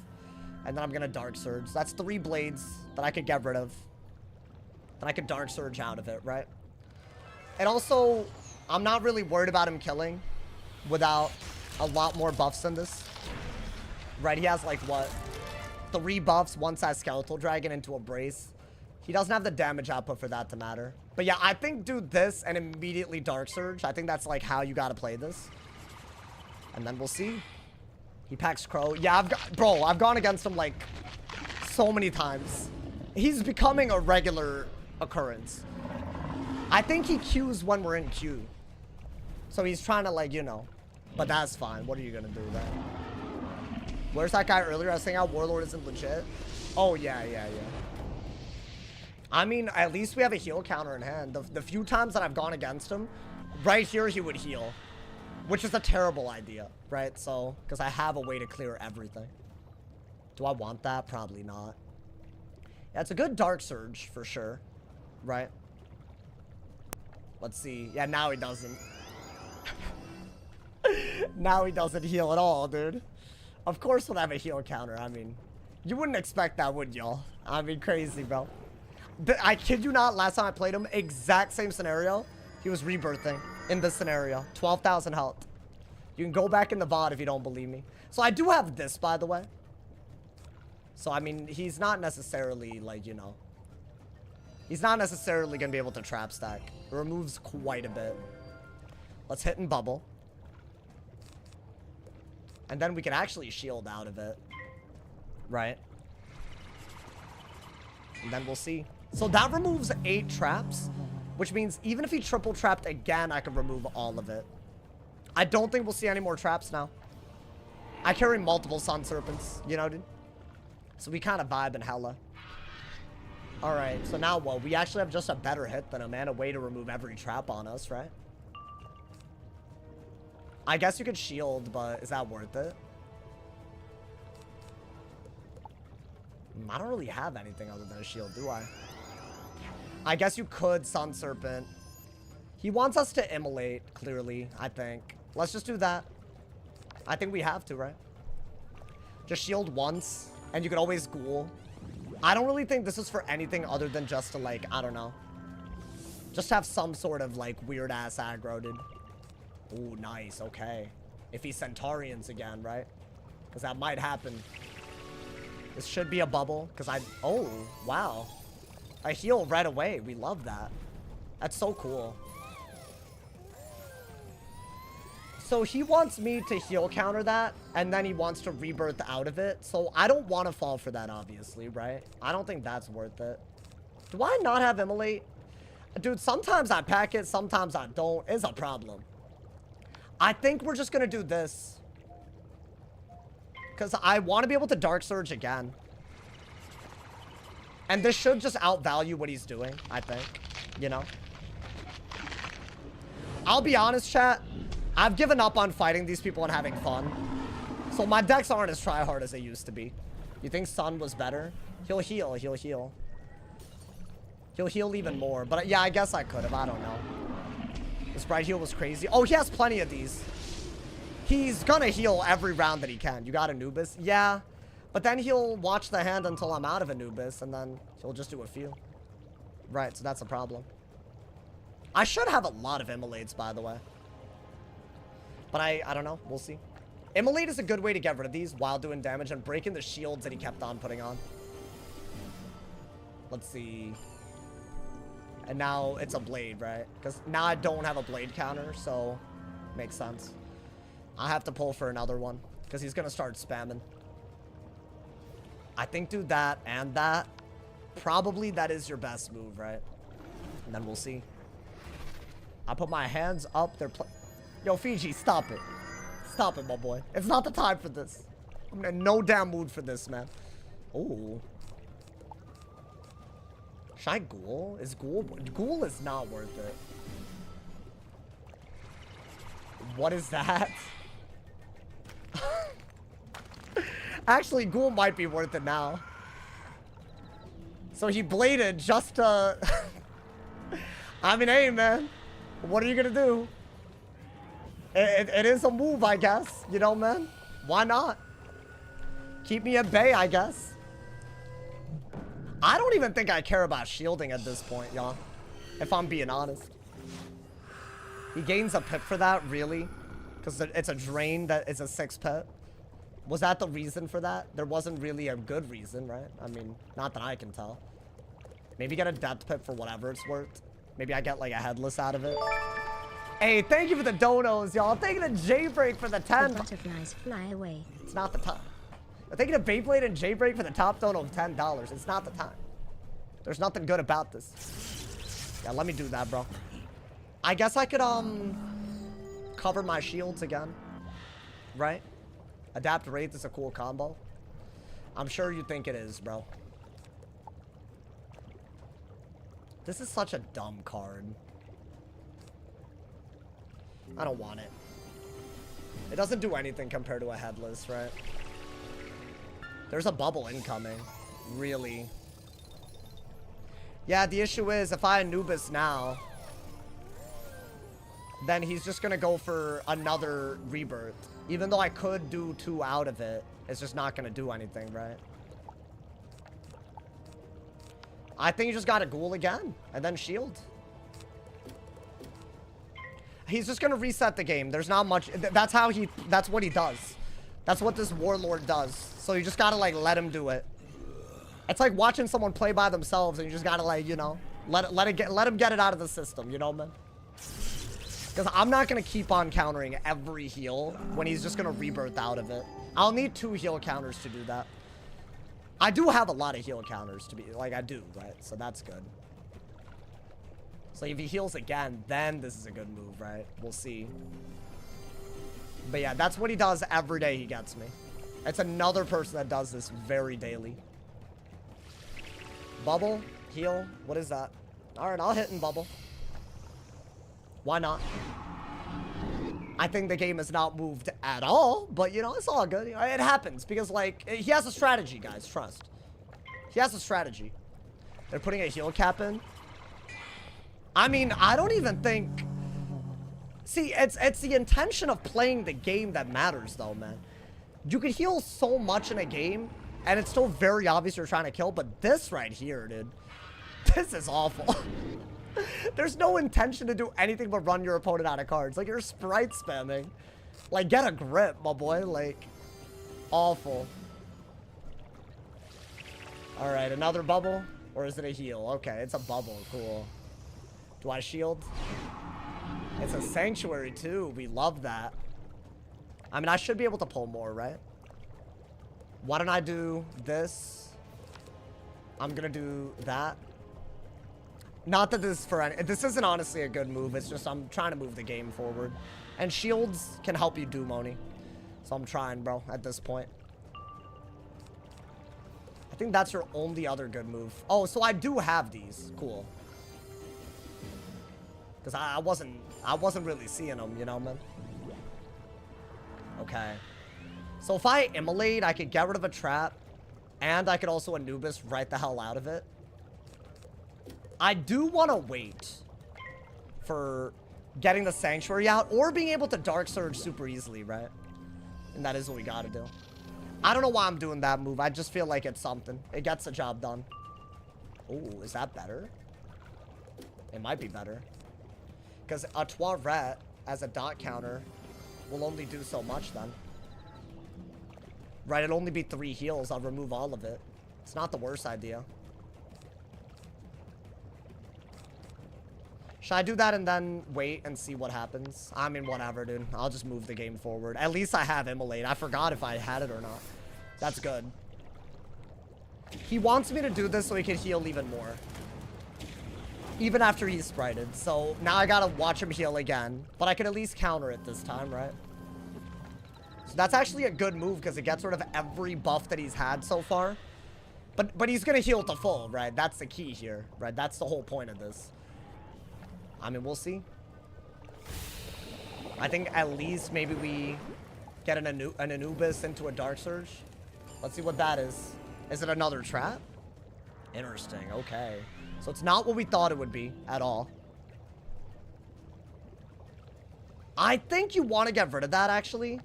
And then I'm going to Dark Surge. That's 3 blades that I could get rid of. Then I could Dark Surge out of it, right? And also, I'm not really worried about him killing without a lot more buffs than this. Right, he has like, what? 3 buffs, 1 size skeletal dragon into a brace. He doesn't have the damage output for that to matter. But yeah, I think do this and immediately Dark Surge. I think that's like how you gotta play this. And then we'll see. He packs Crow. Yeah, I've gone against him like so many times. He's becoming a regular occurrence. I think he queues when we're in queue. So he's trying to like, you know. But that's fine. What are you gonna do then? Where's that guy earlier? I was saying how Warlord isn't legit. Oh, yeah. I mean, at least we have a heal counter in hand. The few times that I've gone against him, right here he would heal. Which is a terrible idea, right? So, because I have a way to clear everything. Do I want that? Probably not. Yeah, it's a good Dark Surge, for sure. Right? Let's see. Yeah, now he doesn't. Now he doesn't heal at all, dude. Of course we'll have a heal counter. I mean, you wouldn't expect that, would y'all? I mean, crazy, bro. I kid you not, last time I played him, exact same scenario. He was rebirthing in this scenario. 12,000 health. You can go back in the VOD if you don't believe me. So I do have this, by the way. So, I mean, he's not necessarily, like, you know. He's not necessarily going to be able to trap stack. It removes quite a bit. Let's hit and bubble. And then we can actually shield out of it. Right. And then we'll see. So that removes 8 traps. Which means even if he triple trapped again, I can remove all of it. I don't think we'll see any more traps now. I carry multiple Sun Serpents. You know, dude? So we kind of vibe in hella. Alright, so now what? We actually have just a better hit than him and a way to remove every trap on us, right? I guess you could shield, but is that worth it? I don't really have anything other than a shield, do I? I guess you could Sun Serpent. He wants us to immolate, clearly, I think. Let's just do that. I think we have to, right? Just shield once, and you could always ghoul. I don't really think this is for anything other than just to, like, I don't know. Just have some sort of, like, weird-ass aggro, dude. Ooh, nice, okay. If he Centaurians again, right? Because that might happen. This should be a bubble, because oh, wow. I heal right away. We love that. That's so cool. So he wants me to heal counter that, and then he wants to rebirth out of it. So I don't want to fall for that, obviously, right? I don't think that's worth it. Do I not have immolate? Dude, sometimes I pack it, sometimes I don't. It's a problem. I think we're just going to do this. Because I want to be able to Dark Surge again. And this should just outvalue what he's doing, I think. You know? I'll be honest, chat. I've given up on fighting these people and having fun. So my decks aren't as tryhard as they used to be. You think Sun was better? He'll heal, he'll heal. He'll heal even more. But yeah, I guess I could have. I don't know. This Bright Heal was crazy. Oh, he has plenty of these. He's gonna heal every round that he can. You got Anubis? Yeah. But then he'll watch the hand until I'm out of Anubis, and then he'll just do a few. Right, so that's a problem. I should have a lot of Immolates, by the way. But I don't know. We'll see. Immolate is a good way to get rid of these while doing damage and breaking the shields that he kept on putting on. Let's see. And now it's a blade, right? Because now I don't have a blade counter, so makes sense. I have to pull for another one because he's going to start spamming. I think do that and that. Probably that is your best move, right? And then we'll see. I put my hands up. Yo, Fiji, stop it. Stop it, my boy. It's not the time for this. I'm in no damn mood for this, man. Oh. Should I ghoul? Is ghoul? Ghoul is not worth it. What is that? Actually, ghoul might be worth it now. So he bladed just to... I mean, hey, man. What are you gonna do? It is a move, I guess. You know, man. Why not? Keep me at bay, I guess. I don't even think I care about shielding at this point, y'all. If I'm being honest. He gains a pip for that, really? Because it's a drain that is a 6 pip. Was that the reason for that? There wasn't really a good reason, right? I mean, not that I can tell. Maybe get a depth pip for whatever it's worth. Maybe I get like a headless out of it. Hey, thank you for the donos, y'all. Thank you to Jaybreak for the 10. The butterflies fly away. It's not the time. Thank you to Beyblade and Jaybreak for the top dono of $10. It's not the time. There's nothing good about this. Yeah, let me do that, bro. I guess I could, cover my shields again. Right? Adapt Wraith is a cool combo. I'm sure you think it is, bro. This is such a dumb card. I don't want it. It doesn't do anything compared to a headless, right? There's a bubble incoming. Really? Yeah, the issue is if I Anubis now, then he's just gonna go for another rebirth. Even though I could do 2 out of it, it's just not gonna do anything, right? I think you just gotta ghoul again and then shield. He's just gonna reset the game. There's not much. That's how he. That's what he does. That's what this warlord does. So you just gotta like let him do it. It's like watching someone play by themselves, and you just gotta, like, you know, let them get it out of the system, you know, man? Because I'm not gonna keep on countering every heal when he's just gonna rebirth out of it. I'll need 2 heal counters to do that. I do have a lot of heal counters to be, like, I do, right? So that's good. So if he heals again, then this is a good move, right? We'll see. But yeah, that's what he does every day he gets me. It's another person that does this very daily. Bubble, heal, what is that? All right, I'll hit and bubble. Why not? I think the game has not moved at all, but, you know, it's all good. It happens because, like, he has a strategy, guys. Trust. He has a strategy. They're putting a heal cap in. I mean, I don't even think... See, it's the intention of playing the game that matters, though, man. You can heal so much in a game, and it's still very obvious you're trying to kill, but this right here, dude, this is awful. There's no intention to do anything but run your opponent out of cards. Like, you're sprite spamming. Like, get a grip, my boy. Like, awful. All right, another bubble? Or is it a heal? Okay, it's a bubble. Cool. Do I shield? It's a sanctuary, too. We love that. I mean, I should be able to pull more, right? Why don't I do this? I'm gonna do that. Not that this is for any... This isn't honestly a good move. It's just I'm trying to move the game forward. And shields can help you do Moni. So I'm trying, bro, at this point. I think that's your only other good move. Oh, so I do have these. Cool. Because I wasn't really seeing them, you know, man? Okay. So if I immolate, I could get rid of a trap. And I could also Anubis right the hell out of it. I do want to wait for getting the Sanctuary out or being able to Dark Surge super easily, right? And that is what we got to do. I don't know why I'm doing that move. I just feel like it's something. It gets the job done. Oh, is that better? It might be better. Because a Toiret as a dot counter will only do so much then. Right, it'll only be 3 heals. I'll remove all of it. It's not the worst idea. Should I do that and then wait and see what happens? I mean, whatever, dude. I'll just move the game forward. At least I have Immolate. I forgot if I had it or not. That's good. He wants me to do this so he can heal even more. Even after he's sprited. So now I gotta watch him heal again. But I can at least counter it this time, right? So that's actually a good move because it gets rid of every buff that he's had so far. But he's gonna heal to full, right? That's the key here, right? That's the whole point of this. I mean, we'll see. I think at least maybe we get an Anubis into a Dark Surge. Let's see what that is. Is it another trap? Interesting. Okay. So it's not what we thought it would be at all. I think you want to get rid of that, actually.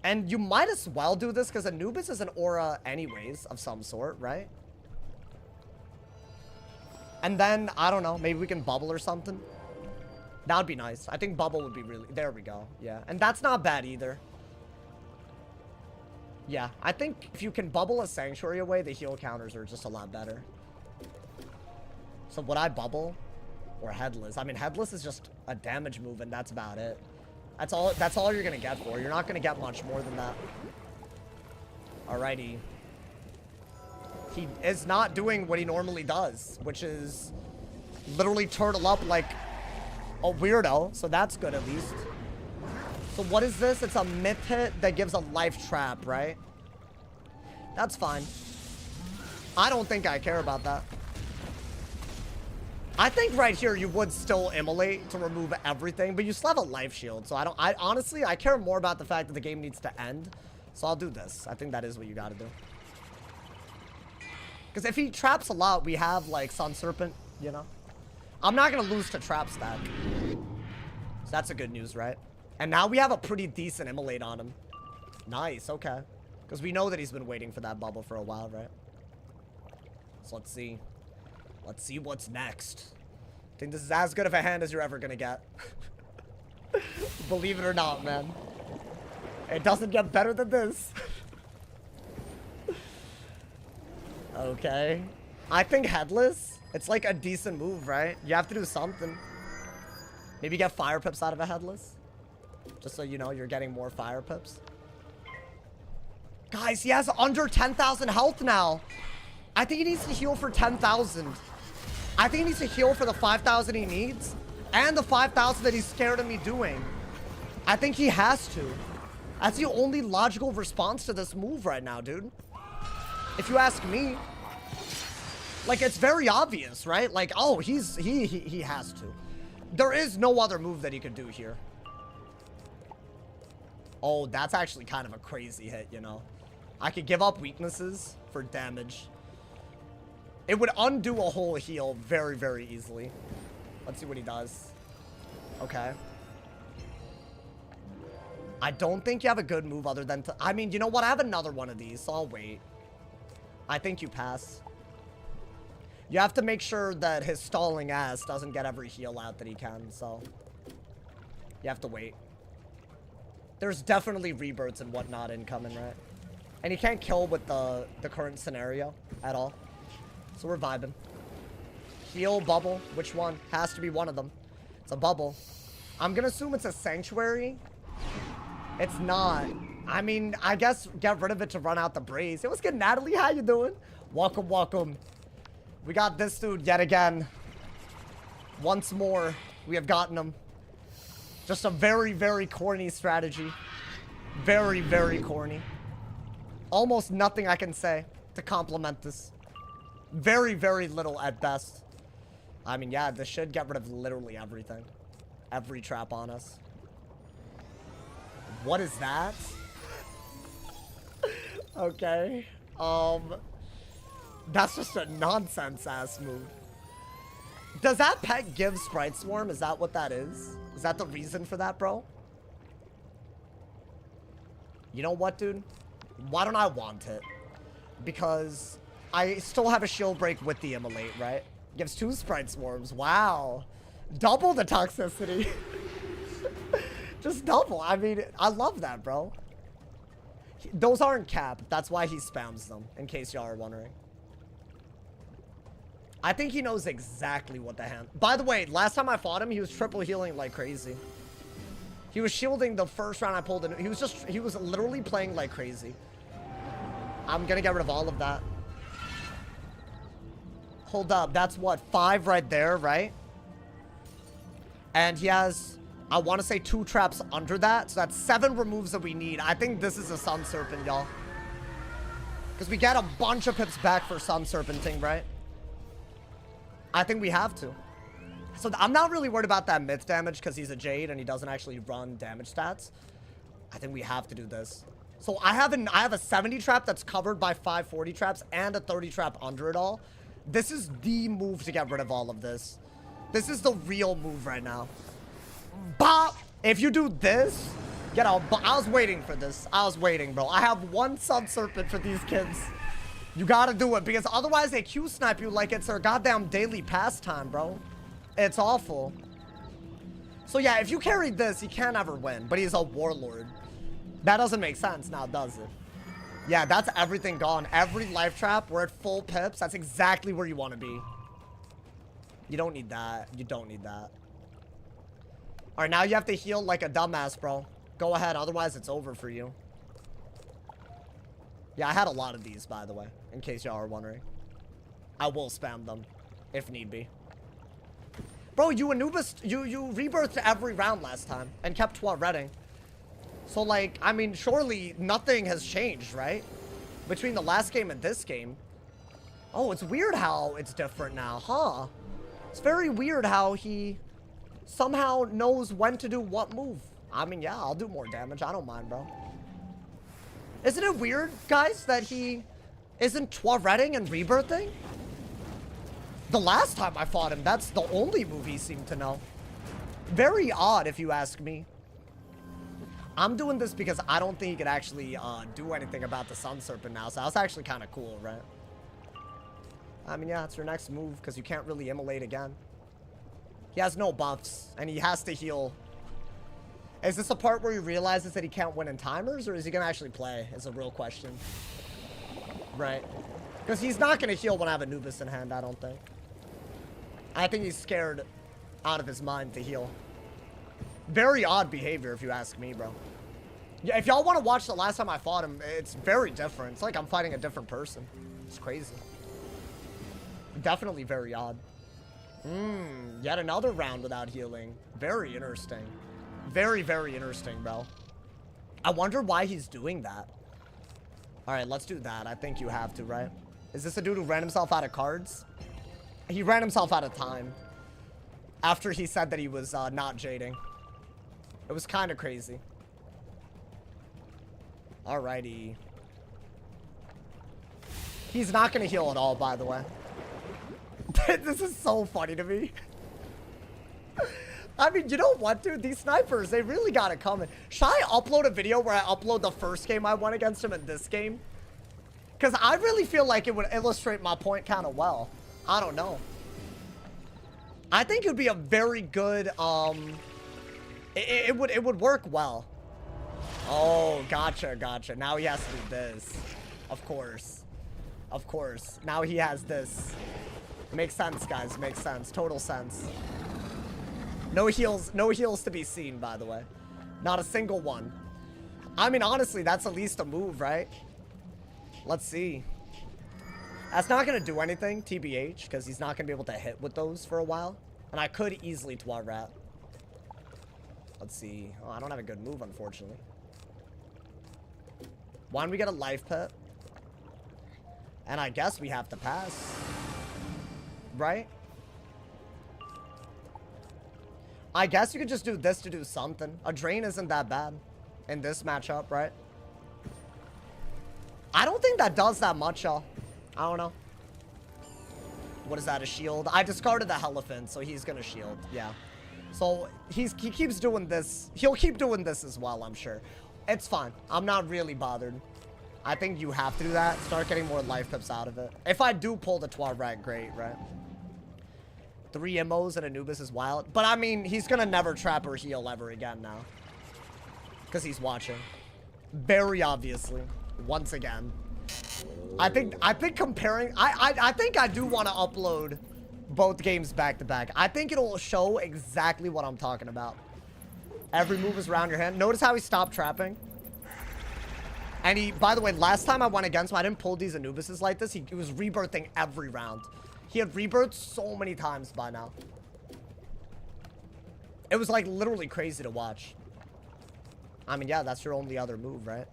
And you might as well do this because Anubis is an aura anyways of some sort, right? And then, I don't know, maybe we can bubble or something. That would be nice. I think bubble would be really... There we go. Yeah. And that's not bad either. Yeah. I think if you can bubble a Sanctuary away, the heal counters are just a lot better. So would I bubble? Or Headless? I mean, Headless is just a damage move, and that's about it. That's all you're going to get for. You're not going to get much more than that. Alrighty. He is not doing what he normally does, which is literally turtle up like a weirdo. So that's good at least. So what is this? It's a myth hit that gives a life trap, right? That's fine. I don't think I care about that. I think right here you would still immolate to remove everything, but you still have a life shield. So I honestly, I care more about the fact that the game needs to end. So I'll do this. I think that is what you got to do. Because if he traps a lot, we have, like, Sun Serpent, you know? I'm not going to lose to Trap Stack. So that's a good news, right? And now we have a pretty decent Immolate on him. Nice, okay. Because we know that he's been waiting for that bubble for a while, right? So let's see. Let's see what's next. I think this is as good of a hand as you're ever going to get. Believe it or not, man. It doesn't get better than this. Okay. I think headless, it's like a decent move, right? You have to do something. Maybe get fire pips out of a headless. Just so you know you're getting more fire pips. Guys, he has under 10,000 health now. I think he needs to heal for 10,000. I think he needs to heal for the 5,000 he needs. And the 5,000 that he's scared of me doing. I think he has to. That's the only logical response to this move right now, dude. If you ask me. Like, it's very obvious, right? Like, oh, he has to. There is no other move that he could do here. Oh, that's actually kind of a crazy hit, you know. I could give up weaknesses for damage. It would undo a whole heal very, very easily. Let's see what he does. Okay. I don't think you have a good move other than... I mean, you know what? I have another one of these, so I'll wait. I think you pass. You have to make sure that his stalling ass doesn't get every heal out that he can, so... You have to wait. There's definitely rebirths and whatnot incoming, right? And he can't kill with the current scenario at all. So we're vibing. Heal, bubble. Which one? Has to be one of them. It's a bubble. I'm gonna assume it's a sanctuary. It's not. I mean, I guess get rid of it to run out the braze. Hey, what's good, Natalie? How you doing? Welcome, welcome. We got this dude yet again. Once more, we have gotten him. Just a very, very corny strategy. Very, very corny. Almost nothing I can say to compliment this. Very, very little at best. I mean, yeah, this should get rid of literally everything. Every trap on us. What is that? Okay. That's just a nonsense-ass move. Does that pet give Sprite Swarm? Is that what that is? Is that the reason for that, bro? You know what, dude? Why don't I want it? Because I still have a shield break with the immolate, right? Gives 2 Sprite Swarms. Wow. Double the toxicity. Just double. I mean, I love that, bro. Those aren't capped. That's why he spams them, in case y'all are wondering. I think he knows exactly what the hand... By the way, last time I fought him, he was triple healing like crazy. He was shielding the first round I pulled in. He was literally playing like crazy. I'm gonna get rid of all of that. Hold up, that's what, 5 right there, right? And he has, I want to say 2 traps under that. So that's 7 removes that we need. I think this is a Sun Serpent, y'all. Because we get a bunch of pips back for Sun Serpenting, right? I think we have to. So I'm not really worried about that myth damage because he's a Jade and he doesn't actually run damage stats. I think we have to do this. So I have a 70 trap that's covered by 540 traps and a 30 trap under it all. This is the move to get rid of all of this. This is the real move right now. Bop! If you do this, get out. I was waiting for this. I was waiting, bro. I have 1 Sun Serpent for these kids. You gotta do it because otherwise they Q snipe you like it's their goddamn daily pastime, bro. It's awful. So yeah, if you carried this, you can't ever win, but he's a warlord. That doesn't make sense now, does it? Yeah, that's everything gone. Every life trap, we're at full pips. That's exactly where you want to be. You don't need that. You don't need that. All right, now you have to heal like a dumbass, bro. Go ahead, otherwise it's over for you. Yeah, I had a lot of these, by the way, in case y'all are wondering. I will spam them, if need be. Bro, you Anubis, you rebirthed every round last time and kept redding. So, like, I mean, surely nothing has changed, right? Between the last game and this game. Oh, it's weird how it's different now, huh? It's very weird how he somehow knows when to do what move. I mean, yeah, I'll do more damage. I don't mind, bro. Isn't it weird, guys, that he isn't redding and rebirthing? The last time I fought him, that's the only move he seemed to know. Very odd, if you ask me. I'm doing this because I don't think he could actually do anything about the Sun Serpent now, so that's actually kind of cool, right? I mean, yeah, it's your next move because you can't really immolate again. He has no buffs, and he has to heal. Is this a part where he realizes that he can't win in timers, or is he going to actually play? Is a real question. Right. Because he's not going to heal when I have Anubis in hand, I don't think. I think he's scared out of his mind to heal. Very odd behavior, if you ask me, bro. Yeah, if y'all want to watch the last time I fought him, it's very different. It's like I'm fighting a different person. It's crazy. Definitely very odd. Yet another round without healing. Very interesting. Very, very interesting, bro. I wonder why he's doing that. All right, let's do that. I think you have to, right? Is this a dude who ran himself out of cards? He ran himself out of time. After he said that he was not jading. It was kind of crazy. Alrighty. He's not going to heal at all, by the way. This is so funny to me. I mean, you know what, dude? These snipers, they really got it coming. Should I upload a video where I upload the first game I won against him and this game? Because I really feel like it would illustrate my point kind of well. I don't know. I think it would be a very good, it would work well. Oh, gotcha, gotcha. Now he has to do this. Of course. Of course. Now he has this. Makes sense, guys. Makes sense. Total sense. No heals to be seen, by the way. Not a single one. I mean, honestly, that's at least a move, right? Let's see. That's not going to do anything, TBH, because he's not going to be able to hit with those for a while. And I could easily Twa Rat. Let's see. Oh, I don't have a good move, unfortunately. Why don't we get a life pit? And I guess we have to pass. Right? I guess you could just do this to do something. A drain isn't that bad in this matchup, right? I don't think that does that much, y'all. I don't know. What is that, a shield? I discarded the Elephant, so he's gonna shield. Yeah. So he keeps doing this. He'll keep doing this as well, I'm sure. It's fine. I'm not really bothered. I think you have to do that. Start getting more life pips out of it. If I do pull the Twa Rat, great, right? 3 Immos and Anubis is wild. But I mean, he's gonna never trap or heal ever again now. Because he's watching. Very obviously. Once again. I think comparing... I think I do want to upload both games back to back. I think it'll show exactly what I'm talking about. Every move is around your hand. Notice how he stopped trapping. And he... By the way, last time I went against him, I didn't pull these Anubises like this. He was rebirthing every round. He had rebirthed so many times by now. It was like literally crazy to watch. I mean, yeah, that's your only other move, right?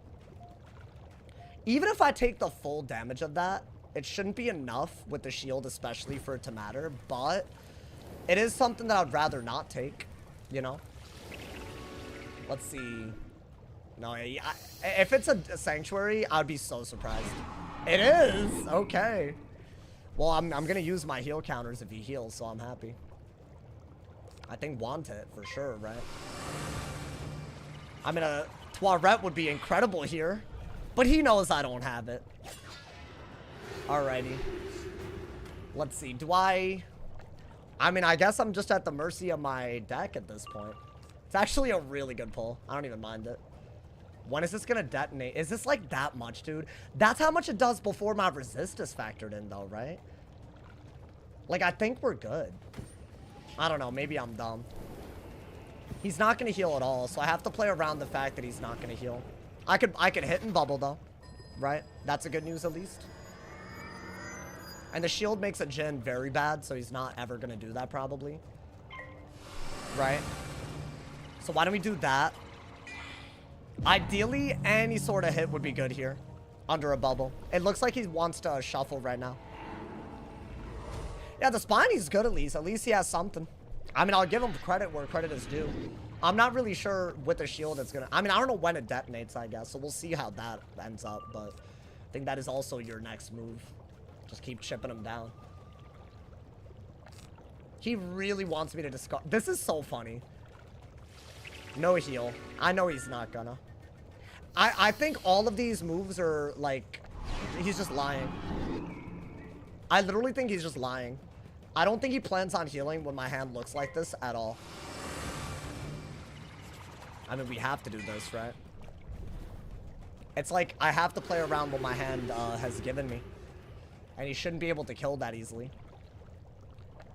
Even if I take the full damage of that, it shouldn't be enough with the shield, especially for it to matter. But it is something that I'd rather not take, you know? Let's see. No, if it's a sanctuary, I'd be so surprised. It is? Okay. Well, I'm going to use my heal counters if he heals, so I'm happy. I think want it for sure, right? I mean, a Twa Rat would be incredible here. But he knows I don't have it. Alrighty. Let's see. Do I mean, I guess I'm just at the mercy of my deck at this point. It's actually a really good pull. I don't even mind it. When is this going to detonate? Is this like that much, dude? That's how much it does before my resist is factored in, though, right? Like, I think we're good. I don't know. Maybe I'm dumb. He's not going to heal at all, so I have to play around the fact that he's not going to heal. I could hit and bubble, though. Right? That's a good news, at least. And the shield makes a Jhin very bad, so he's not ever going to do that, probably. Right? So why don't we do that? Ideally, any sort of hit would be good here. Under a bubble. It looks like he wants to shuffle right now. Yeah, the Spiney's good, at least. At least he has something. I mean, I'll give him credit where credit is due. I'm not really sure with the shield it's gonna... I mean, I don't know when it detonates, I guess. So we'll see how that ends up. But I think that is also your next move. Just keep chipping him down. He really wants me to discard... This is so funny. No heal. I know he's not gonna. I think all of these moves are like... He's just lying. I literally think he's just lying. I don't think he plans on healing when my hand looks like this at all. I mean, we have to do this, right? It's like I have to play around what my hand has given me. And he shouldn't be able to kill that easily.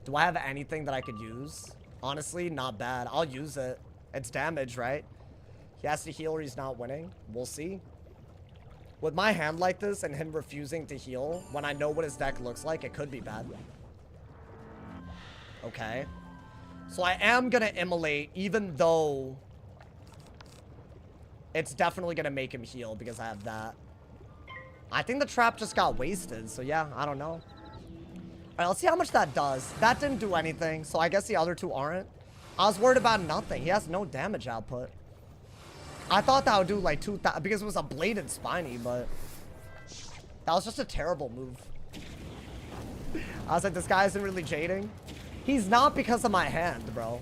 Do I have anything that I could use? Honestly, not bad. I'll use it. It's damage, right? He has to heal or he's not winning. We'll see. With my hand like this and him refusing to heal, when I know what his deck looks like, it could be bad. Okay. So I am going to immolate, even though it's definitely going to make him heal because I have that. I think the trap just got wasted. So yeah, I don't know. All right, let's see how much that does. That didn't do anything, so I guess the other two aren't. I was worried about nothing. He has no damage output. I thought that would do like 2,000 because it was a bladed spiny, but that was just a terrible move. I was like, this guy isn't really jading. He's not because of my hand, bro.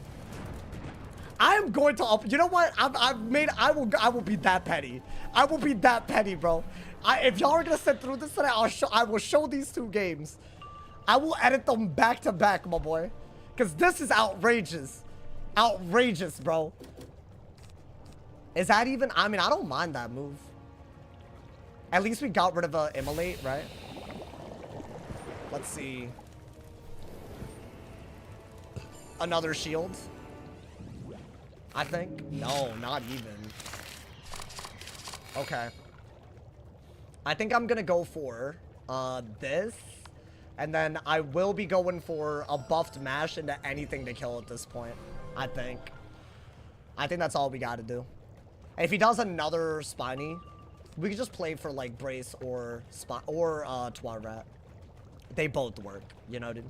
I am going to you know what? I will be that petty. I will be that petty, bro. If y'all are gonna sit through this today, I will show these two games. I will edit them back to back, my boy. Because this is outrageous. Outrageous, bro. Is that even... I mean, I don't mind that move. At least we got rid of a immolate, right? Let's see. Another shield. I think. No, not even. Okay. I think I'm going to go for this. And then I will be going for a buffed mash into anything to kill at this point. I think that's all we got to do. If he does another spiny, we could just play for like brace or Twarat. They both work, you know, dude.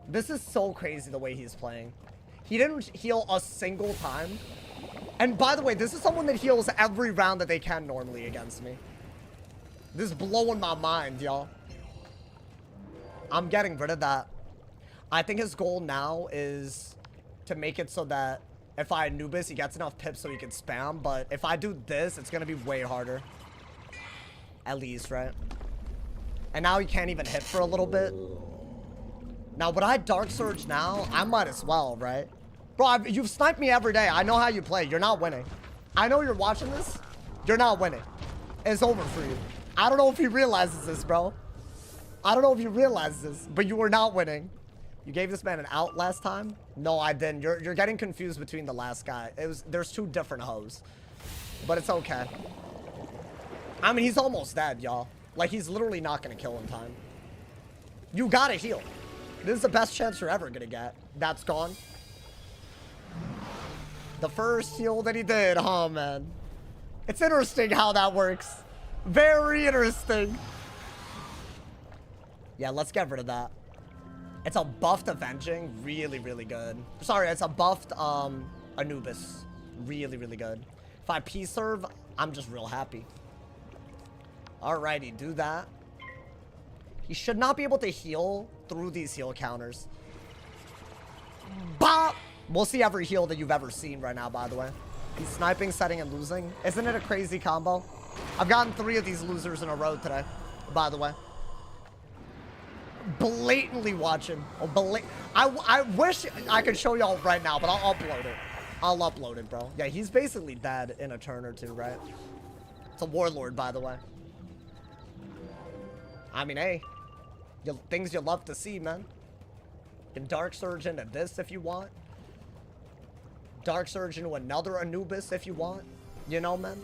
This is so crazy the way he's playing. He didn't heal a single time. And by the way, this is someone that heals every round that they can normally against me. This is blowing my mind, y'all. I'm getting rid of that. I think his goal now is to make it so that if I Anubis, he gets enough pips so he can spam. But if I do this, it's going to be way harder. At least, right? And now he can't even hit for a little bit. Now, would I Dark Surge now? I might as well, right? Bro, you've sniped me every day. I know how you play. You're not winning. I know you're watching this. You're not winning. It's over for you. I don't know if he realizes this, bro. I don't know if you realize this, but you were not winning. You gave this man an out last time? No, I didn't. You're getting confused between the last guy. There's two different hoes. But it's okay. I mean, he's almost dead, y'all. Like, he's literally not going to kill in time. You gotta heal. This is the best chance you're ever going to get. That's gone. The first heal that he did, huh, man? It's interesting how that works. Very interesting. Yeah, let's get rid of that. It's a buffed Avenging. Really, really good. Sorry, it's a buffed Anubis. Really, really good. If I P-serve, I'm just real happy. Alrighty, do that. He should not be able to heal through these heal counters. Bop! We'll see every heal that you've ever seen right now, by the way. He's sniping, setting, and losing. Isn't it a crazy combo? I've gotten 3 of these losers in a row today, by the way. Blatantly watching. I wish I could show y'all right now, but I'll upload it. I'll upload it, bro. Yeah, he's basically dead in a turn or two, right? It's a warlord, by the way. I mean, hey. Things you love to see, man. You can Dark Surge into this if you want. Dark Surge into another Anubis if you want. You know, man.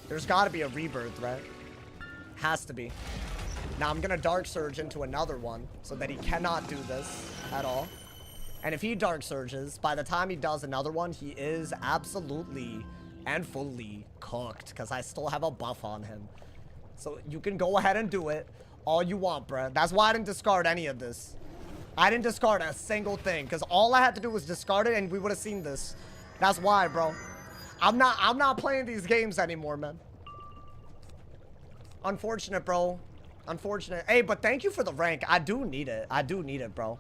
There's got to be a rebirth, right? Has to be. Now, I'm going to Dark Surge into another one so that he cannot do this at all. And if he Dark Surges, by the time he does another one, he is absolutely and fully cooked because I still have a buff on him. So you can go ahead and do it all you want, bruh. That's why I didn't discard any of this. I didn't discard a single thing because all I had to do was discard it and we would have seen this. That's why, bro. I'm not playing these games anymore, man. Unfortunate, bro. Unfortunate. Hey, but thank you for the rank. I do need it. I do need it, bro.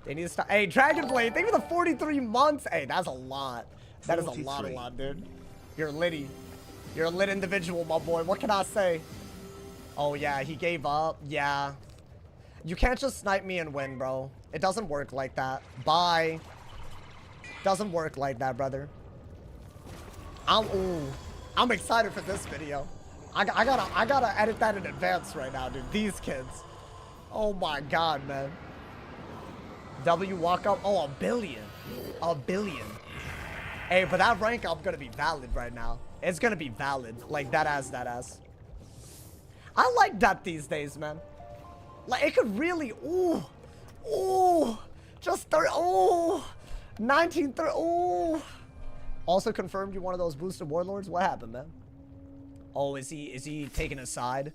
They need to stop. Hey, Dragonblade, thank you for the 43 months. Hey, that's a lot. That is a lot, dude. You're litty. You're a lit individual, my boy. What can I say? Oh, yeah, he gave up. Yeah. You can't just snipe me and win, bro. It doesn't work like that. Bye. Doesn't work like that, brother. I'm excited for this video. I gotta edit that in advance right now, dude. These kids. Oh my god, man. W walk up. Oh, 1 billion. 1 billion. Hey, but that rank up gonna be valid right now. It's gonna be valid. Like, that ass. I like that these days, man. Like, it could really, ooh, just 19, ooh. Also confirmed you're one of those boosted warlords. What happened, man? Oh, is he taking a side?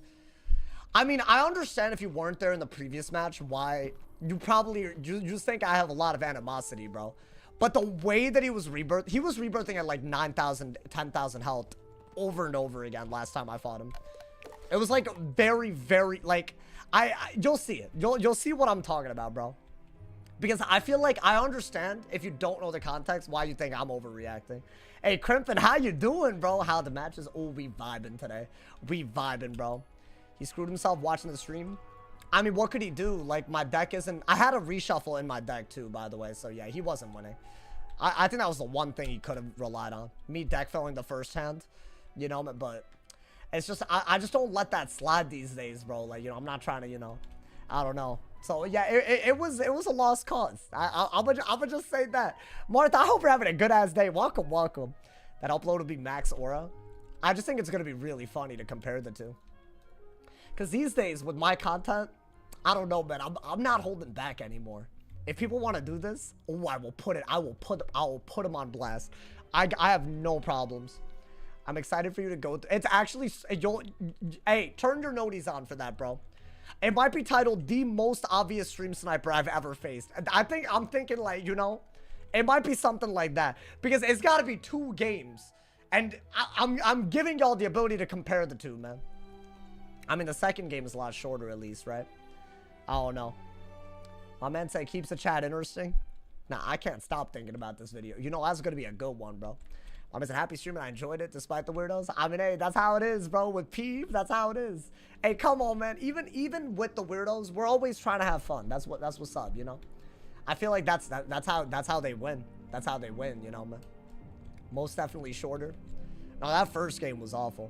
I mean, I understand if you weren't there in the previous match, why you just think I have a lot of animosity, bro. But the way that he was rebirthing at like 9,000, 10,000 health over and over again last time I fought him. It was like very, very, like, you'll see it. You'll see what I'm talking about, bro. Because I feel like I understand if you don't know the context why you think I'm overreacting. Hey, Crimpin, how you doing, bro? How the matches? Oh, we vibing today. We vibing, bro. He screwed himself watching the stream. I mean, what could he do? Like, my deck isn't... I had a reshuffle in my deck, too, by the way. So, yeah, he wasn't winning. I think that was the one thing he could have relied on. Me deck filling the first hand. You know, but... It's just... I just don't let that slide these days, bro. Like, you know, I'm not trying to, you know... I don't know. So, yeah, it was a lost cause. I'm gonna just say that. Martha, I hope you're having a good-ass day. Welcome, welcome. That upload will be max aura. I just think it's gonna be really funny to compare the two. Because these days, with my content, I don't know, man. I'm not holding back anymore. If people want to do this, oh, I will put them on blast. I have no problems. I'm excited for you to go. It's actually, hey, turn your noties on for that, bro. It might be titled the most obvious stream sniper I've ever faced. I'm thinking like, you know, it might be something like that because it's got to be 2 games, and I'm giving y'all the ability to compare the two, man. I mean, the second game is a lot shorter, at least, right? I don't know. My man said keeps the chat interesting. Nah, I can't stop thinking about this video. You know, that's gonna be a good one, bro. I'm just a happy stream and I enjoyed it despite the weirdos. I mean, hey, that's how it is, bro. With Peeve, that's how it is. Hey, come on, man. Even with the weirdos, we're always trying to have fun. That's what's up, you know. I feel like that's how they win. That's how they win, you know, man. Most definitely shorter. Now that first game was awful.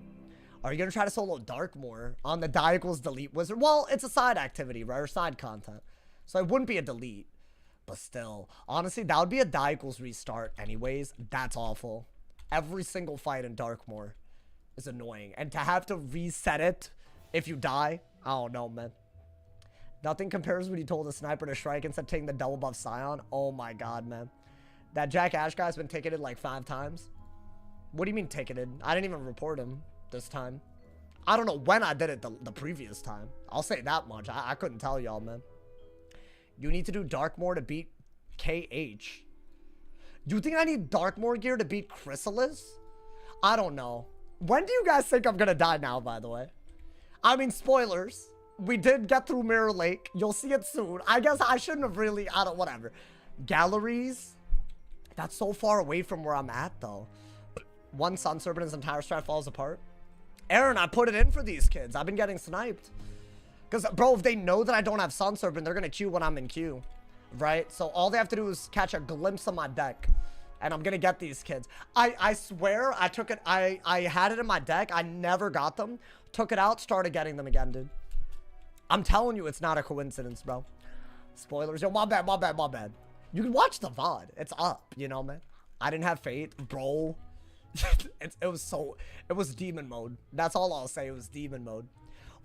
Are you gonna try to solo Darkmoor on the die equals delete wizard? Well, it's a side activity, right? Or side content, so it wouldn't be a delete. But still, honestly, that would be a die equals restart anyways. That's awful. Every single fight in Darkmoor is annoying. And to have to reset it if you die, I don't know, man. Nothing compares when you told a sniper to strike instead of taking the double buff Scion. Oh my god, man. That Jack Ash guy's been ticketed like 5 times. What do you mean ticketed? I didn't even report him this time. I don't know when I did it the previous time. I'll say that much. I couldn't tell y'all, man. You need to do Darkmoor to beat KH. Do you think I need Darkmoor gear to beat Chrysalis? I don't know. When do you guys think I'm gonna die now, by the way? I mean, spoilers. We did get through Mirror Lake. You'll see it soon. I guess I shouldn't have really, whatever. Galleries? That's so far away from where I'm at, though. One Sun Serpent, his entire strat falls apart. Aaron, I put it in for these kids. I've been getting sniped. Because, bro, if they know that I don't have Sun Serpent, they're going to queue when I'm in queue. Right? So all they have to do is catch a glimpse of my deck. And I'm going to get these kids. I swear I took it. I had it in my deck. I never got them. Took it out. Started getting them again, dude. I'm telling you, it's not a coincidence, bro. Spoilers. Yo, my bad. You can watch the VOD. It's up, you know, man. I didn't have faith, bro. It was demon mode. That's all I'll say. It was demon mode.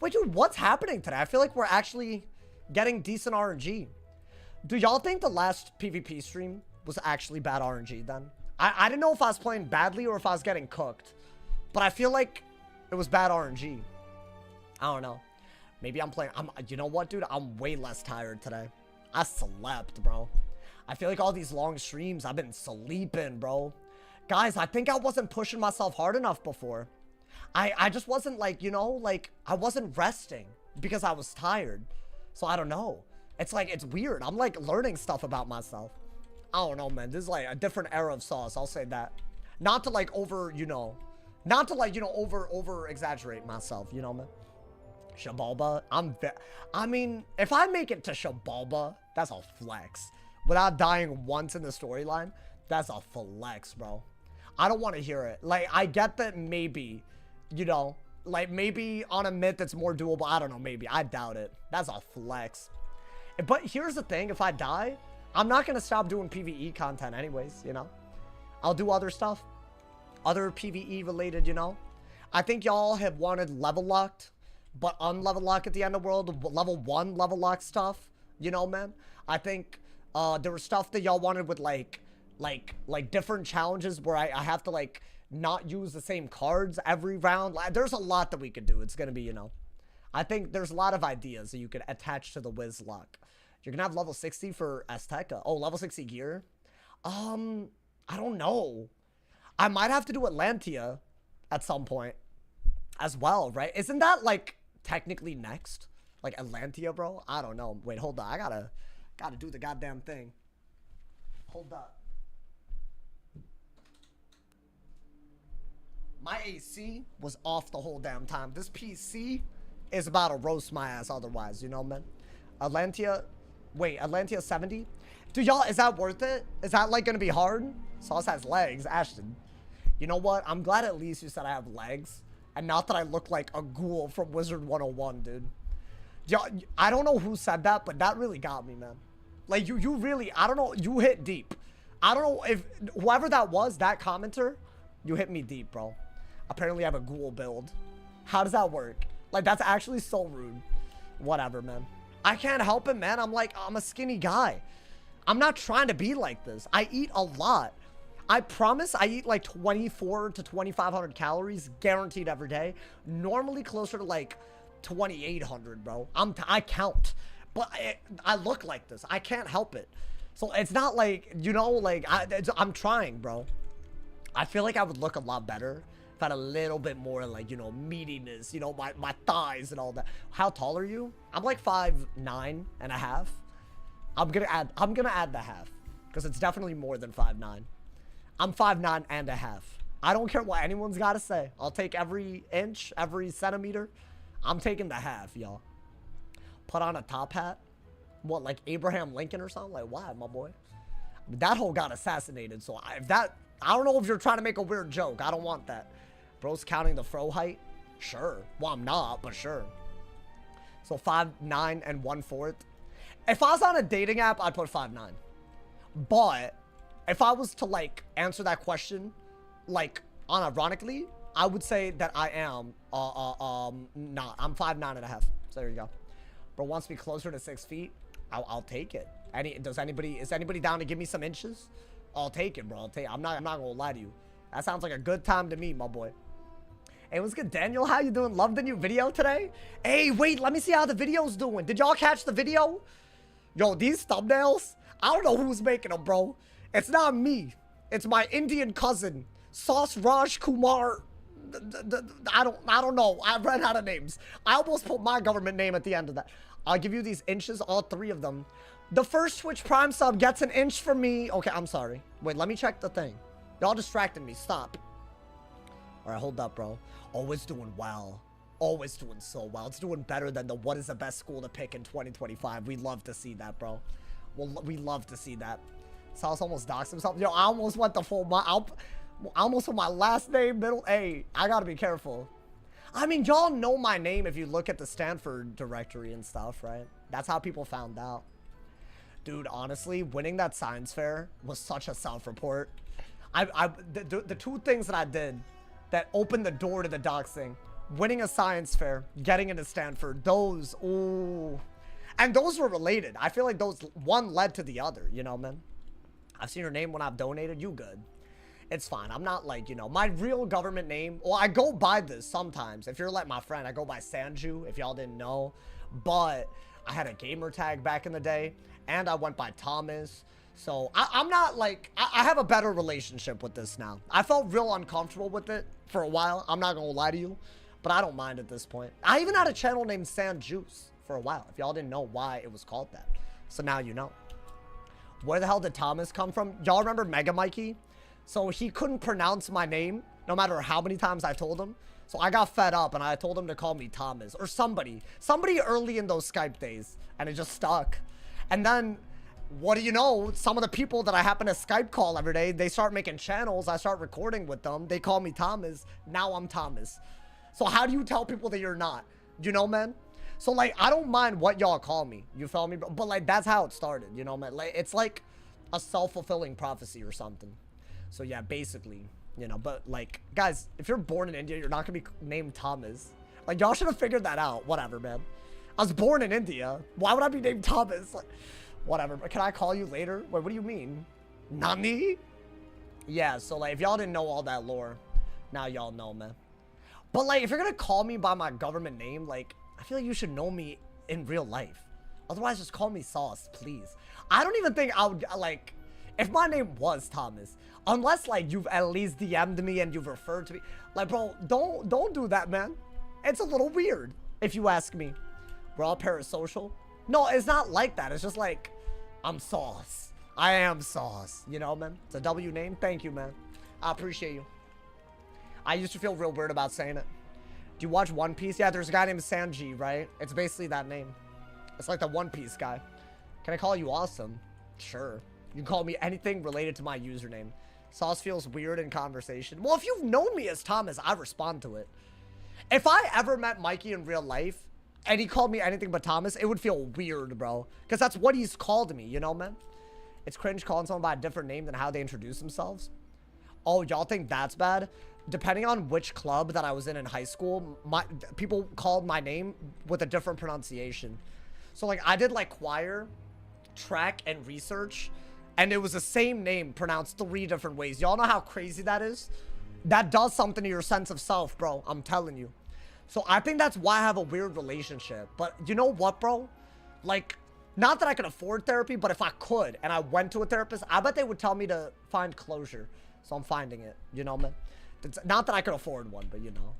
Wait, dude, what's happening today? I feel like we're actually getting decent RNG. Do y'all think the last PvP stream was actually bad RNG then? I didn't know if I was playing badly or if I was getting cooked. But I feel like it was bad RNG. I don't know. Maybe I'm playing... you know what, dude? I'm way less tired today. I slept, bro. I feel like all these long streams, I've been sleeping, bro. Guys, I think I wasn't pushing myself hard enough before. I just wasn't like, you know, like, I wasn't resting because I was tired. So I don't know. It's like, it's weird. I'm like learning stuff about myself. I don't know, man. This is like a different era of sauce. I'll say that. Not to like over exaggerate myself, you know, man. Shabalba, I mean, if I make it to Shabalba, that's a flex. Without dying once in the storyline, that's a flex, bro. I don't want to hear it. Like, I get that maybe, you know, Like, maybe on a myth that's more doable. I don't know, maybe. I doubt it. That's a flex. But here's the thing. If I die, I'm not going to stop doing PvE content anyways, you know? I'll do other stuff. Other PvE related, you know? I think y'all have wanted level locked, but unlevel lock at the end of the world. Level 1 level lock stuff, you know, man? I think there was stuff that y'all wanted with, like different challenges where I have to, like, not use the same cards every round. There's a lot that we could do. It's going to be, you know, I think there's a lot of ideas that you could attach to the Wiz lock. You're going to have level 60 for Azteca. Oh, level 60 gear. I don't know. I might have to do Atlantia at some point as well, right? Isn't that, like, technically next? Like, Atlantia, bro? I don't know. Wait, hold on. I gotta do the goddamn thing. Hold up. My AC was off the whole damn time. This PC is about to roast my ass otherwise, you know, man? Atlantia, wait, Atlantia 70? Dude, y'all, is that worth it? Is that, like, gonna be hard? Sauce has legs, Ashton. You know what? I'm glad at least you said I have legs. And not that I look like a ghoul from Wizard101, dude. Y'all, I don't know who said that, but that really got me, man. Like, you really, I don't know, you hit deep. I don't know if, whoever that was, that commenter, you hit me deep, bro. Apparently I have a ghoul build. How does that work? Like, that's actually so rude. Whatever, man. I can't help it, man. I'm a skinny guy. I'm not trying to be like this. I eat a lot. I promise I eat like 24 to 2,500 calories guaranteed every day. Normally closer to like 2,800, bro. I count. But I look like this. I can't help it. So it's not like, you know, like, I'm trying, bro. I feel like I would look a lot better if I had a little bit more, like, you know, meatiness, you know, my thighs and all that. How tall are you? I'm like 5'9" and a half. I'm gonna add the half because it's definitely more than 5'9". I'm 5'9" and a half. I don't care what anyone's got to say. I'll take every inch, every centimeter. I'm taking the half, y'all. Put on a top hat. What, like Abraham Lincoln or something? Like, why, my boy? That hole got assassinated. So I don't know if you're trying to make a weird joke. I don't want that. Bro's counting the fro height? Sure. Well, I'm not, but sure. So 5'9" and 1/4. If I was on a dating app, I'd put 5'9". But if I was to, like, answer that question, like, unironically, I would say that I am, not. I'm 5'9" and a half. So there you go. Bro wants me closer to 6 feet. I'll take it. Is anybody down to give me some inches? I'll take it, bro. I'll take it. I'm not gonna lie to you. That sounds like a good time to me, my boy. Hey, what's good, Daniel? How you doing? Love the new video today? Hey, wait, let me see how the video's doing. Did y'all catch the video? Yo, these thumbnails, I don't know who's making them, bro. It's not me. It's my Indian cousin, Sauce Raj Kumar. I don't know. I ran out of names. I almost put my government name at the end of that. I'll give you these inches, all 3 of them. The first Twitch Prime sub gets an inch from me. Okay, I'm sorry. Wait, let me check the thing. Y'all distracted me. Stop. All right, hold up, bro. Always doing well. Always doing so well. It's doing better than the what is the best school to pick in 2025. We love to see that, bro. Well, we love to see that. Sauce almost doxed himself. Yo, I almost went the full... I almost put my last name, middle... Hey, I gotta be careful. I mean, y'all know my name if you look at the Stanford directory and stuff, right? That's how people found out. Dude, honestly, winning that science fair was such a self-report. The 2 things that I did that opened the door to the doxing, winning a science fair, getting into Stanford, those, ooh. And those were related. I feel like those, one led to the other, you know, man? I've seen your name when I've donated. You good. It's fine. I'm not like, you know, my real government name. Well, I go by this sometimes. If you're like my friend, I go by Sanju, if y'all didn't know. But I had a gamer tag back in the day, and I went by Thomas. So I'm not like, I have a better relationship with this now. I felt real uncomfortable with it for a while. I'm not going to lie to you, but I don't mind at this point. I even had a channel named Sand Juice for a while, if y'all didn't know why it was called that. So now you know. Where the hell did Thomas come from? Y'all remember Mega Mikey? So he couldn't pronounce my name no matter how many times I told him. So I got fed up and I told him to call me Thomas or somebody early in those Skype days, and it just stuck. And then, what do you know? Some of the people that I happen to Skype call every day, they start making channels. I start recording with them. They call me Thomas. Now I'm Thomas. So how do you tell people that you're not? You know, man? So, like, I don't mind what y'all call me. You feel me? But, like, that's how it started, you know, man? Like, it's like a self-fulfilling prophecy or something. So, yeah, basically, you know. But, like, guys, if you're born in India, you're not going to be named Thomas. Like, y'all should have figured that out. Whatever, man. I was born in India. Why would I be named Thomas? Like, whatever. Can I call you later? Wait, what do you mean? Nani? Yeah, so, like, if y'all didn't know all that lore, now y'all know, man. But, like, if you're going to call me by my government name, like, I feel like you should know me in real life. Otherwise, just call me Sauce, please. I don't even think I would, like, if my name was Thomas, unless, like, you've at least DM'd me and you've referred to me. Like, bro, don't do that, man. It's a little weird, if you ask me. We're all parasocial. No, it's not like that. It's just like, I'm Sauce. I am Sauce. You know, man? It's a W name. Thank you, man. I appreciate you. I used to feel real weird about saying it. Do you watch One Piece? Yeah, there's a guy named Sanji, right? It's basically that name. It's like the One Piece guy. Can I call you awesome? Sure. You can call me anything related to my username. Sauce feels weird in conversation. Well, if you've known me as Thomas, I respond to it. If I ever met Mikey in real life, and he called me anything but Thomas, it would feel weird, bro. Because that's what he's called me, you know, man? It's cringe calling someone by a different name than how they introduce themselves. Oh, y'all think that's bad? Depending on which club that I was in high school, people called my name with a different pronunciation. So, like, I did, like, choir, track, and research, and it was the same name pronounced 3 different ways. Y'all know how crazy that is? That does something to your sense of self, bro. I'm telling you. So, I think that's why I have a weird relationship. But you know what, bro? Like, not that I can afford therapy, but if I could, and I went to a therapist, I bet they would tell me to find closure. So, I'm finding it. You know, man? It's not that I could afford one, but you know.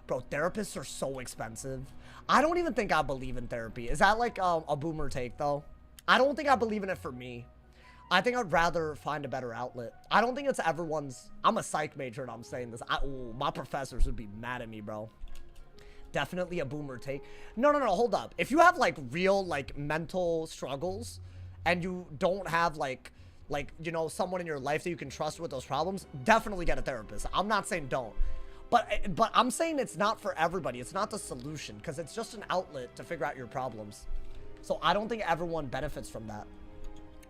Bro, therapists are so expensive. I don't even think I believe in therapy. Is that like a boomer take, though? I don't think I believe in it for me. I think I'd rather find a better outlet. I don't think it's everyone's... I'm a psych major and I'm saying this. Ooh, my professors would be mad at me, bro. Definitely a boomer take. No, hold up. If you have, like, real, like, mental struggles and you don't have, like, you know, someone in your life that you can trust with those problems, definitely get a therapist. I'm not saying don't. But I'm saying it's not for everybody. It's not the solution, because it's just an outlet to figure out your problems. So I don't think everyone benefits from that.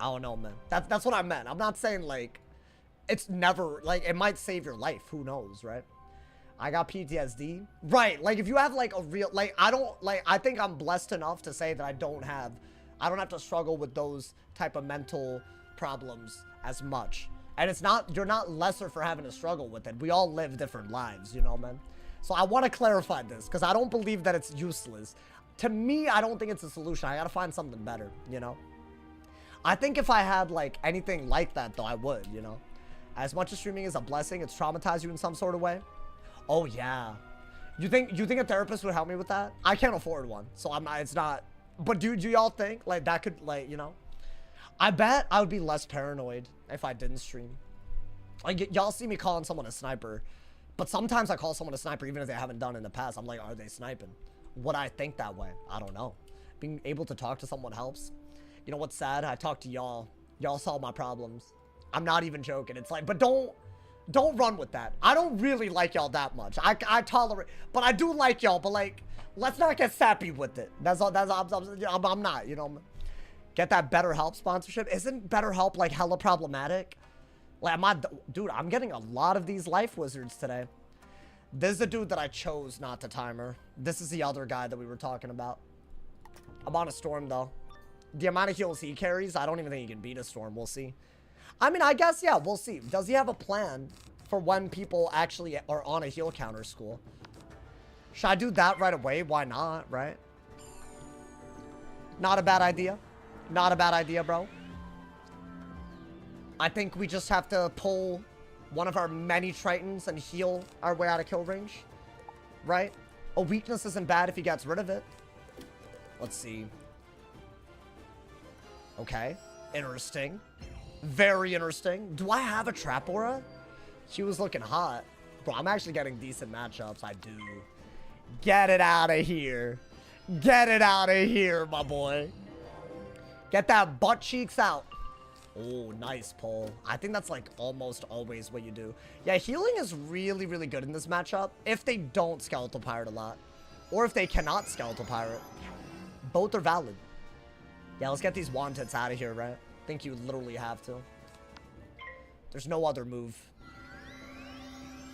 I don't know, man. That's what I meant. I'm not saying, like, it's never, like, it might save your life. Who knows, right? I got PTSD. Right, like, if you have, like, a real, like, I think I'm blessed enough to say that I don't have to struggle with those type of mental problems as much. And it's not, you're not lesser for having to struggle with it. We all live different lives, you know, man? So I want to clarify this, because I don't believe that it's useless. To me, I don't think it's a solution. I gotta find something better, you know? I think if I had, like, anything like that, though, I would, you know? As much as streaming is a blessing, it's traumatized you in some sort of way. Oh, yeah. You think a therapist would help me with that? I can't afford one, so I'm not, it's not. But do y'all think, like, that could, like, you know? I bet I would be less paranoid if I didn't stream. Like, y'all see me calling someone a sniper, but sometimes I call someone a sniper even if they haven't done it in the past. I'm like, are they sniping? Would I think that way? I don't know. Being able to talk to someone helps. You know what's sad? I talked to y'all. Y'all solve my problems. I'm not even joking. It's like, but don't run with that. I don't really like y'all that much. I tolerate, but I do like y'all, but, like, let's not get sappy with it. I'm not, you know. Get that BetterHelp sponsorship. Isn't BetterHelp, like, hella problematic? Like, dude, I'm getting a lot of these life wizards today. This is the dude that I chose not to timer. This is the other guy that we were talking about. I'm on a storm, though. The amount of heals he carries, I don't even think he can beat a storm. We'll see. I mean, I guess, yeah, we'll see. Does he have a plan for when people actually are on a heal counter school? Should I do that right away? Why not, right? Not a bad idea. Not a bad idea, bro. I think we just have to pull one of our many Tritons and heal our way out of kill range. Right? A weakness isn't bad if he gets rid of it. Let's see. Okay. Interesting. Very interesting. Do I have a trap aura? She was looking hot. Bro, I'm actually getting decent matchups. I do. Get it out of here. Get it out of here, my boy. Get that butt cheeks out. Oh, nice pull. I think that's like almost always what you do. Yeah, healing is really, really good in this matchup if they don't Skeletal Pirate a lot. Or if they cannot Skeletal Pirate. Both are valid. Yeah, let's get these Wanteds out of here, right? I think you literally have to. There's no other move.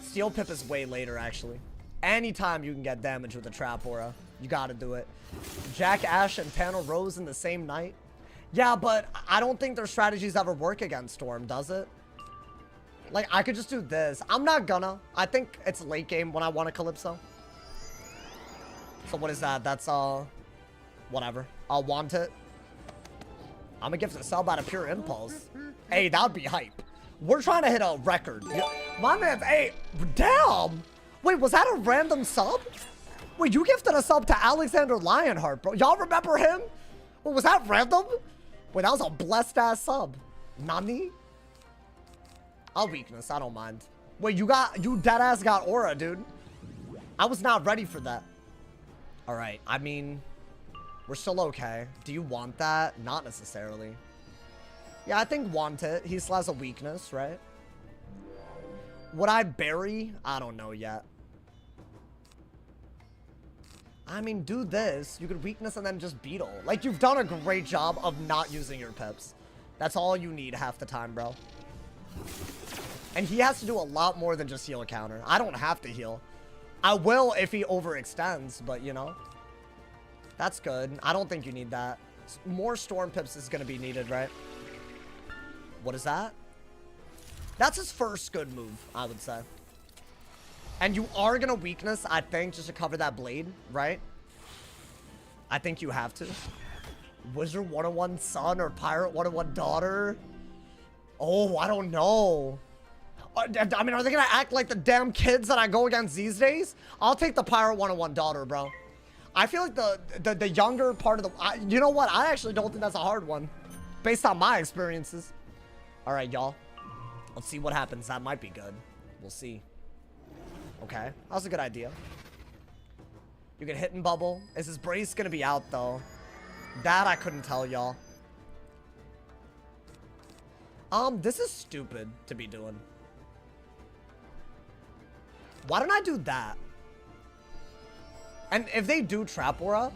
Steel Pip is way later, actually. Anytime you can get damage with a Trap Aura, you gotta do it. Jack Ash and Tano Rose in the same night. Yeah, but I don't think their strategies ever work against Storm, does it? Like, I could just do this. I'm not gonna. I think it's late game when I want a Calypso. So what is that? That's, whatever. I'll want it. I'm gonna give it a sub out of pure impulse. Hey, that would be hype. We're trying to hit a record. My man, hey, damn. Wait, was that a random sub? Wait, you gifted a sub to Alexander Lionheart, bro. Y'all remember him? Wait, was that random? Wait, that was a blessed ass sub. Nani? I'll weakness, I don't mind. Wait, you dead ass got aura, dude. I was not ready for that. All right, I mean, we're still okay. Do you want that? Not necessarily. Yeah, I think want it. He still has a weakness, right? Would I bury? I don't know yet. I mean, do this. You could weakness and then just beetle. Like, you've done a great job of not using your pips. That's all you need half the time, bro. And he has to do a lot more than just heal a counter. I don't have to heal. I will if he overextends, but, you know. That's good. I don't think you need that. More Storm Pips is going to be needed, right? What is that? That's his first good move, I would say. And you are going to weakness, I think, just to cover that blade, right? I think you have to. Wizard101 son or Pirate101 daughter? Oh, I don't know. I mean, are they going to act like the damn kids that I go against these days? I'll take the Pirate101 daughter, bro. I feel like the younger part of the... you know what? I actually don't think that's a hard one. Based on my experiences. All right, y'all. Let's see what happens. That might be good. We'll see. Okay. That was a good idea. You can hit and bubble. Is his brace going to be out, though? That I couldn't tell, y'all. This is stupid to be doing. Why don't I do that? And if they do Trap Aura,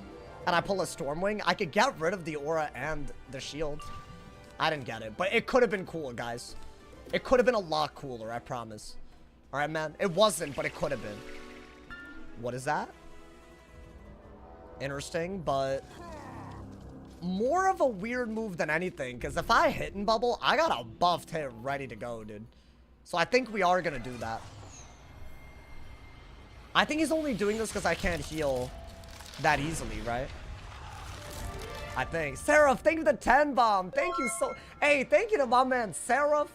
and I pull a Stormwing, I could get rid of the Aura and the shield. I didn't get it, but it could have been cool, guys. It could have been a lot cooler, I promise. All right, man. It wasn't, but it could have been. What is that? Interesting, but more of a weird move than anything, because if I hit and bubble, I got a buffed hit ready to go, dude. So I think we are going to do that. I think he's only doing this because I can't heal that easily, right? I think. Seraph, thank you for the 10 bomb. Thank you so... Hey, thank you to my man, Seraph.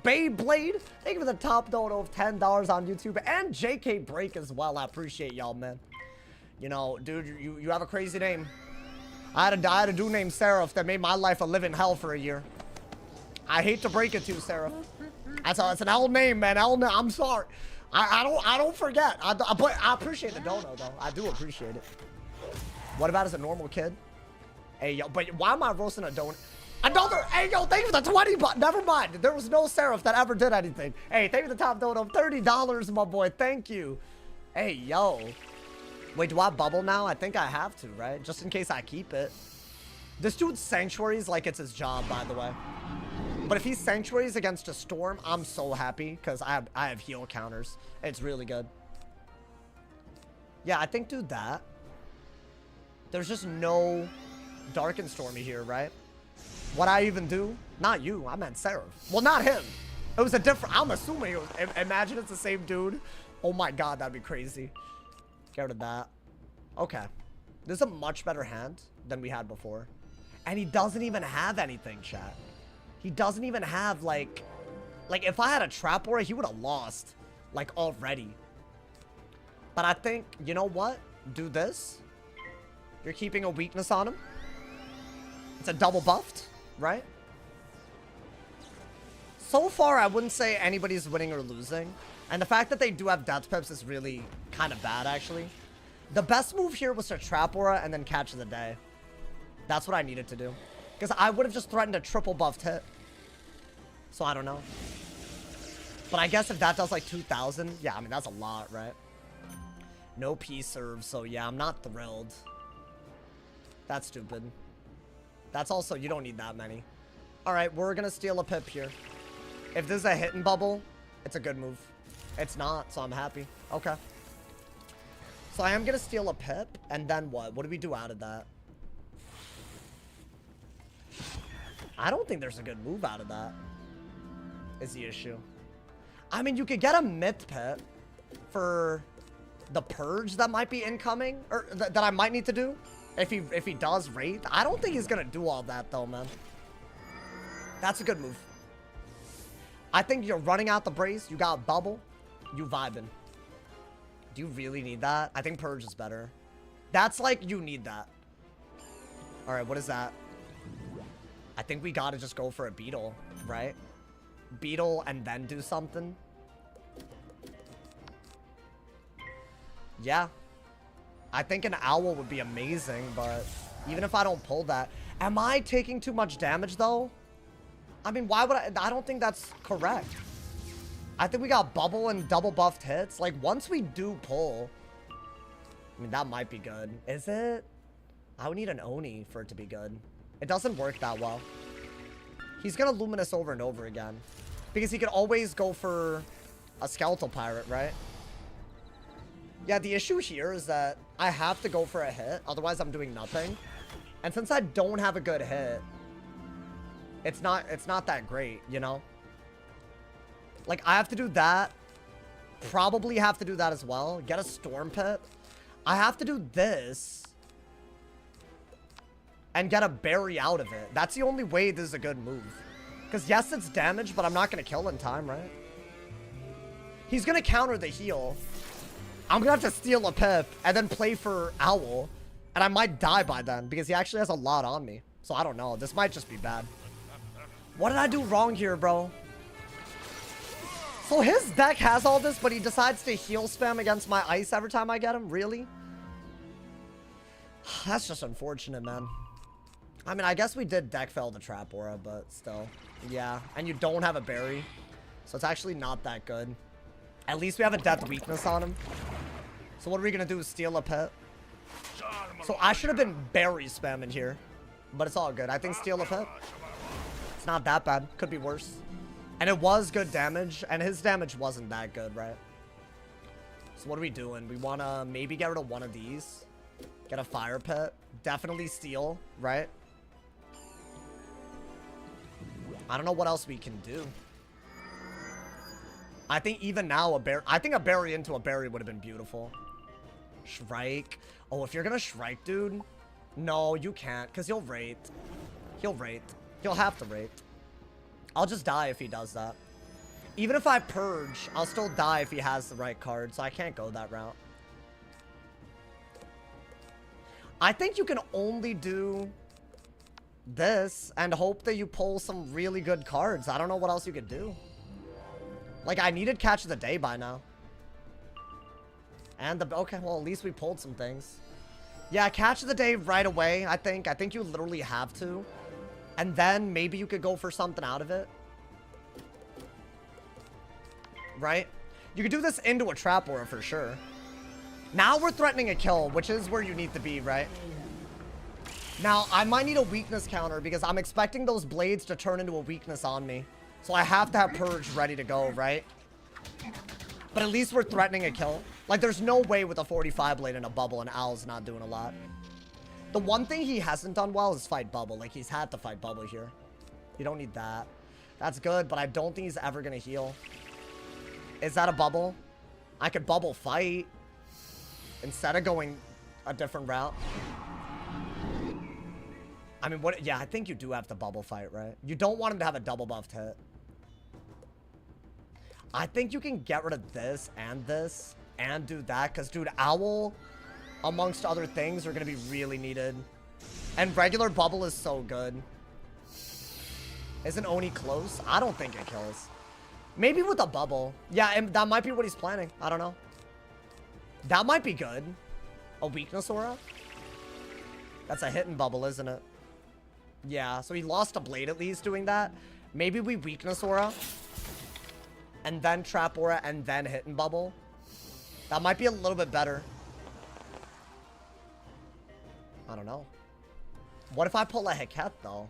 Beyblade, thank you for the top dono of $10 on YouTube. And JK Break as well. I appreciate y'all, man. You know, dude, you have a crazy name. I had a dude named Seraph that made my life a living hell for a year. I hate to break it to you, Seraph. That's an L name, man. L name. I'm sorry. I don't forget. But I appreciate the dono, though. I do appreciate it. What about as a normal kid? Hey, yo, but why am I roasting a donut? Another, hey, yo, thank you for the 20, but never mind. There was no Seraph that ever did anything. Hey, thank you for the top dono of $30, my boy. Thank you. Hey, yo. Wait, do I bubble now? I think I have to, right? Just in case I keep it. This dude's Sanctuaries like it's his job, by the way. But if he's Sanctuaries against a Storm, I'm so happy because I have heal counters. It's really good. Yeah, I think do that. There's just no Dark and Stormy here, right? What I even do? Not you. I meant Seraph. Well, not him. It was a different... I'm assuming it was... Imagine it's the same dude. Oh my god, that'd be crazy. Get rid of that. Okay. This is a much better hand than we had before. And he doesn't even have anything, chat. He doesn't even have, like... Like, if I had a Trap Aura, he would have lost. Like, already. But I think... You know what? Do this. You're keeping a weakness on him. It's a double buffed, right? So far, I wouldn't say anybody's winning or losing. And the fact that they do have Death Pips is really kind of bad, actually. The best move here was to Trap Aura and then Catch of the Day. That's what I needed to do. Because I would have just threatened a triple buffed hit. So I don't know. But I guess if that does like 2,000, yeah, I mean, that's a lot, right? No P serve, so yeah, I'm not thrilled. That's stupid. That's also, you don't need that many. All right, we're gonna steal a pip here. If this is a hidden bubble, it's a good move. It's not, so I'm happy. Okay. So I am gonna steal a pip, and then what? What do we do out of that? I don't think there's a good move out of that, is the issue. I mean, you could get a myth pip for the purge that might be incoming, or that I might need to do if he does Wraith. I don't think he's gonna do all that though, man. That's a good move. I think you're running out the brace. You got bubble. You vibing. Do you really need that? I think purge is better. That's like, you need that. All right, what is that? I think we gotta just go for a beetle, right? Beetle and then do something. Yeah. I think an owl would be amazing, but even if I don't pull that, am I taking too much damage though? I mean, why would I don't think that's correct. I think we got bubble and double buffed hits. Like, once we do pull, I mean, that might be good. Is it? I would need an Oni for it to be good. It doesn't work that well. He's gonna Luminous over and over again. Because he could always go for a Skeletal Pirate, right? Yeah, the issue here is that I have to go for a hit. Otherwise, I'm doing nothing. And since I don't have a good hit, it's not that great, you know? Like, I have to do that. Probably have to do that as well. Get a Storm Pit. I have to do this. And get a berry out of it. That's the only way this is a good move. Because yes, it's damage, but I'm not going to kill in time, right? He's going to counter the heal. I'm going to have to steal a pip and then play for Owl. And I might die by then because he actually has a lot on me. So I don't know. This might just be bad. What did I do wrong here, bro? So his deck has all this, but he decides to heal spam against my ice every time I get him? Really? That's just unfortunate, man. I mean, I guess we did deck fail the Trap Aura, but still. Yeah, and you don't have a berry. So it's actually not that good. At least we have a death weakness on him. So what are we going to do? Steal a pet? So I should have been berry spamming here. But it's all good. I think steal a pet. It's not that bad. Could be worse. And it was good damage. And his damage wasn't that good, right? So what are we doing? We want to maybe get rid of one of these. Get a fire pit. Definitely steal, right? I don't know what else we can do. I think even now I think a berry into a berry would have been beautiful. Shrike. Oh, if you're gonna Shrike, dude. No, you can't, because he'll rate. He'll rate. He'll have to rate. I'll just die if he does that. Even if I purge, I'll still die if he has the right card, so I can't go that route. I think you can only do this and hope that you pull some really good cards. I don't know what else you could do. Like, I needed Catch of the Day by now. And okay, well, at least we pulled some things. Yeah, Catch of the Day right away, I think. I think you literally have to. And then maybe you could go for something out of it. Right? You could do this into a Trap Aura for sure. Now we're threatening a kill, which is where you need to be, right? Now, I might need a weakness counter because I'm expecting those blades to turn into a weakness on me. So I have to have Purge ready to go, right? But at least we're threatening a kill. Like, there's no way with a 45 blade and a bubble and Owl's not doing a lot. The one thing he hasn't done well is fight bubble. Like, he's had to fight bubble here. You don't need that. That's good, but I don't think he's ever going to heal. Is that a bubble? I could bubble fight instead of going a different route. I mean, what? Yeah, I think you do have to bubble fight, right? You don't want him to have a double buffed hit. I think you can get rid of this and do that. Because, dude, Owl, amongst other things, are going to be really needed. And regular bubble is so good. Isn't Oni close? I don't think it kills. Maybe with a bubble. Yeah, and that might be what he's planning. I don't know. That might be good. A weakness aura? That's a hidden bubble, isn't it? Yeah, so he lost a blade at least doing that. Maybe we weakness aura. And then trap aura and then hit and bubble. That might be a little bit better. I don't know. What if I pull a Heket though?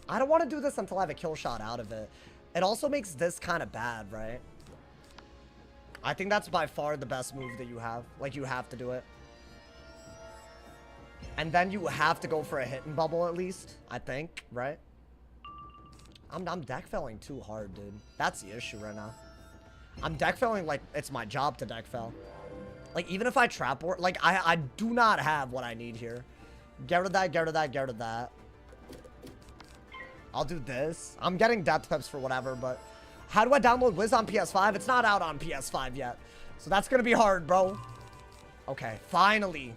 I don't want to do this until I have a kill shot out of it. It also makes this kind of bad, right? I think that's by far the best move that you have. Like, you have to do it. And then you have to go for a hit and bubble at least, I think, right? I'm deck felling too hard, dude. That's the issue right now. I'm deck felling like it's my job to deck fel. Like, even if I trap or like, I do not have what I need here. Get rid of that, get rid of that, get rid of that. I'll do this. I'm getting depth pips for whatever, but how do I download Wiz on PS5? It's not out on PS5 yet. So that's gonna be hard, bro. Okay, finally.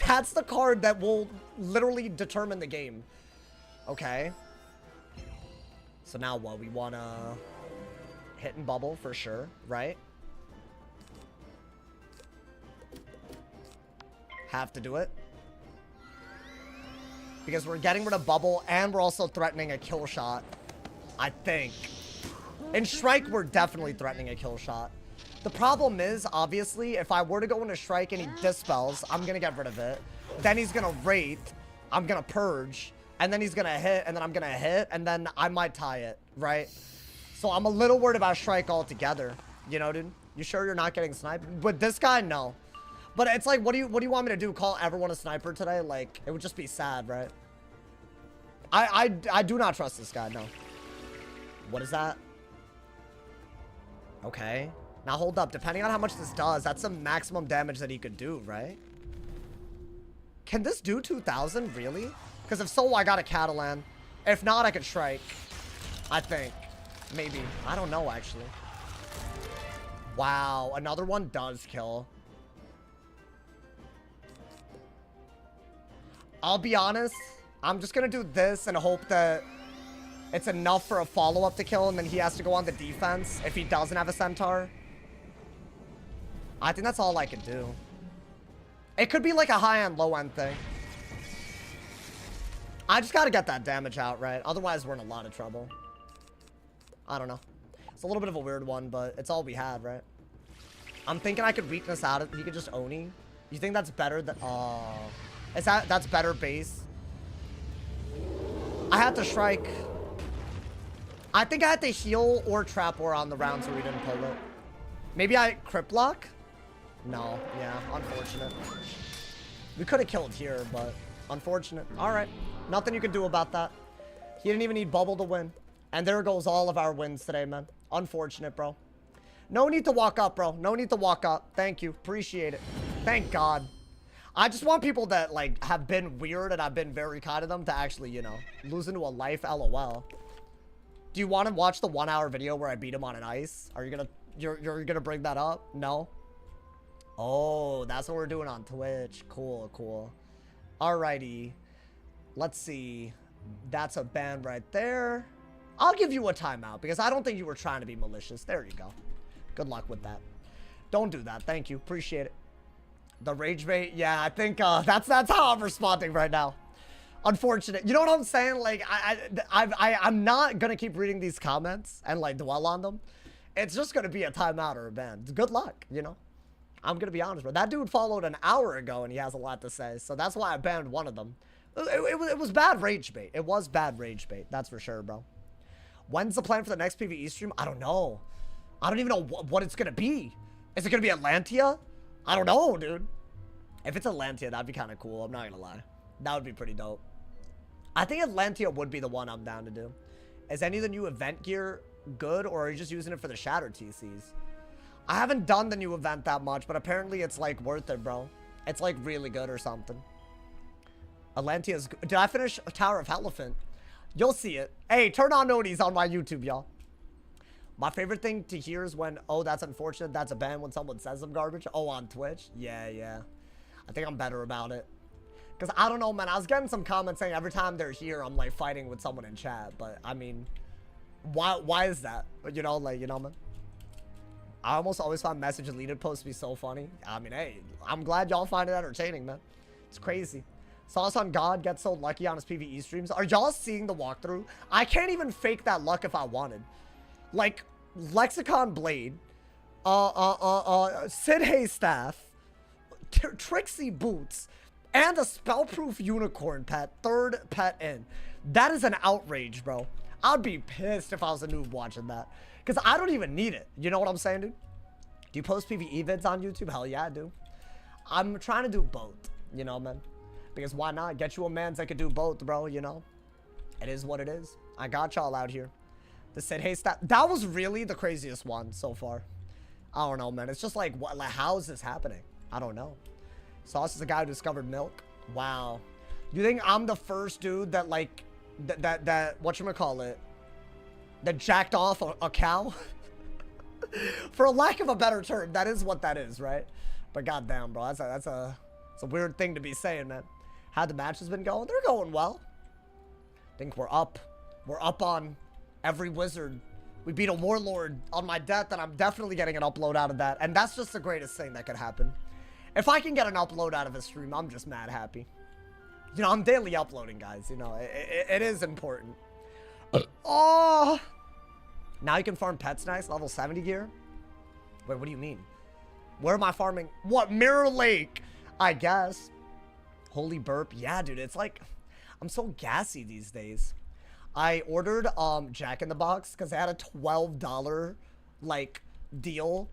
That's the card that will literally determine the game. Okay. So now what? We wanna hit and bubble for sure, right? Have to do it. Because we're getting rid of bubble and we're also threatening a kill shot. I think. In strike, we're definitely threatening a kill shot. The problem is, obviously, if I were to go into strike and he dispels, I'm going to get rid of it. Then he's going to wraith. I'm going to purge. And then he's going to hit. And then I'm going to hit. And then I might tie it, right? So I'm a little worried about strike altogether. You know, dude? You sure you're not getting sniped? With this guy, no. But it's like, what do you want me to do? Call everyone a sniper today? Like, it would just be sad, right? I do not trust this guy, no. What is that? Okay. Now hold up. Depending on how much this does, that's the maximum damage that he could do, right? Can this do 2,000? Really? Because if so, I got a Catalan. If not, I could strike. I think. Maybe. I don't know, actually. Wow. Another one does kill. I'll be honest. I'm just going to do this and hope that it's enough for a follow-up to kill, and then he has to go on the defense if he doesn't have a centaur. I think that's all I can do. It could be like a high-end, low-end thing. I just got to get that damage out, right? Otherwise, we're in a lot of trouble. I don't know. It's a little bit of a weird one, but it's all we had, right? I'm thinking I could weakness out it. He could just Oni. You think that's better than... Oh. That's better base? I had to strike. I think I had to heal or trap or on the rounds where we didn't pull it. Maybe I crypt block? No. Yeah, unfortunate. We could have killed here, but unfortunate. All right. Nothing you can do about that. He didn't even need bubble to win. And there goes all of our wins today, man. Unfortunate, bro. No need to walk up, bro. No need to walk up. Thank you. Appreciate it. Thank God. I just want people that, like, have been weird and I've been very kind to them to actually, you know, lose into a life, LOL. Do you want to watch the 1-hour video where I beat him on an ice? Are you gonna, you're gonna bring that up? No? Oh, that's what we're doing on Twitch. Cool, cool. Alrighty. Let's see. That's a ban right there. I'll give you a timeout because I don't think you were trying to be malicious. There you go. Good luck with that. Don't do that. Thank you. Appreciate it. The rage bait, yeah, I think that's how I'm responding right now. Unfortunate. You know what I'm saying? Like, I'm not gonna keep reading these comments and like dwell on them. It's just gonna be a timeout or a ban. Good luck, you know. I'm gonna be honest, bro. That dude followed an hour ago and he has a lot to say, so that's why I banned one of them. It was bad rage bait. It was bad rage bait. That's for sure, bro. When's the plan for the next PvE stream? I don't know. I don't even know what it's gonna be. Is it gonna be Atlantia? I don't know, dude. If it's Atlantia, that'd be kind of cool. I'm not gonna lie. That would be pretty dope. I think Atlantia would be the one I'm down to do. Is any of the new event gear good, or are you just using it for the Shatter TCs? I haven't done the new event that much, but apparently it's like worth it, bro. It's like really good or something. Atlantia's good. Did I finish Tower of Elephant? You'll see it. Hey, turn on noties on my YouTube, y'all. My favorite thing to hear is when, oh, that's unfortunate. That's a ban when someone says some garbage. Oh, on Twitch? Yeah, yeah. I think I'm better about it. Because I don't know, man. I was getting some comments saying every time they're here, I'm like fighting with someone in chat. But I mean, why is that? You know, like, you know, man. I almost always find message deleted posts to be so funny. I mean, hey, I'm glad y'all find it entertaining, man. It's crazy. Sauce on God gets so lucky on his PvE streams. Are y'all seeing the walkthrough? I can't even fake that luck if I wanted. Like, Lexicon Blade, Sid Haystaff, Trixie Boots, and a spellproof unicorn pet, third pet in. That is an outrage, bro. I'd be pissed if I was a noob watching that. Because I don't even need it. You know what I'm saying, dude? Do you post PvE vids on YouTube? Hell yeah, I do. I'm trying to do both, you know, man. Because why not? Get you a mans that could do both, bro, you know? It is what it is. I got y'all out here. The Sid Haystaff. That was really the craziest one so far. I don't know, man. It's just like, what? Like, how is this happening? I don't know. Sauce is the guy who discovered milk. Wow. You think I'm the first dude that, like, that whatchamacallit, that jacked off a cow? For a lack of a better term, that is what that is, right? But goddamn, bro, that's a weird thing to be saying, man. How the match has been going? They're going well. I think we're up. We're up on every wizard. We beat a warlord on my death, and I'm definitely getting an upload out of that. And that's just the greatest thing that could happen. If I can get an upload out of a stream, I'm just mad happy. You know, I'm daily uploading, guys. You know, it is important. Oh! Now you can farm pet snacks, level 70 gear? Wait, what do you mean? Where am I farming? What, Mirror Lake? I guess. Holy burp. Yeah, dude, it's like, I'm so gassy these days. I ordered Jack in the Box because they had a $12 like deal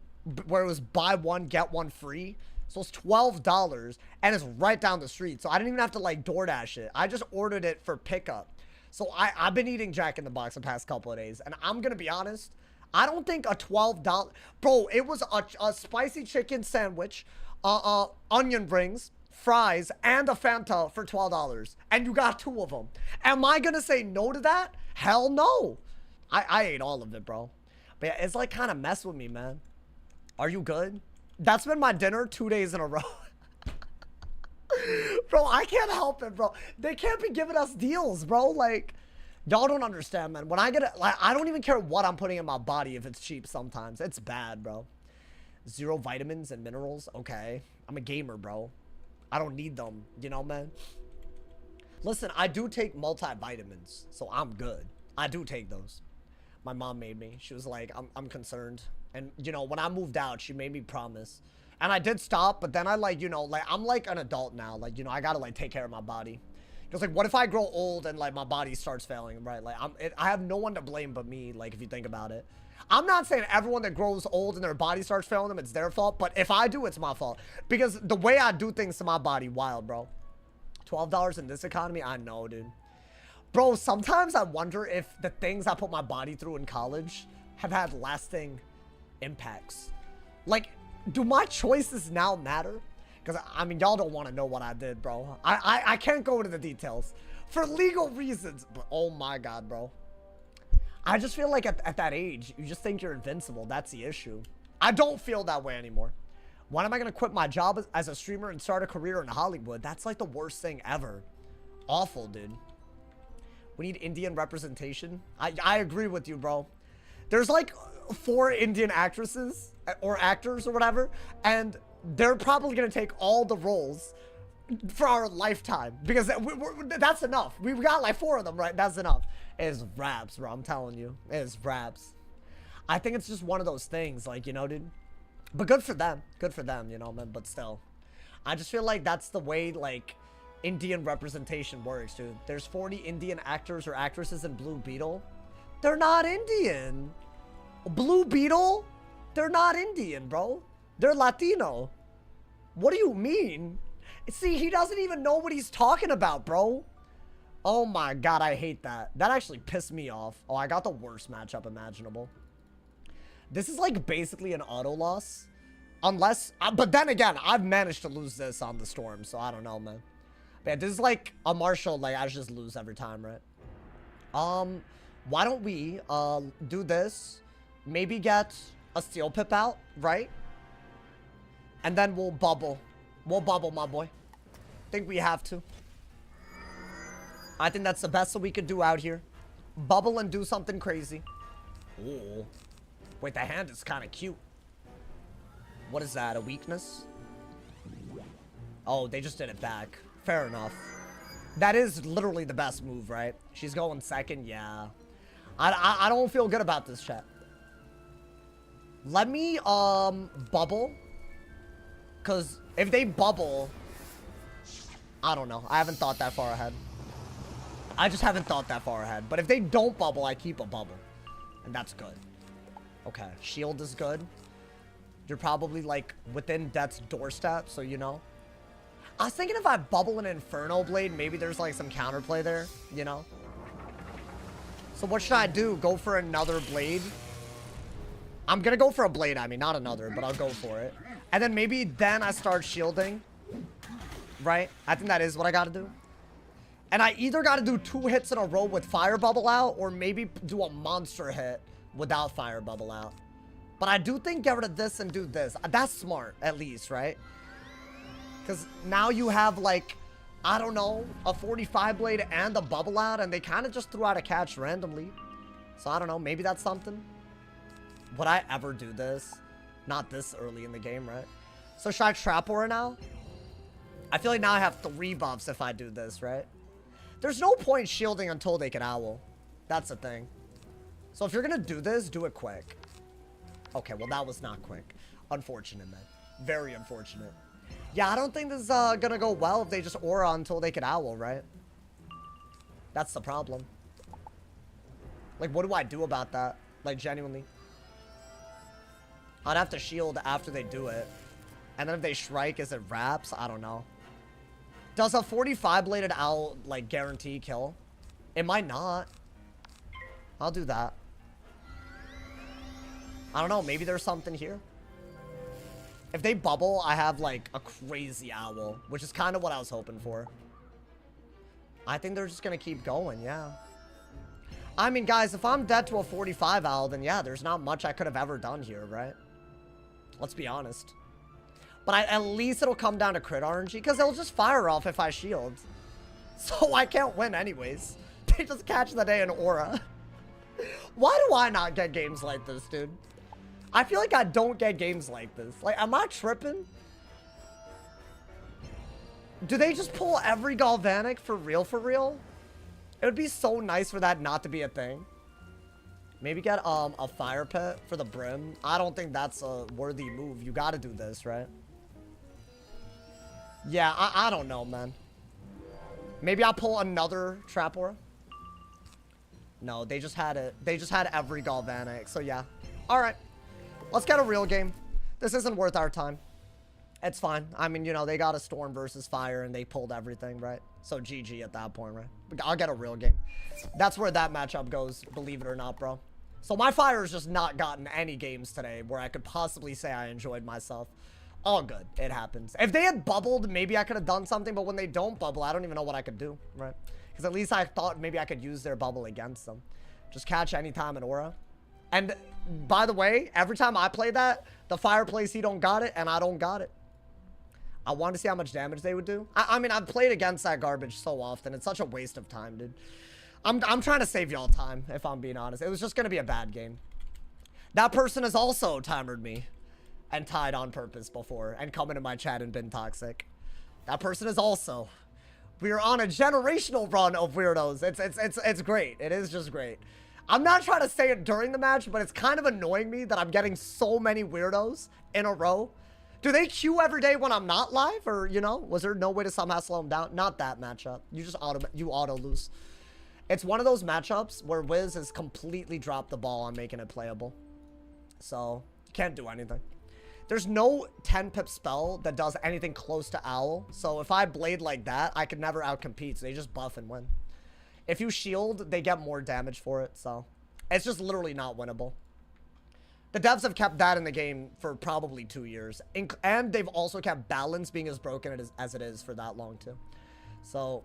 where it was buy one get one free. So it's $12 and it's right down the street. So I didn't even have to like DoorDash it. I just ordered it for pickup. So I've been eating Jack in the Box the past couple of days, and I'm gonna be honest, I don't think a $12, bro, it was a spicy chicken sandwich, onion rings, fries, and a Fanta for $12, and you got 2 of them. Am I gonna say no to that? Hell no. I ate all of it, bro. But yeah, it's like kind of mess with me, man. Are you good? That's been my dinner 2 days in a row. Bro, I can't help it, bro. They can't be giving us deals, bro. Like, y'all don't understand, man. When I get it, like, I don't even care what I'm putting in my body if it's cheap sometimes. It's bad, bro. 0 vitamins and minerals. Okay. I'm a gamer, bro. I don't need them, you know, man. Listen, I do take multivitamins, so I'm good. I do take those. My mom made me. She was like, I'm concerned. And, you know, when I moved out, she made me promise. And I did stop, but then I, like, you know, like, I'm, like, an adult now. Like, you know, I gotta, like, take care of my body. Because, like, what if I grow old and, like, my body starts failing, right? Like, I have no one to blame but me, like, if you think about it. I'm not saying everyone that grows old and their body starts failing them, it's their fault. But if I do, it's my fault. Because the way I do things to my body, wild, bro. $12 in this economy? I know, dude. Bro, sometimes I wonder if the things I put my body through in college have had lasting impacts. Like, do my choices now matter? Because, I mean, y'all don't want to know what I did, bro. I can't go into the details. For legal reasons. But, oh my god, bro. I just feel like at that age, you just think you're invincible. That's the issue. I don't feel that way anymore. When am I going to quit my job as a streamer and start a career in Hollywood? That's like the worst thing ever. Awful, dude. We need Indian representation. I agree with you, bro. There's like 4 Indian actresses or actors or whatever, and they're probably going to take all the roles for our lifetime because that's enough. We've got like 4 of them, right? That's enough. It's raps, bro. I'm telling you. It's raps. I think it's just one of those things, like, you know, dude. But good for them. Good for them, you know, man. But still, I just feel like that's the way, like, Indian representation works, dude. There's 40 Indian actors or actresses in Blue Beetle. They're not Indian. Blue Beetle? They're not Indian, bro. They're Latino. What do you mean? See, he doesn't even know what he's talking about, bro. Oh my god, I hate that. That actually pissed me off. Oh, I got the worst matchup imaginable. This is like basically an auto loss. Unless, but then again, I've managed to lose this on the Storm, so I don't know, man. But yeah, this is like a Marshall, like I just lose every time, right? Why don't we do this? Maybe get a Steel Pip out, right? And then we'll bubble. We'll bubble, my boy. Think we have to. I think that's the best that we could do out here. Bubble and do something crazy. Ooh. Wait, the hand is kind of cute. What is that, a weakness? Oh, they just did it back. Fair enough. That is literally the best move, right? She's going second, yeah. I don't feel good about this, chat. Let me, bubble. Because if they bubble, I don't know. I haven't thought that far ahead. I just haven't thought that far ahead. But if they don't bubble, I keep a bubble. And that's good. Okay, shield is good. You're probably, like, within Death's doorstep, so you know. I was thinking if I bubble an Inferno Blade, maybe there's, like, some counterplay there, you know? So what should I do? Go for another Blade? I'm gonna go for a Blade, I mean, not another, but I'll go for it. And then maybe then I start shielding. Right? I think that is what I gotta do. And I either gotta do 2 hits in a row with Fire Bubble out, or maybe do a monster hit without Fire Bubble out. But I do think get rid of this and do this. That's smart, at least, right? Because now you have, like, I don't know, a 45 blade and a bubble out, and they kind of just threw out a catch randomly. So I don't know, maybe that's something. Would I ever do this? Not this early in the game, right? So should I Trap Aura now? I feel like now I have 3 buffs if I do this, right? There's no point shielding until they can owl. That's the thing. So if you're gonna do this, do it quick. Okay, well that was not quick. Unfortunate, man. Very unfortunate. Yeah, I don't think this is gonna go well if they just aura until they can owl, right? That's the problem. Like, what do I do about that? Like, genuinely. I'd have to shield after they do it. And then if they strike, is it wraps? I don't know. Does a 45 bladed owl, like, guarantee kill? It might not. I'll do that. I don't know. Maybe there's something here. If they bubble, I have, like, a crazy owl, which is kind of what I was hoping for. I think they're just going to keep going, yeah. I mean, guys, if I'm dead to a 45 owl, then yeah, there's not much I could have ever done here, right? Let's be honest. But at least it'll come down to crit RNG, because they'll just fire off if I shield. So I can't win anyways. They just catch the day in aura. Why do I not get games like this, dude? I feel like I don't get games like this. Like, am I tripping? Do they just pull every Galvanic for real, for real? It would be so nice for that not to be a thing. Maybe get a Fire Pit for the Brim. I don't think that's a worthy move. You gotta do this, right? Yeah, I don't know, man. Maybe I'll pull another Trap Aura. No, they just had it. They just had every Galvanic. So yeah. Alright. Let's get a real game. This isn't worth our time. It's fine. I mean, you know, they got a Storm versus Fire and they pulled everything, right? So GG at that point, right? I'll get a real game. That's where that matchup goes, believe it or not, bro. So my Fire's just not gotten any games today where I could possibly say I enjoyed myself. All good. It happens. If they had bubbled, maybe I could have done something, but when they don't bubble, I don't even know what I could do, right? Because at least I thought maybe I could use their bubble against them. Just catch anytime in aura. And by the way, every time I play that, the Fire plays he don't got it, and I don't got it. I want to see how much damage they would do. I mean, I've played against that garbage so often. It's such a waste of time, dude. I'm trying to save y'all time, if I'm being honest. It was just going to be a bad game. That person has also timered me and tied on purpose before and come into my chat and been toxic. That person is also. We are on a generational run of weirdos. It's great. It is just great. I'm not trying to say it during the match, but it's kind of annoying me that I'm getting so many weirdos in a row. Do they queue every day when I'm not live? Or, you know, was there no way to somehow slow them down? Not that matchup. You just auto lose. It's one of those matchups where Wiz has completely dropped the ball on making it playable. So, can't do anything. There's no 10 pip spell that does anything close to Owl. So if I blade like that, I could never outcompete. So they just buff and win. If you shield, they get more damage for it. So it's just literally not winnable. The devs have kept that in the game for probably 2 years. And they've also kept balance being as broken as it is for that long too. So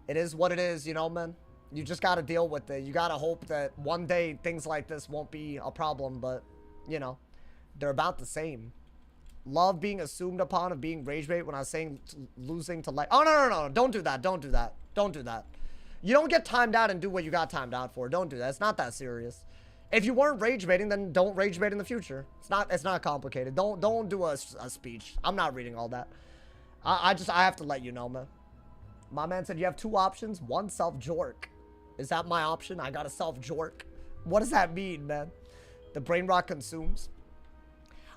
it is what it is, you know, man. You just got to deal with it. You got to hope that one day things like this won't be a problem. But, you know, they're about the same. Love being assumed upon of being rage bait when I was saying losing to like. Oh, no. Don't do that. Don't do that. Don't do that. You don't get timed out and do what you got timed out for. Don't do that. It's not that serious. If you weren't rage baiting, then don't rage bait in the future. It's not complicated. Don't do a speech. I'm not reading all that. I have to let you know, man. My man said you have 2 options. 1, self-jork. Is that my option? I got a self-jork. What does that mean, man? The brain rot consumes.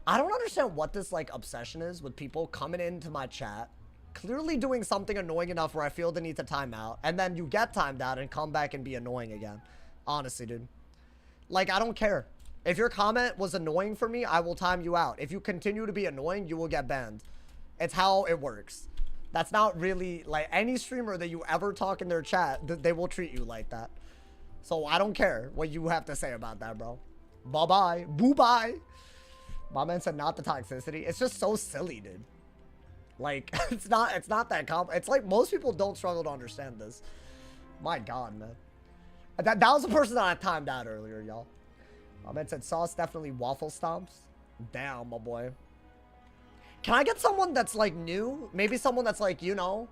I don't understand what this, like, obsession is with people coming into my chat, clearly doing something annoying enough where I feel the need to time out, and then you get timed out and come back and be annoying again. Honestly, dude. Like, I don't care. If your comment was annoying for me, I will time you out. If you continue to be annoying, you will get banned. It's how it works. That's not really, like, any streamer that you ever talk in their chat, they will treat you like that. So I don't care what you have to say about that, bro. Bye-bye. Boo-bye. My man said not the toxicity. It's just so silly, dude. Like, it's not that it's like most people don't struggle to understand this. My God, man. That was the person that I timed out earlier, y'all. My man said sauce definitely waffle stomps. Damn, my boy. Can I get someone that's like new? Maybe someone that's like, you know,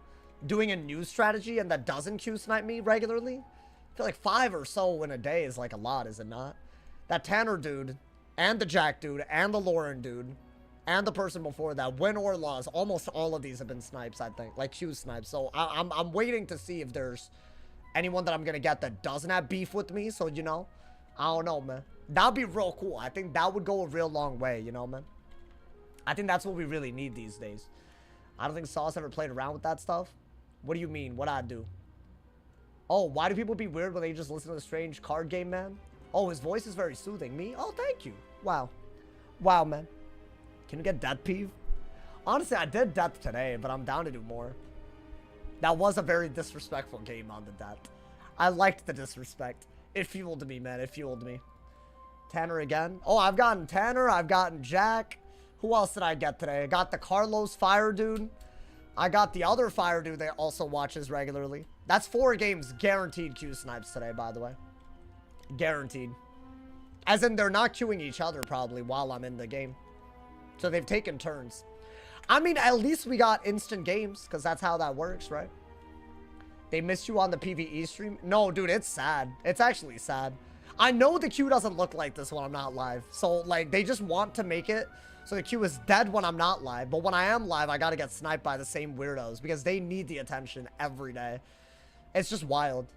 doing a new strategy and that doesn't Q snipe me regularly? I feel like 5 or so in a day is like a lot, is it not? That Tanner dude, and the Jack dude, and the Lauren dude, and the person before that, win or loss, almost all of these have been snipes, I think. Like Q snipes. So I'm waiting to see if there's anyone that I'm gonna get that doesn't have beef with me. So, you know, I don't know, man. That'd be real cool. I think that would go a real long way, you know, man. I think that's what we really need these days. I don't think Sauce ever played around with that stuff. What do you mean? What'd I do? Oh, why do people be weird when they just listen to the strange card game, man? Oh, his voice is very soothing. Me? Oh, thank you. Wow. Wow, man. Can you get death peeve? Honestly, I did death today, but I'm down to do more. That was a very disrespectful game on the death. I liked the disrespect. It fueled me, man. It fueled me. Tanner again. Oh, I've gotten Tanner. I've gotten Jack. Who else did I get today? I got the Carlos Fire dude. I got the other Fire dude that also watches regularly. That's 4 games guaranteed Q snipes today, by the way. Guaranteed. As in, they're not queuing each other probably while I'm in the game. So they've taken turns. I mean, at least we got instant games, because that's how that works, right? They missed you on the PvE stream? No, dude, it's sad. It's actually sad. I know the queue doesn't look like this when I'm not live. So, like, they just want to make it so the queue is dead when I'm not live. But when I am live, I gotta get sniped by the same weirdos because they need the attention every day. It's just wild.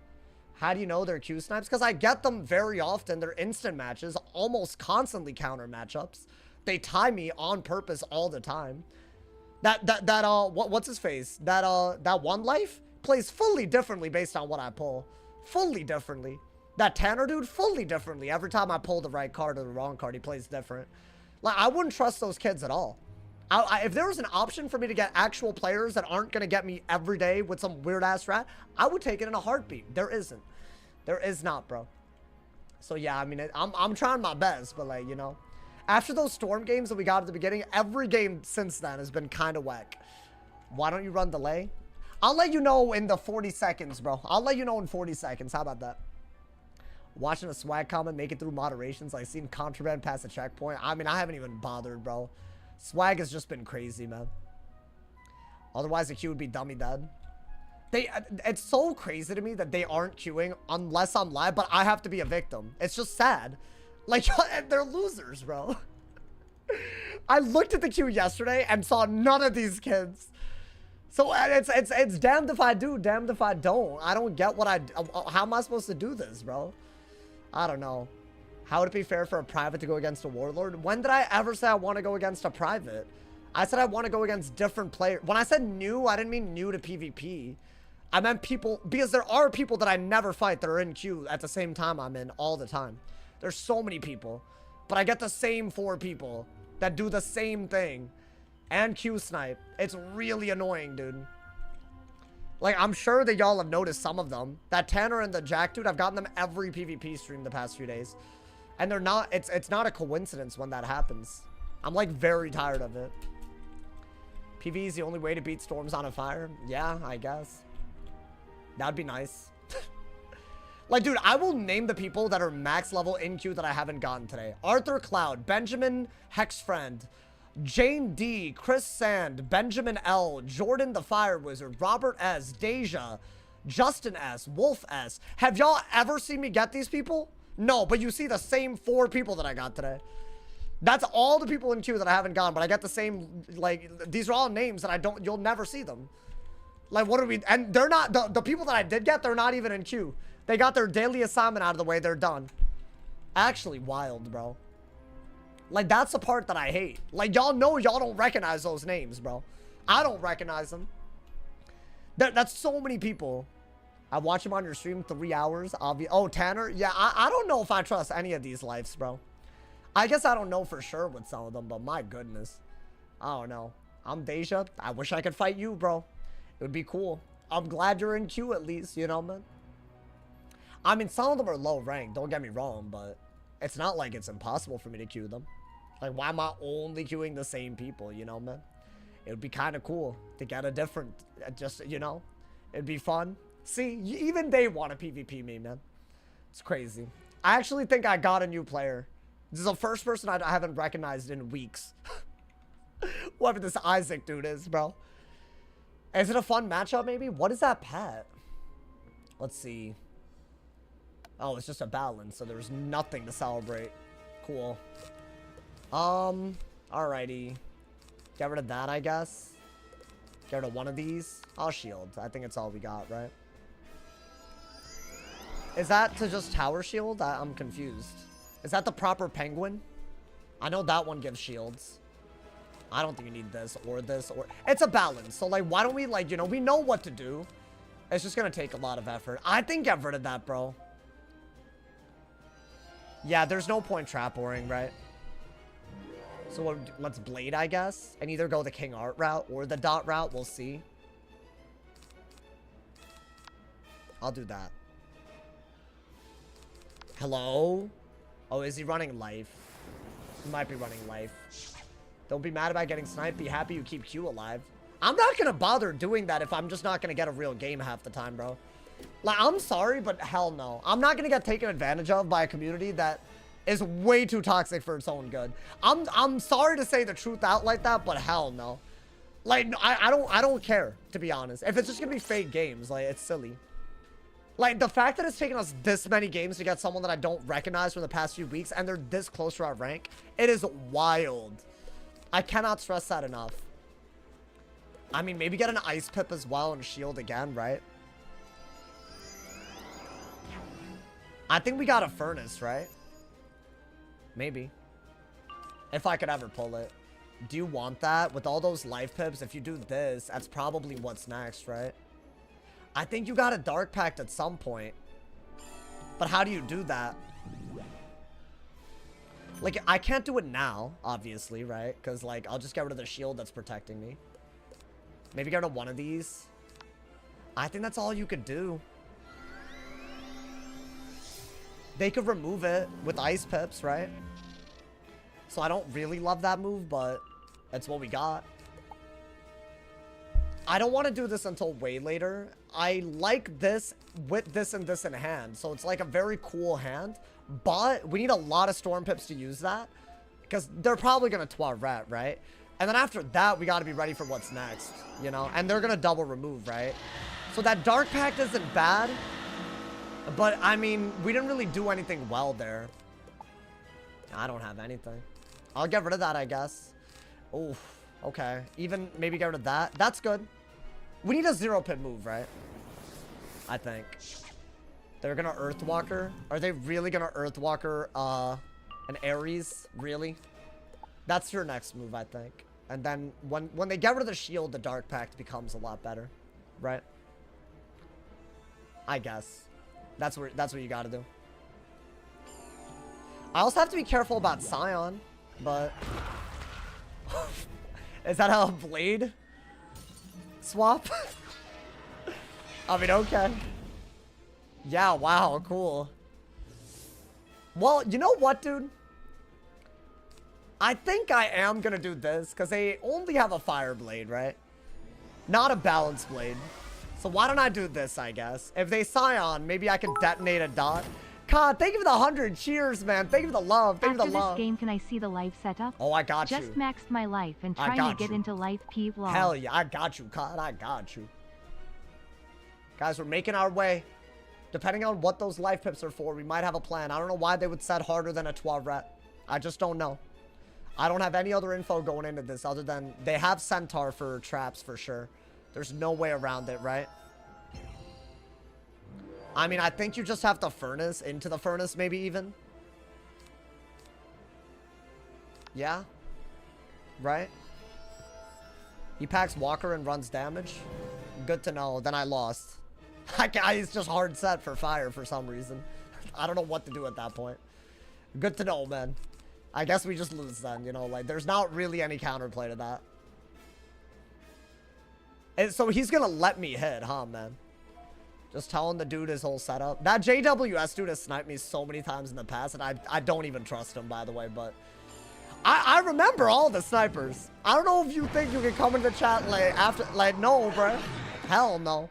How do you know they're Q snipes? Because I get them very often. They're instant matches, almost constantly counter matchups. They tie me on purpose all the time. What's his face? That One Life plays fully differently based on what I pull. Fully differently. That Tanner dude, fully differently. Every time I pull the right card or the wrong card, he plays different. Like, I wouldn't trust those kids at all. If there was an option for me to get actual players that aren't going to get me every day with some weird-ass strat, I would take it in a heartbeat. There isn't. There is not, bro. So, yeah, I mean, I'm trying my best, but, like, you know. After those Storm games that we got at the beginning, every game since then has been kind of whack. Why don't you run delay? I'll let you know in the 40 seconds, bro. I'll let you know in 40 seconds. How about that? Watching a swag comment make it through moderations, like seeing contraband past the checkpoint. I mean, I haven't even bothered, bro. Swag has just been crazy, man. Otherwise, the queue would be dummy dead. It's so crazy to me that they aren't queuing unless I'm live, but I have to be a victim. It's just sad. Like, they're losers, bro. I looked at the queue yesterday and saw none of these kids. So it's damned if I do, damned if I don't. I don't get how am I supposed to do this, bro? I don't know. How would it be fair for a private to go against a warlord? When did I ever say I want to go against a private? I said I want to go against different players. When I said new, I didn't mean new to PvP. I meant people, because there are people that I never fight that are in queue at the same time I'm in all the time. There's so many people. But I get the same 4 people that do the same thing. And Q snipe. It's really annoying, dude. Like, I'm sure that y'all have noticed some of them. That Tanner and the Jack dude, I've gotten them every PvP stream the past few days. And they're not, it's not a coincidence when that happens. I'm, like, very tired of it. PvE is the only way to beat storms on a fire? Yeah, I guess. That'd be nice. Like, dude, I will name the people that are max level in queue that I haven't gotten today. Arthur Cloud, Benjamin Hexfriend, Jane D, Chris Sand, Benjamin L, Jordan the Fire Wizard, Robert S, Deja, Justin S, Wolf S. Have y'all ever seen me get these people? No, but you see the same 4 people that I got today. That's all the people in queue that I haven't gotten, but I get the same, like, these are all names that you'll never see them. Like, what are we... And they're not... The people that I did get, they're not even in queue. They got their daily assignment out of the way. They're done. Actually wild, bro. Like, that's the part that I hate. Like, y'all know y'all don't recognize those names, bro. I don't recognize them. That's so many people. I watch him on your stream 3 hours. Oh, Tanner? Yeah, I don't know if I trust any of these lives, bro. I guess I don't know for sure with some of them, but my goodness. I don't know. I'm Deja. I wish I could fight you, bro. It would be cool. I'm glad you're in queue at least, you know, man. I mean, some of them are low rank, don't get me wrong, but it's not like it's impossible for me to queue them. Like, why am I only queuing the same people, you know, man? It would be kind of cool to get a different, just, you know, it'd be fun. See, even they want to PvP me, man. It's crazy. I actually think I got a new player. This is the first person I haven't recognized in weeks. Whoever this Isaac dude is, bro. Is it a fun matchup, maybe? What is that pet? Let's see. Oh, it's just a balance, so there's nothing to celebrate. Cool. Alrighty. Get rid of that, I guess. Get rid of one of these. I'll shield. I think it's all we got, right? Is that to just tower shield? I'm confused. Is that the proper penguin? I know that one gives shields. I don't think you need this or this or... It's a balance. So, like, why don't we, like, you know, we know what to do. It's just gonna take a lot of effort. I think get rid of that, bro. Yeah, there's no point trap oring, right? So let's blade, I guess. And either go the King Art route or the dot route. We'll see. I'll do that. Hello? Oh, is he running life? He might be running life. Don't be mad about getting sniped. Be happy you keep Q alive. I'm not gonna bother doing that if I'm just not gonna get a real game half the time, bro. Like, I'm sorry, but hell no. I'm not gonna get taken advantage of by a community that is way too toxic for its own good. I'm sorry to say the truth out like that, but hell no. Like, I don't care, to be honest. If it's just gonna be fake games, like, it's silly. Like, the fact that it's taken us this many games to get someone that I don't recognize from the past few weeks, and they're this close to our rank, it is wild. I cannot stress that enough. I mean, maybe get an ice pip as well and shield again, right? I think we got a furnace, right? Maybe. If I could ever pull it. Do you want that? With all those life pips, if you do this, that's probably what's next, right? I think you got a Dark Pact at some point. But how do you do that? Like, I can't do it now, obviously, right? Because, like, I'll just get rid of the shield that's protecting me. Maybe get rid of one of these. I think that's all you could do. They could remove it with ice pips, right? So I don't really love that move, but that's what we got. I don't want to do this until way later. I like this with this and this in hand. So it's like a very cool hand. But we need a lot of storm pips to use that. Because they're probably going to Toilet, right? And then after that, we got to be ready for what's next. You know? And they're going to double remove, right? So that Dark Pact isn't bad. But, I mean, we didn't really do anything well there. I don't have anything. I'll get rid of that, I guess. Oof. Okay. Even maybe get rid of that. That's good. We need a 0-pip move, right? I think. They're gonna Earthwalker. Are they really gonna Earthwalker an Ares? Really? That's your next move, I think. And then when they get rid of the shield, the Dark Pact becomes a lot better. Right? I guess. That's what you gotta do. I also have to be careful about Scion, but... Is that a blade swap? I mean, okay. Yeah, wow, cool. Well, you know what, dude? I think I am gonna do this, because they only have a fire blade, right? Not a balance blade. So why don't I do this, I guess? If they Scion, maybe I can detonate a dot. God, thank you for the 100. Cheers, man. Thank you for the love. Thank you for the love. After this game, can I see the live setup? Oh, I got you. Just maxed my life and trying to get into live P vlog. Hell yeah, I got you, God. I got you. Guys, we're making our way. Depending on what those life pips are for, we might have a plan. I don't know why they would set harder than a Toilet. I just don't know. I don't have any other info going into this other than they have Centaur for traps for sure. There's no way around it, right? I mean, I think you just have to furnace into the furnace, maybe even. Yeah. Right? He packs Walker and runs damage. Good to know. Then I lost. That guy is just hard set for fire for some reason. I don't know what to do at that point. Good to know, man. I guess we just lose then, you know, like there's not really any counterplay to that. And so he's gonna let me hit, huh, man? Just telling the dude his whole setup. That JWS dude has sniped me so many times in the past, and I don't even trust him, by the way, but I remember all the snipers. I don't know if you think you can come into the chat like after, like, no, bro. Hell no.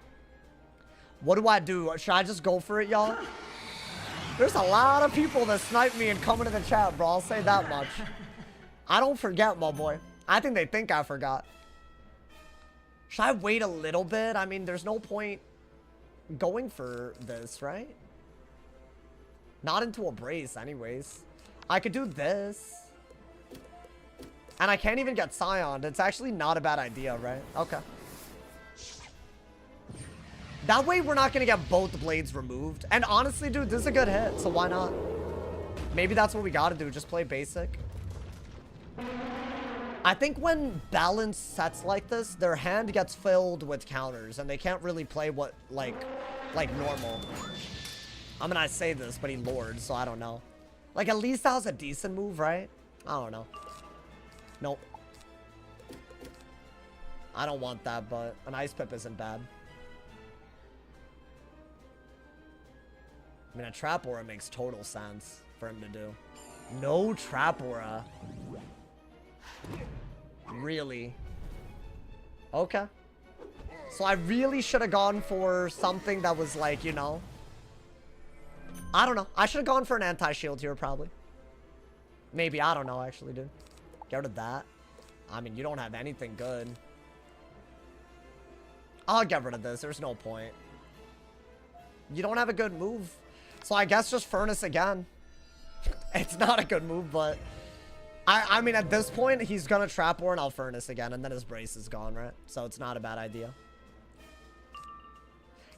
What do I do? Should I just go for it, y'all? There's a lot of people that snipe me and come into the chat, bro. I'll say that much. I don't forget, my boy. I think they think I forgot. Should I wait a little bit? I mean, there's no point going for this, right? Not into a brace, anyways. I could do this. And I can't even get Scioned. It's actually not a bad idea, right? Okay. That way, we're not going to get both blades removed. And honestly, dude, this is a good hit, so why not? Maybe that's what we got to do. Just play basic. I think when balanced sets like this, their hand gets filled with counters, and they can't really play what, like normal. I mean, I say this, but he lords, so I don't know. Like, at least that was a decent move, right? I don't know. Nope. I don't want that, but an Ice Pip isn't bad. I mean, a Trap Aura makes total sense for him to do. No Trap Aura. Really? Okay. So I really should have gone for something that was like, you know. I don't know. I should have gone for an anti-shield here, probably. Maybe. I don't know, actually, dude. Get rid of that. I mean, you don't have anything good. I'll get rid of this. There's no point. You don't have a good move. So I guess just Furnace again. It's not a good move, but I mean, at this point, he's gonna Trap War and I'll Furnace again, and then his brace is gone, right? So it's not a bad idea.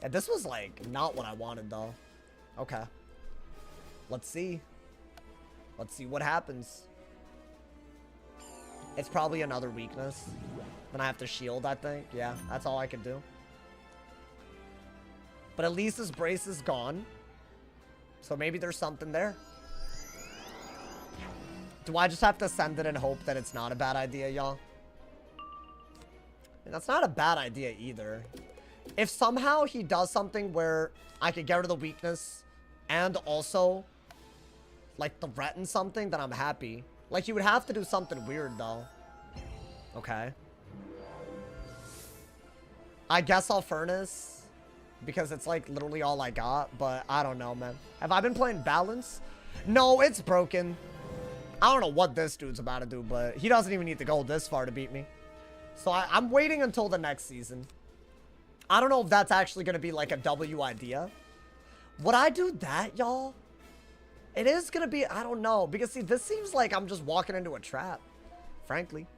Yeah, this was like not what I wanted though. Okay. Let's see. Let's see what happens. It's probably another weakness. Then I have to shield, I think. Yeah, that's all I can do. But at least his brace is gone. So maybe there's something there. Do I just have to send it and hope that it's not a bad idea, y'all? That's not a bad idea either. If somehow he does something where I could get rid of the weakness and also like threaten something, then I'm happy. Like, you would have to do something weird though. Okay. I guess I'll Furnace. Because it's like literally all I got, but I don't know, man. Have I been playing balance? No, it's broken. I don't know what this dude's about to do, but he doesn't even need to go this far to beat me. So I'm waiting until the next season. I don't know if that's actually going to be like a W idea. Would I do that, y'all? It is going to be, I don't know. Because see, this seems like I'm just walking into a trap, frankly.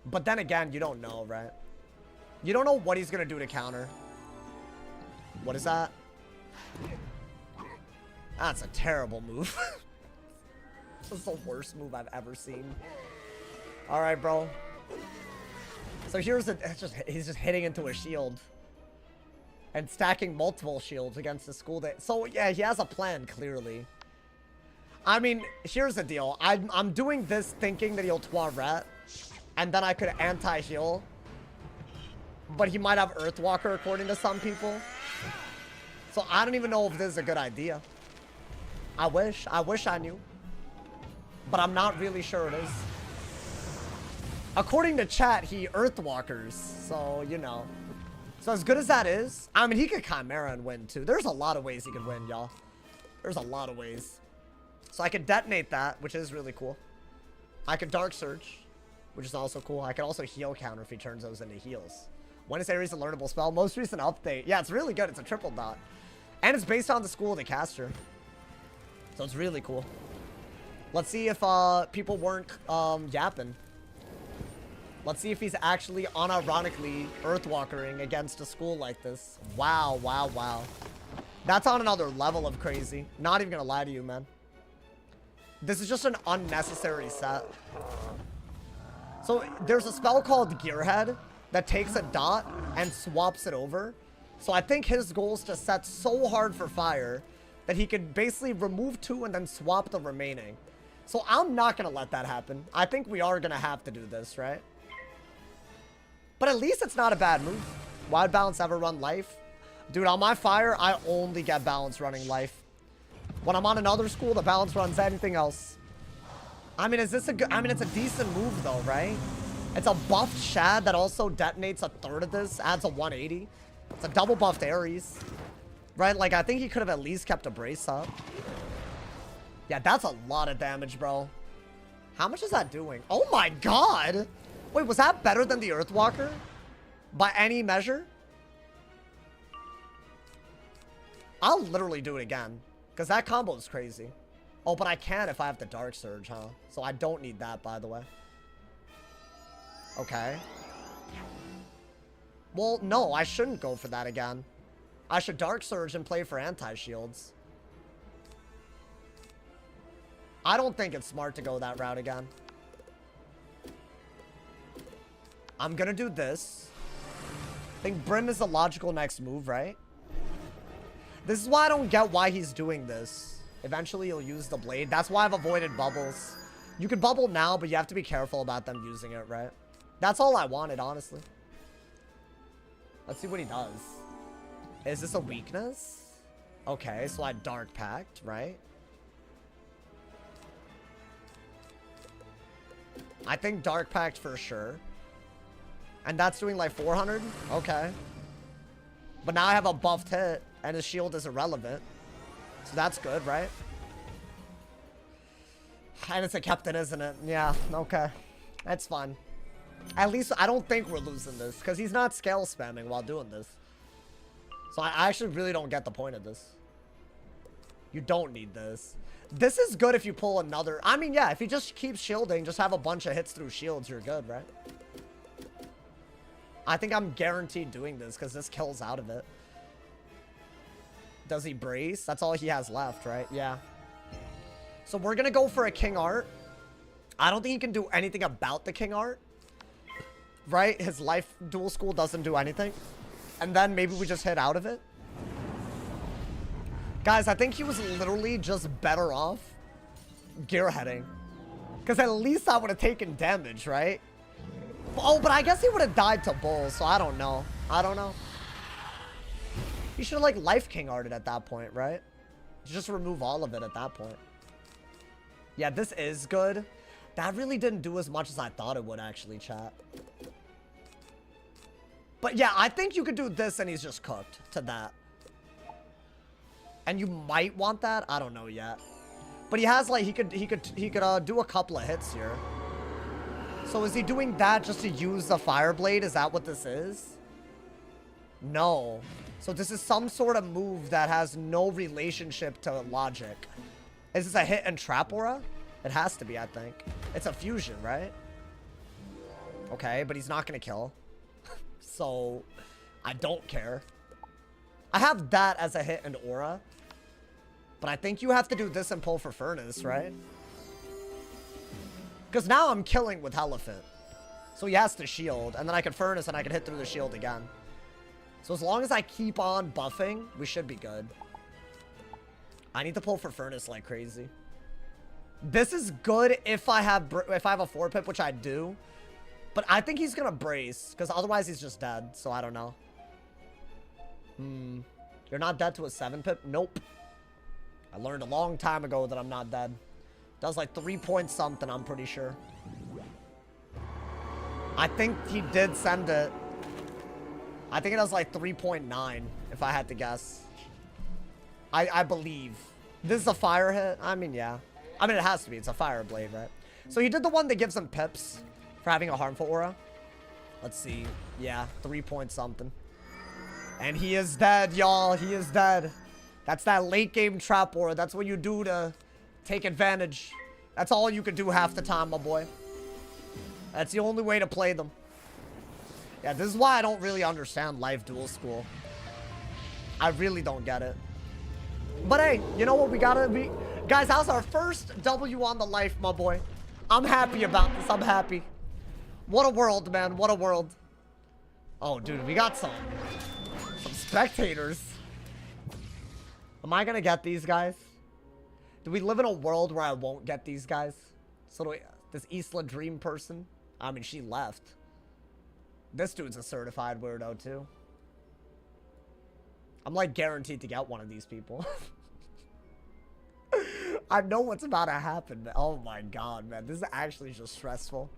But then again, you don't know, right? You don't know what he's going to do to counter. What is that? That's a terrible move. This is the worst move I've ever seen. All right, bro. So here's he's just hitting into a shield. And stacking multiple shields against the school day. So yeah, he has a plan, clearly. I mean, here's the deal. I'm doing this thinking that he'll Toilet. And then I could anti-heal. But he might have Earthwalker according to some people. So I don't even know if this is a good idea. I wish I knew. But I'm not really sure it is. According to chat, he Earthwalkers. So, you know. So as good as that is, I mean, he could Chimera and win too. There's a lot of ways he could win, y'all. There's a lot of ways. So I could detonate that, which is really cool. I could Dark Surge, which is also cool. I could also heal counter if he turns those into heals. When is Ares a learnable spell? Most recent update. Yeah, it's really good. It's a triple dot. And it's based on the school of the caster. So it's really cool. Let's see if people weren't yapping. Let's see if he's actually unironically Earthwalkering against a school like this. Wow, wow, wow. That's on another level of crazy. Not even gonna lie to you, man. This is just an unnecessary set. So there's a spell called Gearhead that takes a dot and swaps it over. So I think his goal is to set so hard for fire that he could basically remove 2 and then swap the remaining. So I'm not going to let that happen. I think we are going to have to do this, right? But at least it's not a bad move. Why would balance ever run life? Dude, on my fire, I only get balance running life. When I'm on another school, the balance runs anything else. I mean, is this a good... I mean, it's a decent move, though, right? It's a buffed Shad that also detonates a third of this, adds a 180. It's a double buffed Ares. Right? Like, I think he could have at least kept a brace up. Yeah, that's a lot of damage, bro. How much is that doing? Oh my god! Wait, was that better than the Earthwalker? By any measure? I'll literally do it again. Because that combo is crazy. Oh, but I can if I have the Dark Surge, huh? So I don't need that, by the way. Okay. Well, no, I shouldn't go for that again. I should Dark Surge and play for anti-shields. I don't think it's smart to go that route again. I'm gonna do this. I think Brim is the logical next move, right? This is why I don't get why he's doing this. Eventually, he'll use the blade. That's why I've avoided bubbles. You can bubble now, but you have to be careful about them using it, right? That's all I wanted, honestly. Let's see what he does. Is this a weakness? Okay, so I Dark Pact, right? I think Dark Pact for sure. And that's doing like 400? Okay. But now I have a buffed hit, and his shield is irrelevant. So that's good, right? And it's a captain, isn't it? Yeah, okay. That's fine. At least I don't think we're losing this, because he's not scale spamming while doing this. So I actually really don't get the point of this. You don't need this. This is good if you pull another... I mean, yeah, if you just keep shielding, just have a bunch of hits through shields, you're good, right? I think I'm guaranteed doing this, because this kills out of it. Does he brace? That's all he has left, right? Yeah. So we're going to go for a King Art. I don't think he can do anything about the King Art. Right? His life dual school doesn't do anything. And then maybe we just hit out of it. Guys, I think he was literally just better off gearheading. Because at least I would have taken damage, right? Oh, but I guess he would have died to Bull, so I don't know. I don't know. He should have, like, Life King Arted at that point, right? Just remove all of it at that point. Yeah, this is good. That really didn't do as much as I thought it would, actually, chat. But yeah, I think you could do this and he's just cooked to that. And you might want that. I don't know yet. But he has, like, he could do a couple of hits here. So is he doing that just to use the Fireblade? Is that what this is? No. So this is some sort of move that has no relationship to logic. Is this a hit and trap aura? It has to be, I think. It's a fusion, right? Okay, but he's not going to kill. So, I don't care. I have that as a hit and aura. But I think you have to do this and pull for Furnace, right? Because now I'm killing with Elephant. So he has to shield. And then I can Furnace and I can hit through the shield again. So as long as I keep on buffing, we should be good. I need to pull for Furnace like crazy. This is good if I have a 4-pip, which I do. But I think he's going to brace, because otherwise he's just dead. So I don't know. You're not dead to a 7-pip? Nope. I learned a long time ago that I'm not dead. Does like 3 point something, I'm pretty sure. I think he did send it. I think it does like 3.9, if I had to guess. I believe. This is a fire hit? I mean, yeah. I mean, it has to be. It's a fire blade, right? So he did the one that gives him pips for having a harmful aura. Let's see. Yeah, 3 point something. And he is dead, y'all. He is dead. That's that late game trap aura. That's what you do to take advantage. That's all you can do half the time, my boy. That's the only way to play them. Yeah, this is why I don't really understand life duel school. I really don't get it. But hey, you know what we gotta be? Guys, that was our first W on the life, my boy. I'm happy about this. I'm happy. What a world, man. What a world. Oh, dude, we got some spectators. Am I gonna get these guys? Do we live in a world where I won't get these guys? So this Isla Dream person? I mean, she left. This dude's a certified weirdo, too. I'm, like, guaranteed to get one of these people. I know what's about to happen, man. Oh, my God, man. This is actually just stressful.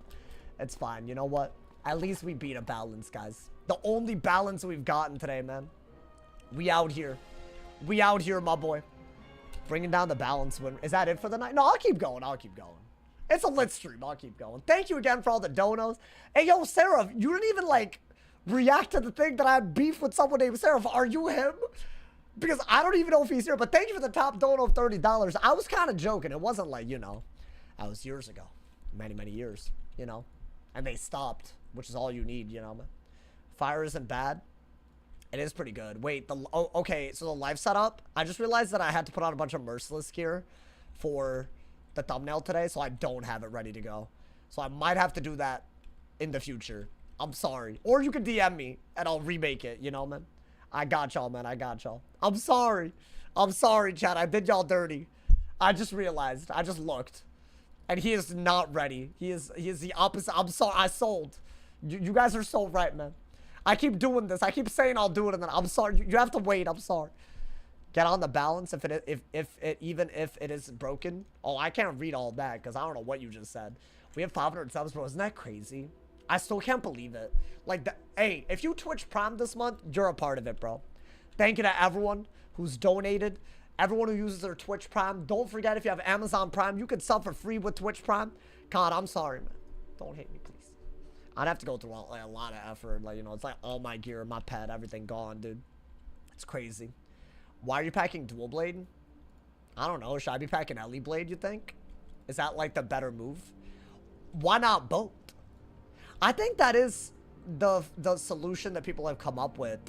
It's fine. You know what? At least we beat a balance, guys. The only balance we've gotten today, man. We out here. We out here, my boy. Bringing down the balance win. Is that it for the night? No, I'll keep going. I'll keep going. It's a lit stream. I'll keep going. Thank you again for all the donos. Hey, yo, Seraph, you didn't even, like, react to the thing that I had beef with someone named Seraph. Are you him? Because I don't even know if he's here, but thank you for the top dono of $30. I was kind of joking. It wasn't like, you know, that was years ago. Many, many years, you know. And they stopped, which is all you need, you know, man. Fire isn't bad. It is pretty good. Wait, oh, okay, so the live setup, I just realized that I had to put on a bunch of Merciless gear for the thumbnail today, so I don't have it ready to go. So I might have to do that in the future. I'm sorry. Or you can DM me, and I'll remake it, you know, man? I got y'all, man. I got y'all. I'm sorry. I'm sorry, chat. I did y'all dirty. I just realized. I just looked. And he is not ready. He is the opposite. I'm sorry. I sold. You guys are so right, man. I keep doing this. I keep saying I'll do it, and then I'm sorry. You have to wait. I'm sorry. Get on the balance even if it is broken. Oh, I can't read all that because I don't know what you just said. We have 500 subs, bro. Isn't that crazy? I still can't believe it. Like, hey, if you Twitch Prime this month, you're a part of it, bro. Thank you to everyone who's donated. Everyone who uses their Twitch Prime. Don't forget, if you have Amazon Prime, you can sub for free with Twitch Prime. God, I'm sorry, man. Don't hate me, please. I'd have to go through like, a lot of effort. Like, you know, it's like all my gear, my pet, everything gone, dude. It's crazy. Why are you packing Dual Blade? I don't know. Should I be packing Ellie Blade, you think? Is that, like, the better move? Why not both? I think that is the solution that people have come up with,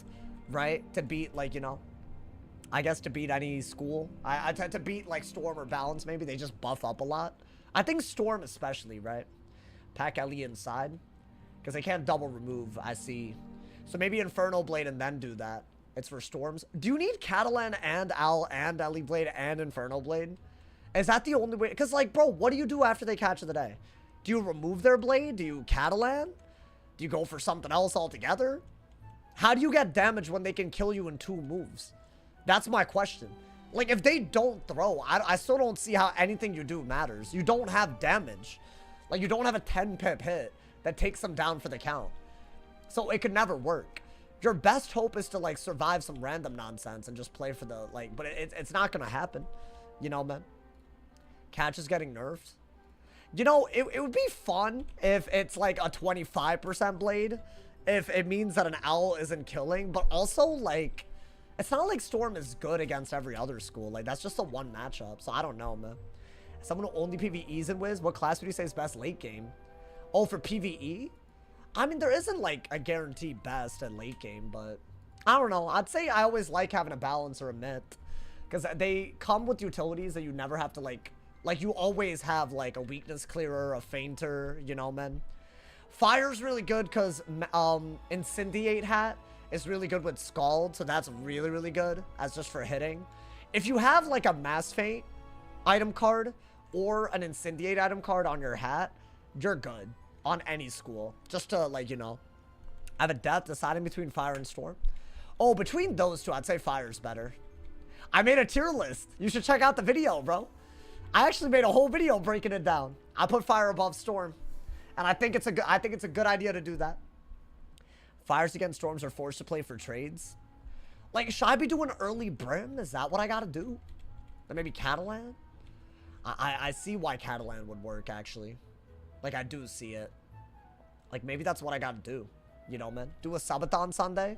right? To beat, like, you know, I guess to beat any school. To beat, like, Storm or Balance, maybe. They just buff up a lot. I think Storm especially, right? Pack Ellie inside. Because they can't double remove, I see. So maybe Inferno Blade and then do that. It's for Storms. Do you need Catalan and Al and Ellie Blade and Inferno Blade? Is that the only way? Because, like, bro, what do you do after they catch of the day? Do you remove their blade? Do you Catalan? Do you go for something else altogether? How do you get damage when they can kill you in 2 moves? That's my question. Like, if they don't throw, I still don't see how anything you do matters. You don't have damage. Like, you don't have a 10-pip hit that takes them down for the count. So it could never work. Your best hope is to, like, survive some random nonsense and just play for the, like, but it's not gonna happen. You know, man? Catch is getting nerfed. You know, it would be fun if it's, like, a 25% blade. If it means that an owl isn't killing. But also, like, it's not like Storm is good against every other school. Like, that's just a one matchup. So I don't know, man. Someone who only PvEs in Wiz, what class would you say is best late game? Oh, for PvE? I mean, there isn't, like, a guaranteed best at late game, but I don't know. I'd say I always like having a balance or a myth. Because they come with utilities that you never have to, like, you always have, like, a weakness clearer, a fainter, you know, man. Fire's really good because Incendiate Hat is really good with Scald, so that's really, really good as just for hitting. If you have, like, a Mass Feint item card or an Incendiate item card on your hat, you're good on any school. Just to, like, you know, have a death deciding between Fire and Storm. Oh, between those two, I'd say Fire's better. I made a tier list. You should check out the video, bro. I actually made a whole video breaking it down. I put Fire above Storm. And I think it's a good idea to do that. Fires against Storms are forced to play for trades. Like, should I be doing early Brim? Is that what I gotta do? Or maybe Catalan? I see why Catalan would work, actually. Like, I do see it. Like, maybe that's what I gotta do. You know, man? Do a subathon Sunday?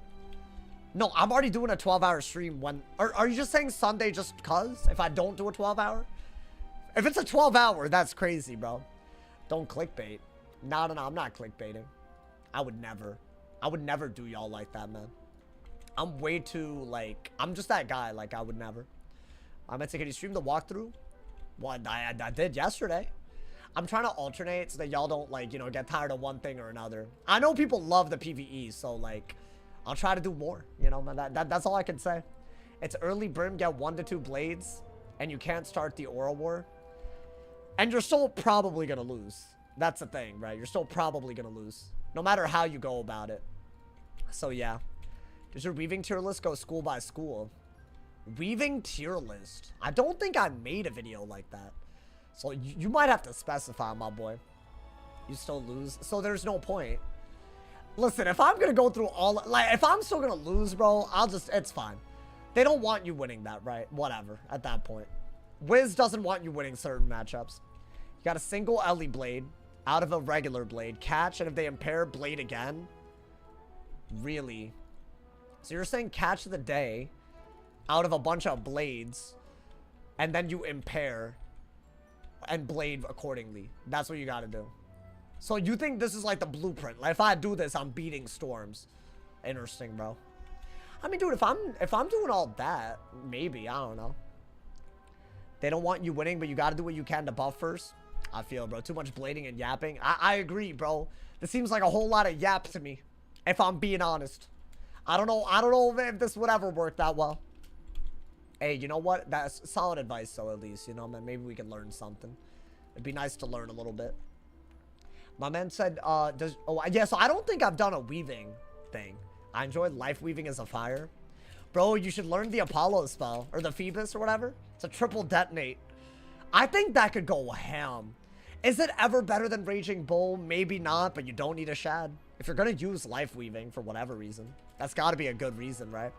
No, I'm already doing a 12-hour stream when... Are you just saying Sunday just cuz? If I don't do a 12-hour? If it's a 12-hour, that's crazy, bro. Don't clickbait. No, I'm not clickbaiting. I would never do y'all like that, man. I'm way too, like, I'm just that guy. Like, I would never. I meant to, can you stream the walkthrough? Well, I did yesterday. I'm trying to alternate so that y'all don't, like, you know, get tired of one thing or another. I know people love the PvE, so, like, I'll try to do more, you know, man. That's all I can say. It's early Brim, get 1 to 2 blades, and you can't start the Aura War. And you're still probably gonna lose. That's the thing, right? You're still probably gonna lose, no matter how you go about it. So, yeah. Does your weaving tier list go school by school? Weaving tier list? I don't think I made a video like that. So you might have to specify, my boy. You still lose, so there's no point. Listen, if I'm gonna go through all, like, if I'm still gonna lose, bro, it's fine. They don't want you winning that, right? Whatever, at that point. Wiz doesn't want you winning certain matchups. You got a single Ellie blade out of a regular blade. Catch, and if they impair, blade again. Really? So you're saying catch of the day out of a bunch of blades, and then you impair and blade accordingly. That's what you gotta do. So you think this is like the blueprint? Like, if I do this, I'm beating storms. Interesting, bro. I mean, dude, if I'm doing all that, maybe, I don't know. They don't want you winning, but you gotta do what you can to buff first. I feel, bro. Too much blading and yapping. I agree, bro. This seems like a whole lot of yap to me, if I'm being honest. I don't know if this would ever work that well. Hey, you know what? That's solid advice, though, at least. You know, man, maybe we can learn something. It'd be nice to learn a little bit. My man said, yeah, so I don't think I've done a weaving thing. I enjoyed life weaving as a fire. Bro, you should learn the Apollo spell, or the Phoebus, or whatever. It's a triple detonate. I think that could go ham. Is it ever better than Raging Bull? Maybe not, but you don't need a shad. If you're gonna use life weaving for whatever reason, that's gotta be a good reason, right?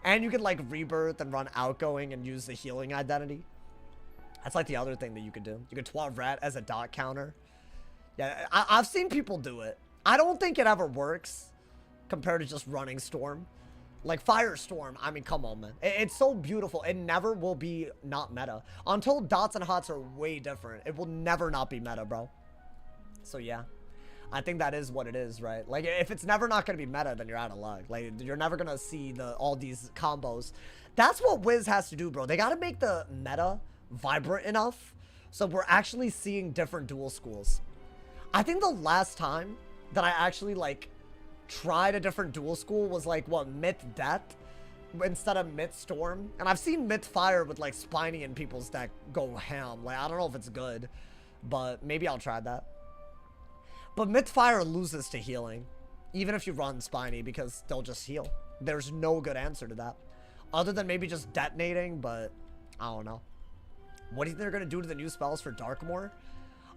And you can, like, rebirth and run outgoing and use the healing identity. That's, like, the other thing that you could do. You could 12 rat as a dot counter. Yeah, I've seen people do it. I don't think it ever works compared to just running Storm. Like, Firestorm, I mean, come on, man. It's so beautiful. It never will be not meta. Until dots and hots are way different, it will never not be meta, bro. So, yeah. I think that is what it is, right? Like, if it's never not going to be meta, then you're out of luck. Like, you're never going to see all these combos. That's what Wiz has to do, bro. They got to make the meta vibrant enough so we're actually seeing different duel schools. I think the last time that I actually, like, tried a different duel school was, like, what, Myth Death instead of Myth Storm. And I've seen Myth Fire with, like, Spiny in people's deck go ham. Like, I don't know if it's good, but maybe I'll try that. But Myth Fire loses to healing, even if you run Spiny, because they'll just heal. There's no good answer to that, other than maybe just detonating, but I don't know. What do you think they're going to do to the new spells for Darkmoor?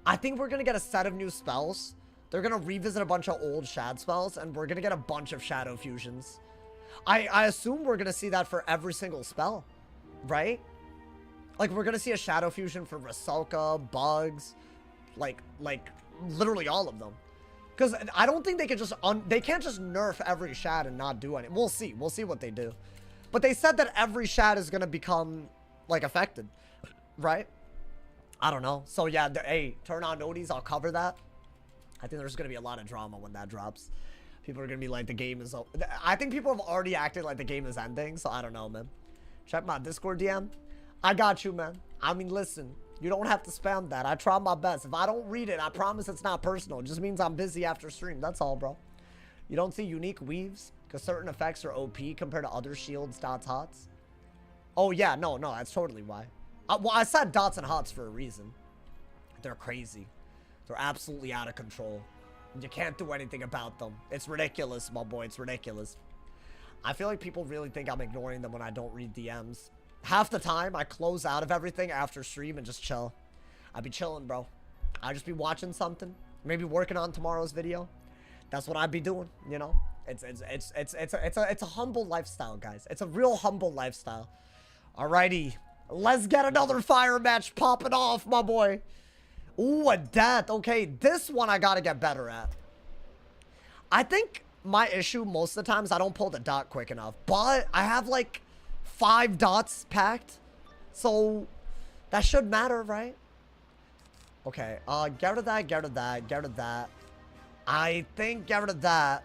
I think we're going to get a set of new spells. They're going to revisit a bunch of old Shad spells, and we're going to get a bunch of Shadow Fusions. I assume we're going to see that for every single spell, right? Like, we're going to see a Shadow Fusion for Rasulka, Bugs, like literally all of them. Because I don't think they can just, they can't just nerf every Shad and not do anything. We'll see what they do. But they said that every Shad is going to become, like, affected, right? I don't know. So, yeah, hey, turn on noties. I'll cover that. I think there's going to be a lot of drama when that drops. People are going to be like, the game is over. I think people have already acted like the game is ending, so I don't know, man. Check my Discord DM. I got you, man. I mean, listen, you don't have to spam that. I try my best. If I don't read it, I promise it's not personal. It just means I'm busy after stream. That's all, bro. You don't see unique weaves because certain effects are OP compared to other shields, dots, hots. Oh, yeah, no, that's totally why. Well, I said dots and hots for a reason. They're crazy. They're absolutely out of control. You can't do anything about them. It's ridiculous, my boy. It's ridiculous. I feel like people really think I'm ignoring them when I don't read DMs. Half the time, I close out of everything after stream and just chill. I'd be chilling, bro. I'd just be watching something. Maybe working on tomorrow's video. That's what I'd be doing, you know? It's a humble lifestyle, guys. It's a real humble lifestyle. Alrighty. Let's get another fire match popping off, my boy. Ooh, a death. Okay, this one I gotta get better at. I think my issue most of the times I don't pull the dot quick enough. But I have like 5 dots packed. So that should matter, right? Okay, get rid of that, get rid of that, get rid of that. I think get rid of that.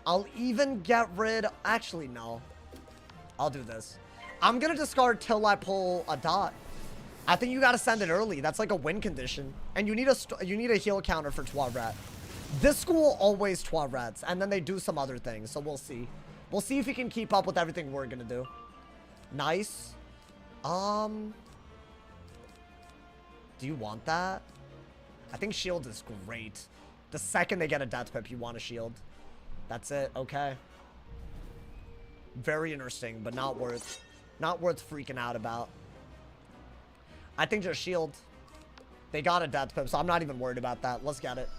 I'll even get rid... Actually, no. I'll do this. I'm gonna discard till I pull a dot. I think you gotta send it early. That's like a win condition. And you need a heal counter for Toilet. This school always Toilets, and then they do some other things, so we'll see. We'll see if he can keep up with everything we're gonna do. Nice. Do you want that? I think shield is great. The second they get a death pip, you want a shield. That's it. Okay. Very interesting, but not worth freaking out about. I think just shield. They got a death pip, so I'm not even worried about that. Let's get it.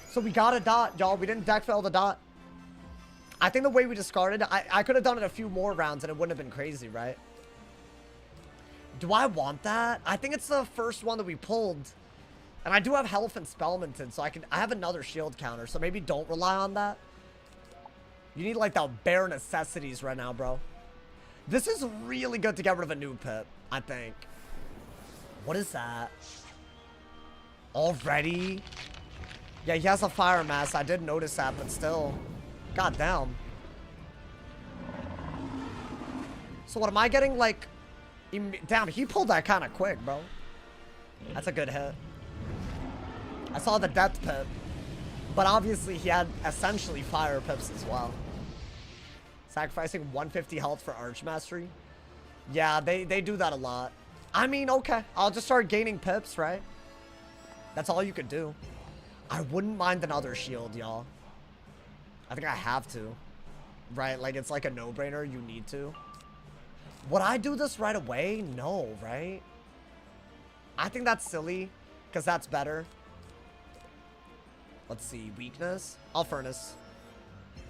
So we got a dot, y'all. We didn't deck fail the dot. I think the way we discarded, I could have done it a few more rounds and it wouldn't have been crazy, right? Do I want that? I think it's the first one that we pulled. And I do have health and Spellmanted, so I have another shield counter, so maybe don't rely on that. You need like the bare necessities right now, bro. This is really good to get rid of a new pip, I think. What is that? Already? Yeah, he has a fire mass. I did notice that, but still. God damn. So what am I getting, like... Damn, he pulled that kind of quick, bro. That's a good hit. I saw the death pip. But obviously he had essentially fire pips as well. Sacrificing 150 health for Arch Mastery. Yeah, they do that a lot. I mean, okay. I'll just start gaining pips, right? That's all you could do. I wouldn't mind another shield, y'all. I think I have to. Right? Like, it's like a no-brainer. You need to. Would I do this right away? No, right? I think that's silly, because that's better. Let's see. Weakness? I'll Furnace.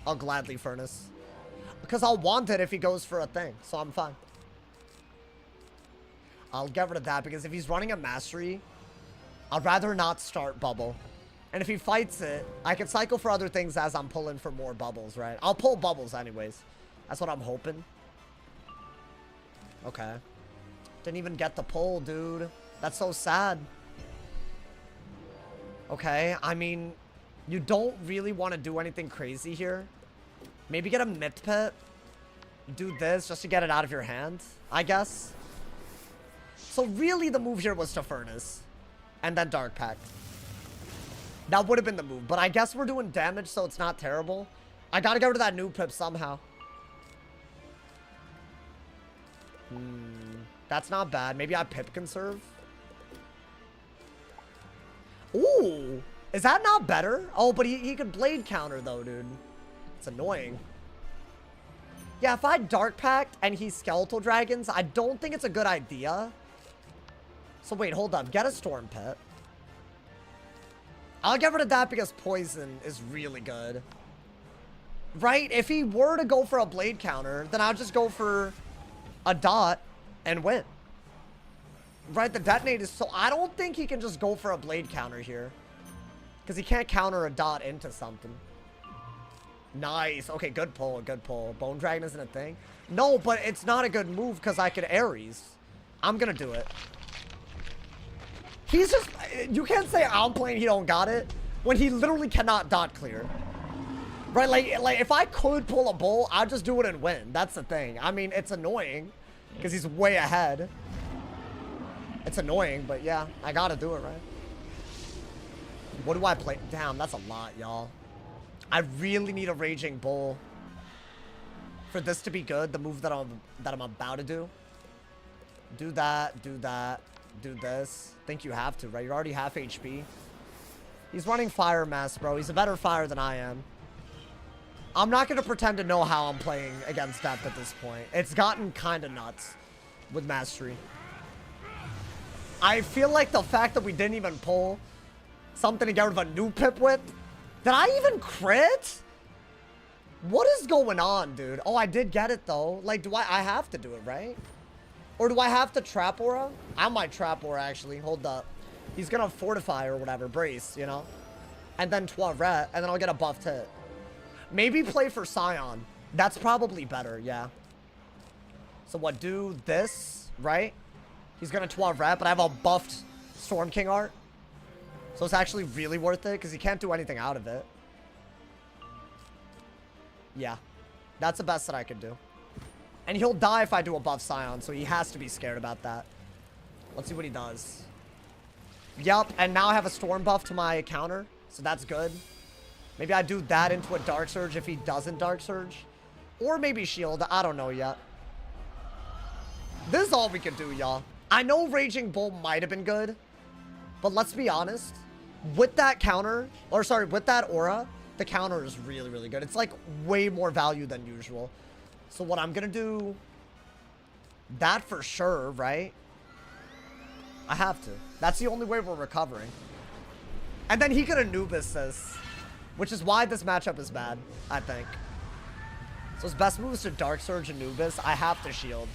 I'll gladly Furnace. Because I'll want it if he goes for a thing, so I'm fine. I'll get rid of that, because if he's running a Mastery, I'd rather not start Bubble. And if he fights it, I can cycle for other things as I'm pulling for more bubbles, right? I'll pull bubbles anyways. That's what I'm hoping. Okay. Didn't even get the pull, dude. That's so sad. Okay, I mean, you don't really want to do anything crazy here. Maybe get a Myth Pit. Do this just to get it out of your hand, I guess. So really the move here was to Furnace. And then Dark Pact. That would have been the move. But I guess we're doing damage, so it's not terrible. I gotta get rid of that new pip somehow. That's not bad. Maybe I pip conserve. Ooh. Is that not better? Oh, but he could blade counter, though, dude. It's annoying. Yeah, if I Dark Pact and he Skeletal Dragons, I don't think it's a good idea. So wait, hold up. Get a Storm Pit. I'll get rid of that because Poison is really good. Right? If he were to go for a blade counter, then I'll just go for a dot and win. Right? The detonate is so... I don't think he can just go for a blade counter here. Because he can't counter a dot into something. Nice. Okay, good pull. Good pull. Bone Dragon isn't a thing. No, but it's not a good move because I could Ares. I'm going to do it. He's just... You can't say I'm playing he don't got it when he literally cannot dot clear. Right? Like if I could pull a bull, I'd just do it and win. That's the thing. I mean, it's annoying because he's way ahead. It's annoying, but yeah, I got to do it, right? What do I play? Damn, that's a lot, y'all. I really need a Raging Bull for this to be good. The move that I'm about to do. Do that. Do that. Do this. Think you have to, right? You're already half HP. He's running Fire Mass, bro. He's a better fire than I am. I'm not going to pretend to know how I'm playing against Depth at this point. It's gotten kind of nuts with Mastery. I feel like the fact that we didn't even pull something to get rid of a new pip with. Did I even crit? What is going on, dude? Oh, I did get it, though. Like, I have to do it, right? Or do I have to Trap Aura? I might Trap Aura, actually. Hold up. He's going to Fortify or whatever. Brace, you know? And then Toilet. And then I'll get a buffed hit. Maybe play for Scion. That's probably better, yeah. So what, do this, right? He's going to Toilet, but I have a buffed Storm King art. So it's actually really worth it because he can't do anything out of it. Yeah. That's the best that I could do. And he'll die if I do a buff Scion, so he has to be scared about that. Let's see what he does. Yep, and now I have a Storm buff to my counter, so that's good. Maybe I do that into a Dark Surge if he doesn't Dark Surge. Or maybe Shield, I don't know yet. This is all we can do, y'all. I know Raging Bull might have been good, but let's be honest. With that counter, or sorry, with that aura, the counter is really, really good. It's like way more value than usual. So what I'm gonna do, that for sure, right? I have to. That's the only way we're recovering. And then he could Anubis this, which is why this matchup is bad, I think. So his best move is to Dark Surge Anubis. I have to shield.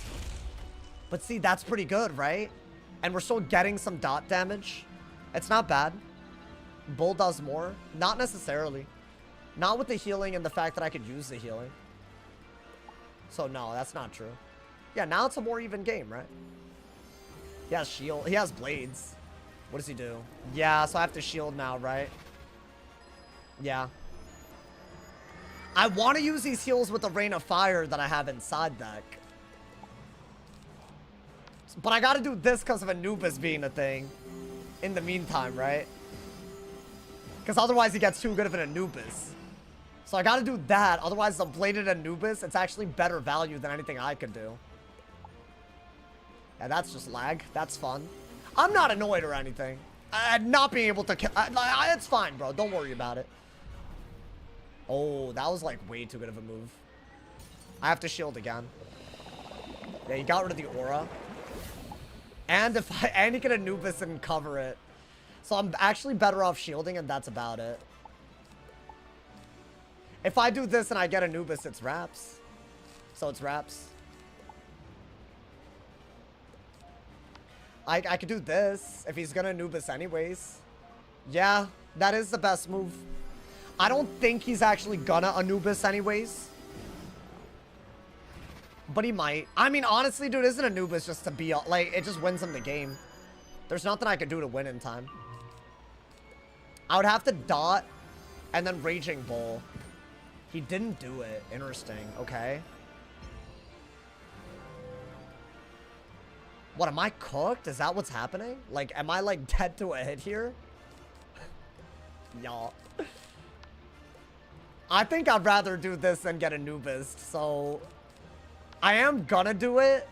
But see, that's pretty good, right? And we're still getting some dot damage. It's not bad. Bull does more. Not necessarily. Not with the healing and the fact that I could use the healing. So no, that's not true. Yeah, now it's a more even game, right? He has shield. He has blades. What does he do? Yeah, so I have to shield now, right? Yeah. I want to use these heals with the Rain of Fire that I have inside deck. But I got to do this because of Anubis being a thing in the meantime, right? Because otherwise he gets too good of an Anubis. So I got to do that. Otherwise, the Bladed Anubis, it's actually better value than anything I could do. Yeah, that's just lag. That's fun. I'm not annoyed or anything. Not being able to kill... it's fine, bro. Don't worry about it. Oh, that was like way too good of a move. I have to shield again. Yeah, he got rid of the aura. And and he can Anubis and cover it. So I'm actually better off shielding, and that's about it. If I do this and I get Anubis, it's wraps. So it's wraps. I could do this if he's gonna Anubis anyways. Yeah, that is the best move. I don't think he's actually gonna Anubis anyways. But he might. I mean, honestly, dude, isn't Anubis just to be... Like, it just wins him the game. There's nothing I could do to win in time. I would have to dot and then Raging Bull. He didn't do it. Interesting. Okay. What, am I cooked? Is that what's happening? Like, am I, like, dead to a hit here? Y'all. I think I'd rather do this than get Anubis, so... I am gonna do it.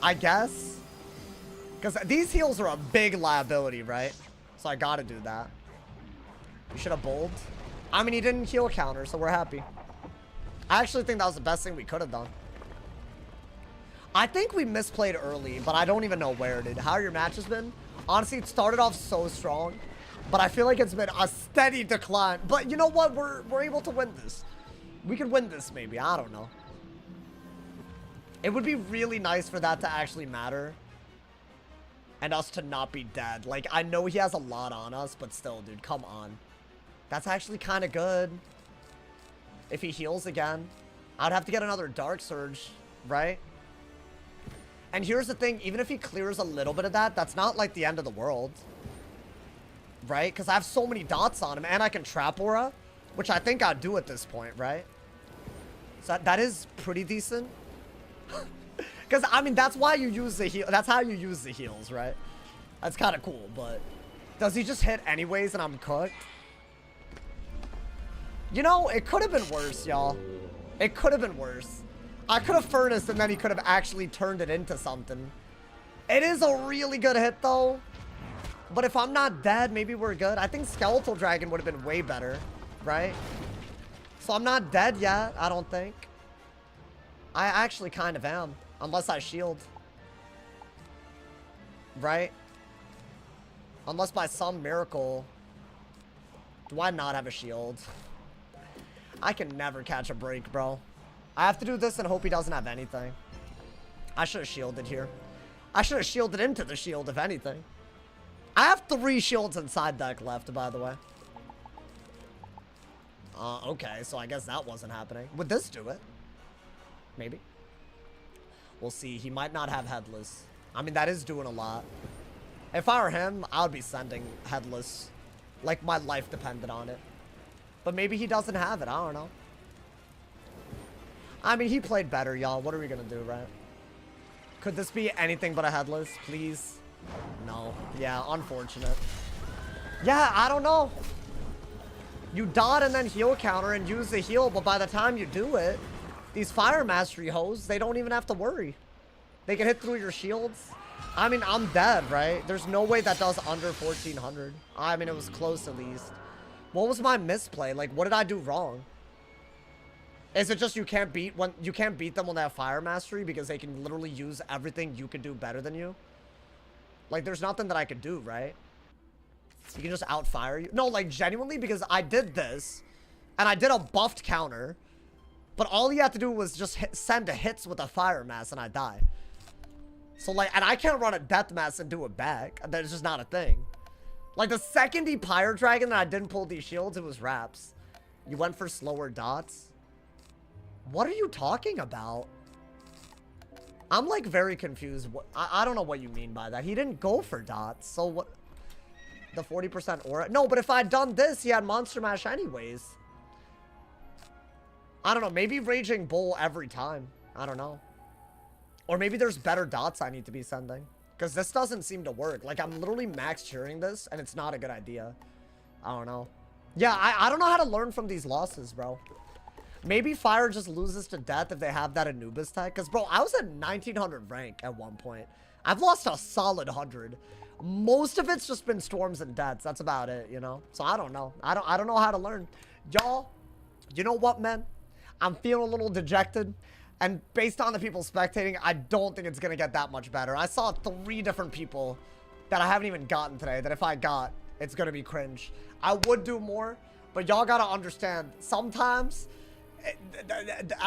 I guess. Because these heals are a big liability, right? So I gotta do that. We should have bowled. I mean, he didn't heal counter, so we're happy. I actually think that was the best thing we could have done. I think we misplayed early, but I don't even know where, dude. How your match has been? Honestly, it started off so strong, but I feel like it's been a steady decline. But you know what? We're able to win this. We could win this, maybe. I don't know. It would be really nice for that to actually matter. And us to not be dead. Like, I know he has a lot on us, but still, dude, come on. That's actually kind of good. If he heals again. I'd have to get another Dark Surge, right? And here's the thing. Even if he clears a little bit of that, that's not like the end of the world. Right? Because I have so many dots on him. And I can Trap Aura. Which I think I'd do at this point, right? So that is pretty decent. Because, I mean, that's why you use the heal. That's how you use the heals, right? That's kind of cool, but... Does he just hit anyways and I'm cooked? You know, it could have been worse, y'all. It could have been worse. I could have furnace and then he could have actually turned it into something. It is a really good hit, though. But if I'm not dead, maybe we're good. I think Skeletal Dragon would have been way better. Right? So I'm not dead yet, I don't think. I actually kind of am. Unless I shield. Right? Unless by some miracle. Do I not have a shield? I can never catch a break, bro. I have to do this and hope he doesn't have anything. I should have shielded here. I should have shielded into the shield, if anything. I have 3 shields inside deck left, by the way. Okay, so I guess that wasn't happening. Would this do it? Maybe. We'll see. He might not have Headless. I mean, that is doing a lot. If I were him, I would be sending headless. Like my life depended on it. But maybe he doesn't have it. I don't know. I mean, he played better, y'all. What are we gonna do, right? Could this be anything but a headless, please? No. Yeah, unfortunate. Yeah, I don't know. You dot and then heal counter and use the heal, but by the time you do it, these Fire Mastery hoes, they don't even have to worry. They can hit through your shields. I mean, I'm dead, right? There's no way that does under 1400. I mean, it was close at least. What was my misplay? Like, what did I do wrong? Is it just you can't beat them when they have Fire Mastery because they can literally use everything you could do better than you? Like, there's nothing that I could do, right? You can just outfire you. No, like, genuinely, because I did this, and I did a buffed counter, but all you have to do was just send hits with a Fire Mass, and I die. So, like, and I can't run a Death Mass and do it back. That's just not a thing. Like, the second he Pyre Dragon and I didn't pull these shields, it was wraps. You went for slower dots? What are you talking about? I'm, like, very confused. I don't know what you mean by that. He didn't go for dots, so what? The 40% aura? No, but if I'd done this, he had Monster Mash anyways. I don't know. Maybe Raging Bull every time. I don't know. Or maybe there's better dots I need to be sending. Because this doesn't seem to work. Like, I'm literally max cheering this, and it's not a good idea. I don't know. Yeah, I don't know how to learn from these losses, bro. Maybe Fire just loses to death if they have that Anubis tech. Because, bro, I was at 1900 rank at one point. I've lost a solid 100. Most of it's just been storms and deaths. That's about it, you know? So, I don't know. I don't know how to learn. Y'all, you know what, man? I'm feeling a little dejected. And based on the people spectating, I don't think it's going to get that much better. I saw 3 different people that I haven't even gotten today that if I got, it's going to be cringe. I would do more, but y'all got to understand, sometimes,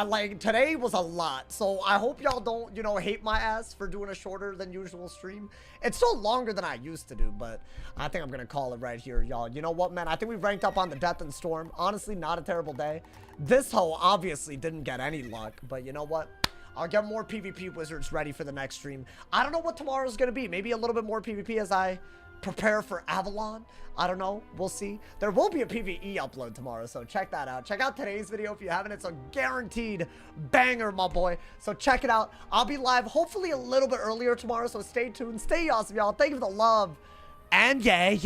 like, today was a lot. So I hope y'all don't, you know, hate my ass for doing a shorter than usual stream. It's still longer than I used to do, but I think I'm going to call it right here, y'all. You know what, man? I think we ranked up on the Death and Storm. Honestly, not a terrible day. This hoe obviously didn't get any luck, but you know what? I'll get more PvP wizards ready for the next stream. I don't know what tomorrow's going to be. Maybe a little bit more PvP as I prepare for Avalon. I don't know. We'll see. There will be a PvE upload tomorrow, so check that out. Check out today's video if you haven't. It's a guaranteed banger, my boy. So check it out. I'll be live hopefully a little bit earlier tomorrow, so stay tuned. Stay awesome, y'all. Thank you for the love. And yeah.